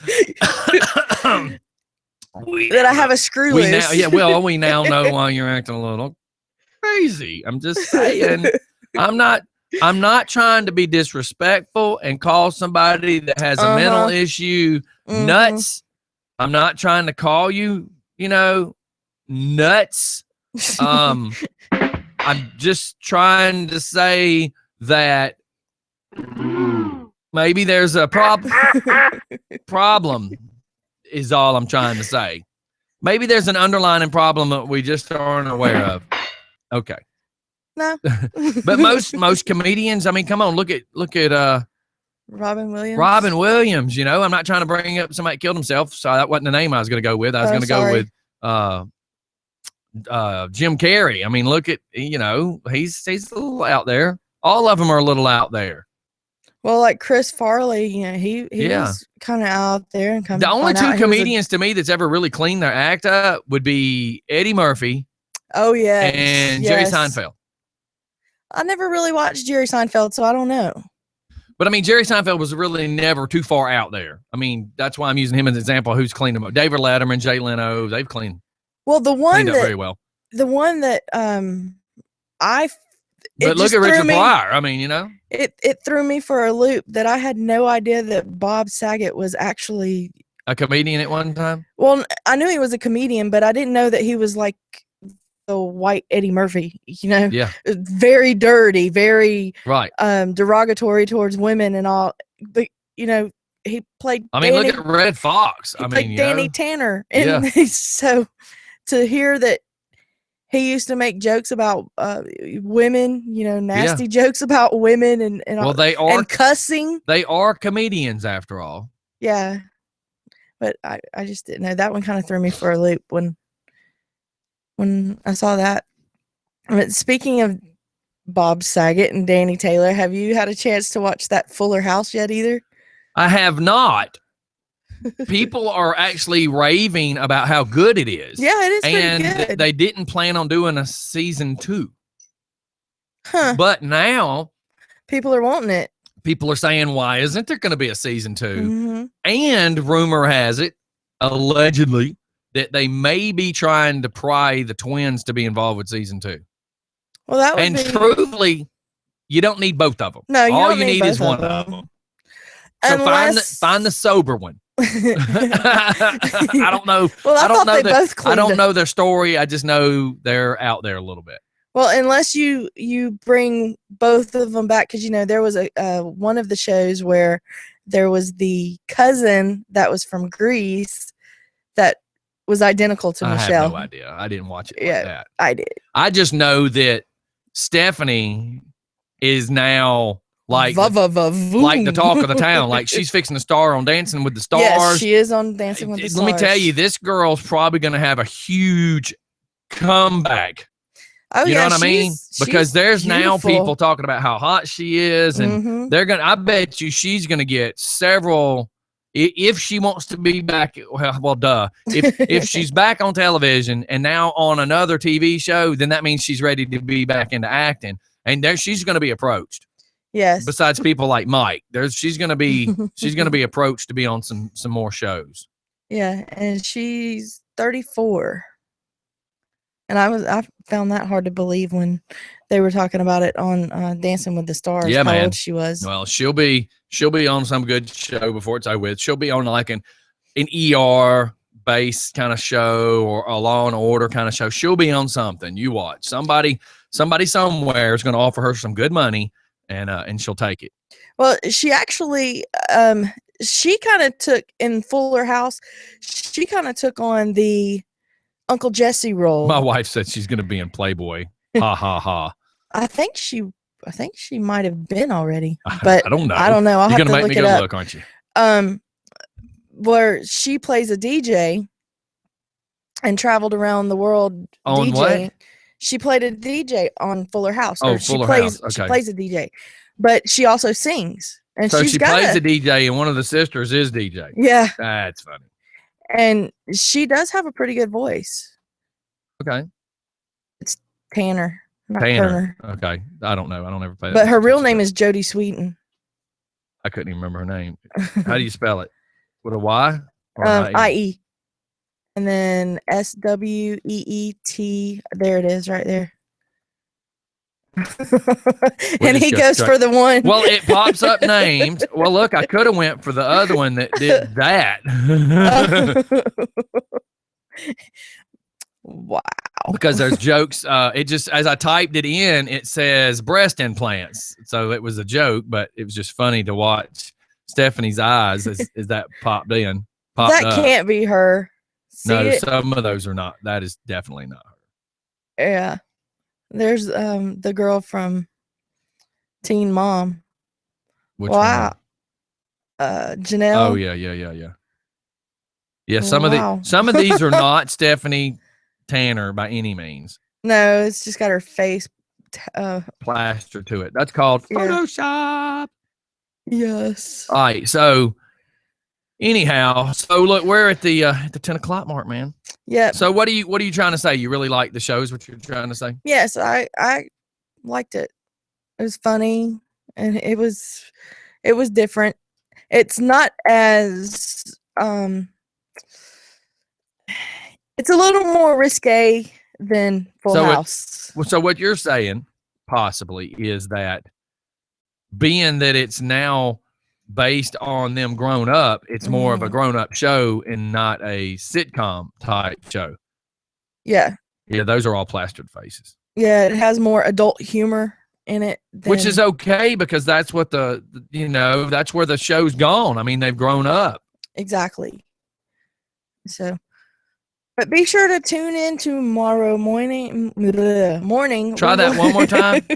that I have a screw loose. We now know why you're acting a little crazy. I'm just saying. I'm not trying to be disrespectful and call somebody that has a mental issue nuts. I'm not trying to call you, nuts. I'm just trying to say that maybe there's a problem is all I'm trying to say. Maybe there's an underlying problem that we just aren't aware of. Okay. No. But most comedians, I mean, come on, look at Robin Williams. Robin Williams, I'm not trying to bring up somebody that killed himself, so that wasn't the name I was going to go with. I was going to go with Jim Carrey. I mean, look at, he's a little out there. All of them are a little out there. Well, like Chris Farley, he was kind of out there. And the only two comedians to me that's ever really cleaned their act up would be Eddie Murphy. Oh, yeah. And Jerry Seinfeld. I never really watched Jerry Seinfeld, so I don't know. But I mean, Jerry Seinfeld was really never too far out there. I mean, that's why I'm using him as an example. Who's cleaned them up? David Letterman, Jay Leno, they've cleaned. Well, cleaned up very well. The one that But look at Richard Pryor. I mean, it threw me for a loop that I had no idea that Bob Saget was actually a comedian at one time. Well, I knew he was a comedian, but I didn't know that he was like the white Eddie Murphy. Yeah, very dirty, very right, derogatory towards women and all. But he played. Look at Red Fox. Danny Tanner, and so to hear that. He used to make jokes about women, nasty jokes about women and they are and cussing. They are comedians after all. Yeah. But I just didn't know. That one kind of threw me for a loop when I saw that. But speaking of Bob Saget and Danny Taylor, have you had a chance to watch that Fuller House yet either? I have not. People are actually raving about how good it is. Yeah, it is and pretty good. They didn't plan on doing a season 2. Huh. But now people are wanting it. people are saying, why isn't there going to be a season 2? Mhm. And rumor has it, allegedly, that they may be trying to pry the twins to be involved with season 2. Well, that would And be truthfully, you don't need both of them. no. You All don't you need is both one of of them. So Unless find the sober one. I don't know. Well, I don't thought they both I don't cleaned know their story. I just know they're out there a little bit. Well, unless you bring both of them back, because there was a one of the shows where there was the cousin that was from Greece that was identical to Michelle. I have no idea. I didn't watch it like that. I did. I just know that Stephanie is now like the talk of the town. Like she's fixing to star on Dancing with the Stars. Yes, she is on Dancing with the Stars. Let me tell you, this girl's probably going to have a huge comeback. Oh, you know what I mean? Because there's beautiful. now people talking about how hot she is, and they're gonna. I bet you she's gonna get several. If she wants to be back, well, duh. If she's back on television and now on another TV show, then that means she's ready to be back into acting, and there she's gonna be approached. Yes. Besides people like Mike, she's gonna be approached to be on some more shows. Yeah, and she's 34. And I found that hard to believe when they were talking about it on Dancing with the Stars. Yeah, how old she was. Well, she'll be on some good show before it's over with. She'll be on like an ER based kind of show or a Law and Order kind of show. She'll be on something. You watch. Somebody somewhere is going to offer her some good money, and she'll take it. Well, she actually she kind of took in Fuller House. She kind of took on the Uncle Jesse role. My wife said she's going to be in Playboy. Ha ha ha. I think she might have been already, but I don't know. I'll have to look it up. Look, aren't you? Where she plays a DJ and traveled around the world on DJing. What? She played a DJ on Fuller House. Oh, Fuller House. Okay. She plays a DJ, but she also sings. And so she plays a DJ, and one of the sisters is DJ. Yeah, that's funny. And she does have a pretty good voice. Okay. It's Tanner. Not Turner. Okay. I don't know. I don't ever play that. But her real name is Jodie Sweetin. I couldn't even remember her name. How do you spell it? With a Y? Or I-E. And then S-W-E-E-T. There it is right there. And he goes for the one. Well, it pops up names. Well, look, I could have went for the other one that did that. Wow. Because there's jokes. It just, as I typed it in, it says breast implants. So it was a joke, but it was just funny to watch Stephanie's eyes as that popped in. That can't be her. No, some of those are not. That is definitely not her. Yeah. There's the girl from Teen Mom. Which one? Janelle. Oh yeah. Yeah, some of these are not Stephanie Tanner by any means. No, it's just got her face plaster to it. That's called Photoshop. Yes. All right. So anyhow, look, we're at the 10 o'clock mark, man. Yeah. So what are you trying to say? You really like the shows? What you're trying to say? Yes, I liked it. It was funny, and it was different. It's not as it's a little more risque than Full House. So what you're saying possibly is that being that it's now based on them grown up, it's more of a grown up show and not a sitcom type show. Yeah. Yeah, those are all plastered faces. Yeah, it has more adult humor in it. Which is okay because that's what that's where the show's gone. I mean, they've grown up. Exactly. So, but be sure to tune in tomorrow morning. Try that one more time.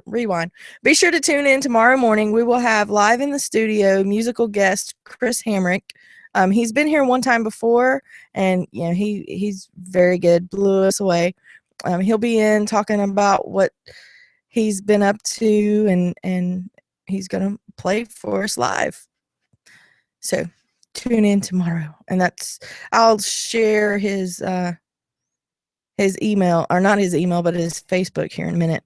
Rewind. Be sure to tune in tomorrow morning. We will have live in the studio musical guest Chris Hamrick. He's been here one time before, and he's very good. Blew us away. He'll be in talking about what he's been up to, and he's gonna play for us live. So tune in tomorrow, and I'll share his email, or not his email, but his Facebook here in a minute.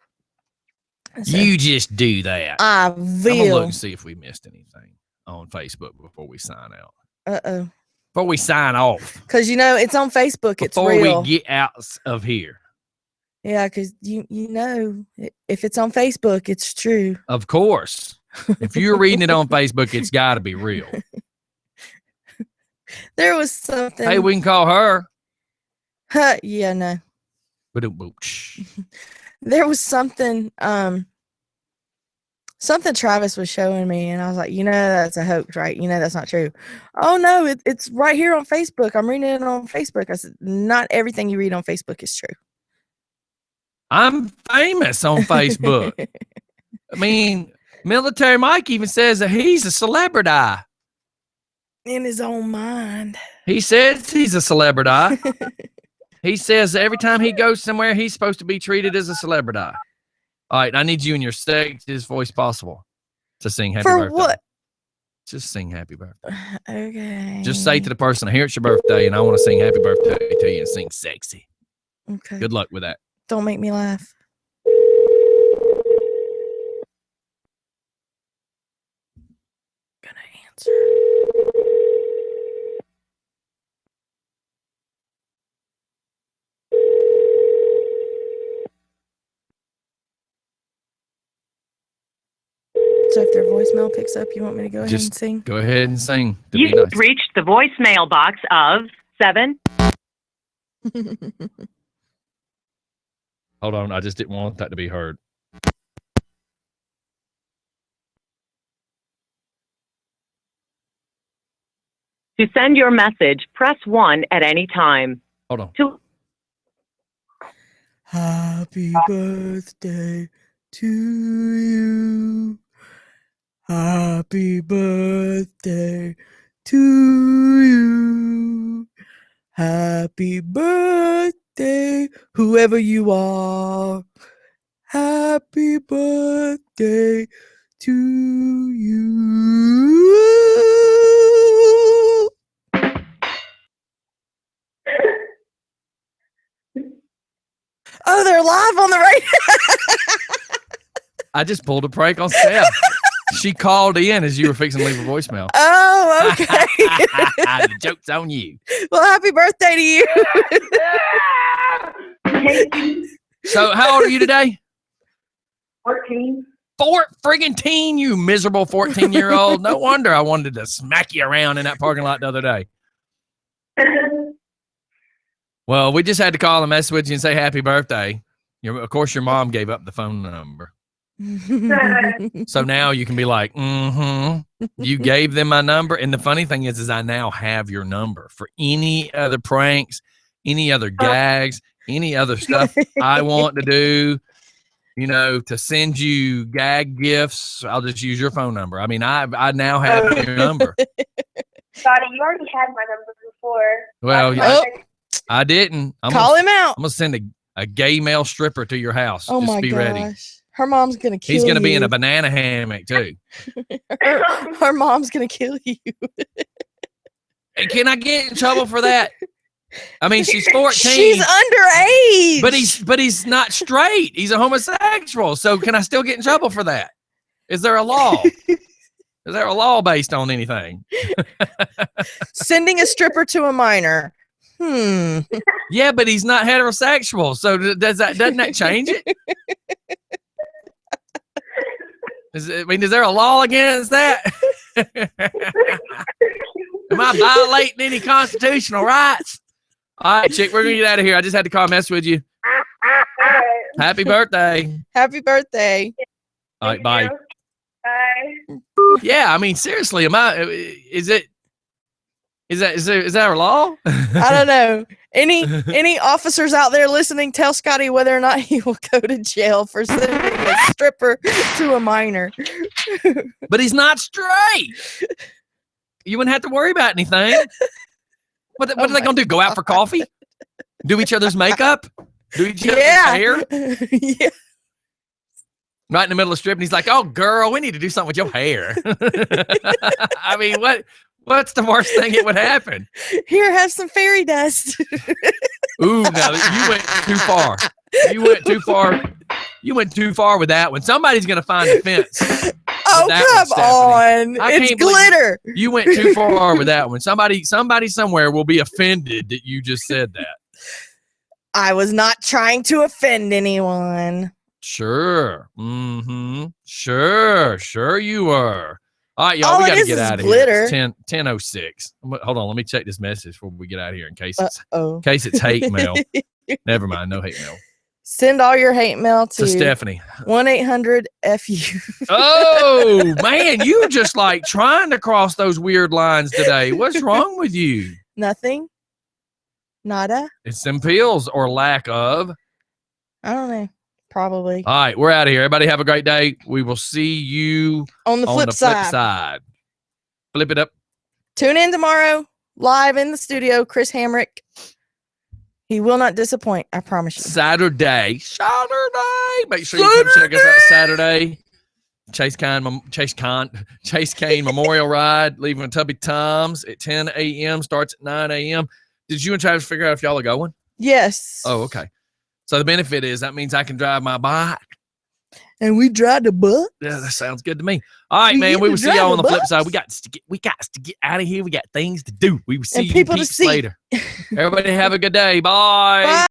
So You just do that. I I'm gonna look will. and see if we missed anything on Facebook before we sign out. Uh-oh. Before we sign off. Because, it's on Facebook. It's Before real. we get out of here. Yeah, because, if it's on Facebook, it's true. Of course. If you're reading it on Facebook, it's got to be real. There was something. Hey, we can call her. Yeah, no. But There was something something Travis was showing me, and I was like, that's a hoax, right? That's not true. Oh no, it's right here on Facebook. I'm reading it on Facebook. I said, not everything you read on Facebook is true. I'm famous on Facebook. I mean, Military Mike even says that he's a celebrity. In his own mind. He says he's a celebrity. He says every time he goes somewhere, he's supposed to be treated as a celebrity. All right, I need you in your sexiest voice possible to sing happy birthday. For what? Just sing happy birthday. Okay. Just say to the person, here it's your birthday, and I want to sing happy birthday to you and sing sexy. Okay. Good luck with that. Don't make me laugh. Gonna answer. So if their voicemail picks up, you want me to go ahead and sing? Go ahead and sing. You've reached the voicemail box of 7. Hold on, I just didn't want that to be heard. To send your message, press 1 at any time. Hold on. Happy birthday to you. Happy birthday to you. Happy birthday, whoever you are. Happy birthday to you. Oh, they're live on the radio. I just pulled a prank on Steph. She called in as you were fixing to leave a voicemail. Oh, okay. The joke's on you. Well, happy birthday to you. So, how old are you today? 14. Friggin' teen, you miserable 14-year-old. No wonder I wanted to smack you around in that parking lot the other day. Well, we just had to call and mess with you and say happy birthday. Of course, your mom gave up the phone number. So now you can be like, you gave them my number. And the funny thing is I now have your number for any other pranks, any other gags, any other stuff I want to do, to send you gag gifts. I'll just use your phone number. I mean, I now have your number. Scottie, you already had my number before. Well, I didn't. Call him out. I'm going to send a gay male stripper to your house. Oh, just my be gosh. ready. Her mom's going to kill you. He's going to be in a banana hammock, too. her mom's going to kill you. Hey, can I get in trouble for that? I mean, she's 14. She's underage. But he's not straight. He's a homosexual. So can I still get in trouble for that? Is there a law? Is there a law based on anything? Sending a stripper to a minor. Yeah, but he's not heterosexual. So doesn't that change it? Is there a law against that? Am I violating any constitutional rights? All right, chick, we're going to get out of here. I just had to call and mess with you. Happy birthday. Happy birthday. All right, bye. Bye. Yeah, I mean, seriously, is that a law? I don't know. Any officers out there listening, tell Scottie whether or not he will go to jail for sending a stripper to a minor. But he's not straight. You wouldn't have to worry about anything. What are they going to do? Go out for coffee? Do each other's makeup? Do each other's hair? Yeah. Right in the middle of stripping, he's like, "Oh, girl, we need to do something with your hair." I mean, what's the worst thing that would happen? Here, have some fairy dust. Ooh, now you went too far. You went too far. You went too far with that one. Somebody's gonna find a fence. Oh, come on. It's glitter. You went too far with that one. Somebody somewhere will be offended that you just said that. I was not trying to offend anyone. Sure. Mm-hmm. Sure you were. All right, y'all, All we it got to is get is out of glitter. here. It's 10:06. Hold on, let me check this message before we get out of here in case it's hate mail. Never mind, no hate mail. Send all your hate mail to Stephanie. 1-800-FU. Oh, man, you were just like trying to cross those weird lines today. What's wrong with you? Nothing. Nada. It's them pills or lack of. I don't know. Probably. All right, we're out of here. Everybody have a great day. We will see you on the flip side. Flip it up. Tune in tomorrow, live in the studio. Chris Hamrick. He will not disappoint. I promise you. Saturday. Make sure you come check us out Saturday. Chase Kane Memorial Ride, leaving at Tubby Tom's at 10 a.m. Starts at 9 a.m. Did you and Travis figure out if y'all are going? Yes. Oh, okay. So the benefit is that means I can drive my bike. And we drive the bus. Yeah, that sounds good to me. All right, man. We will see y'all on the flip side. We got to get out of here. We got things to do. We will see you peeps later. Everybody have a good day. Bye. Bye.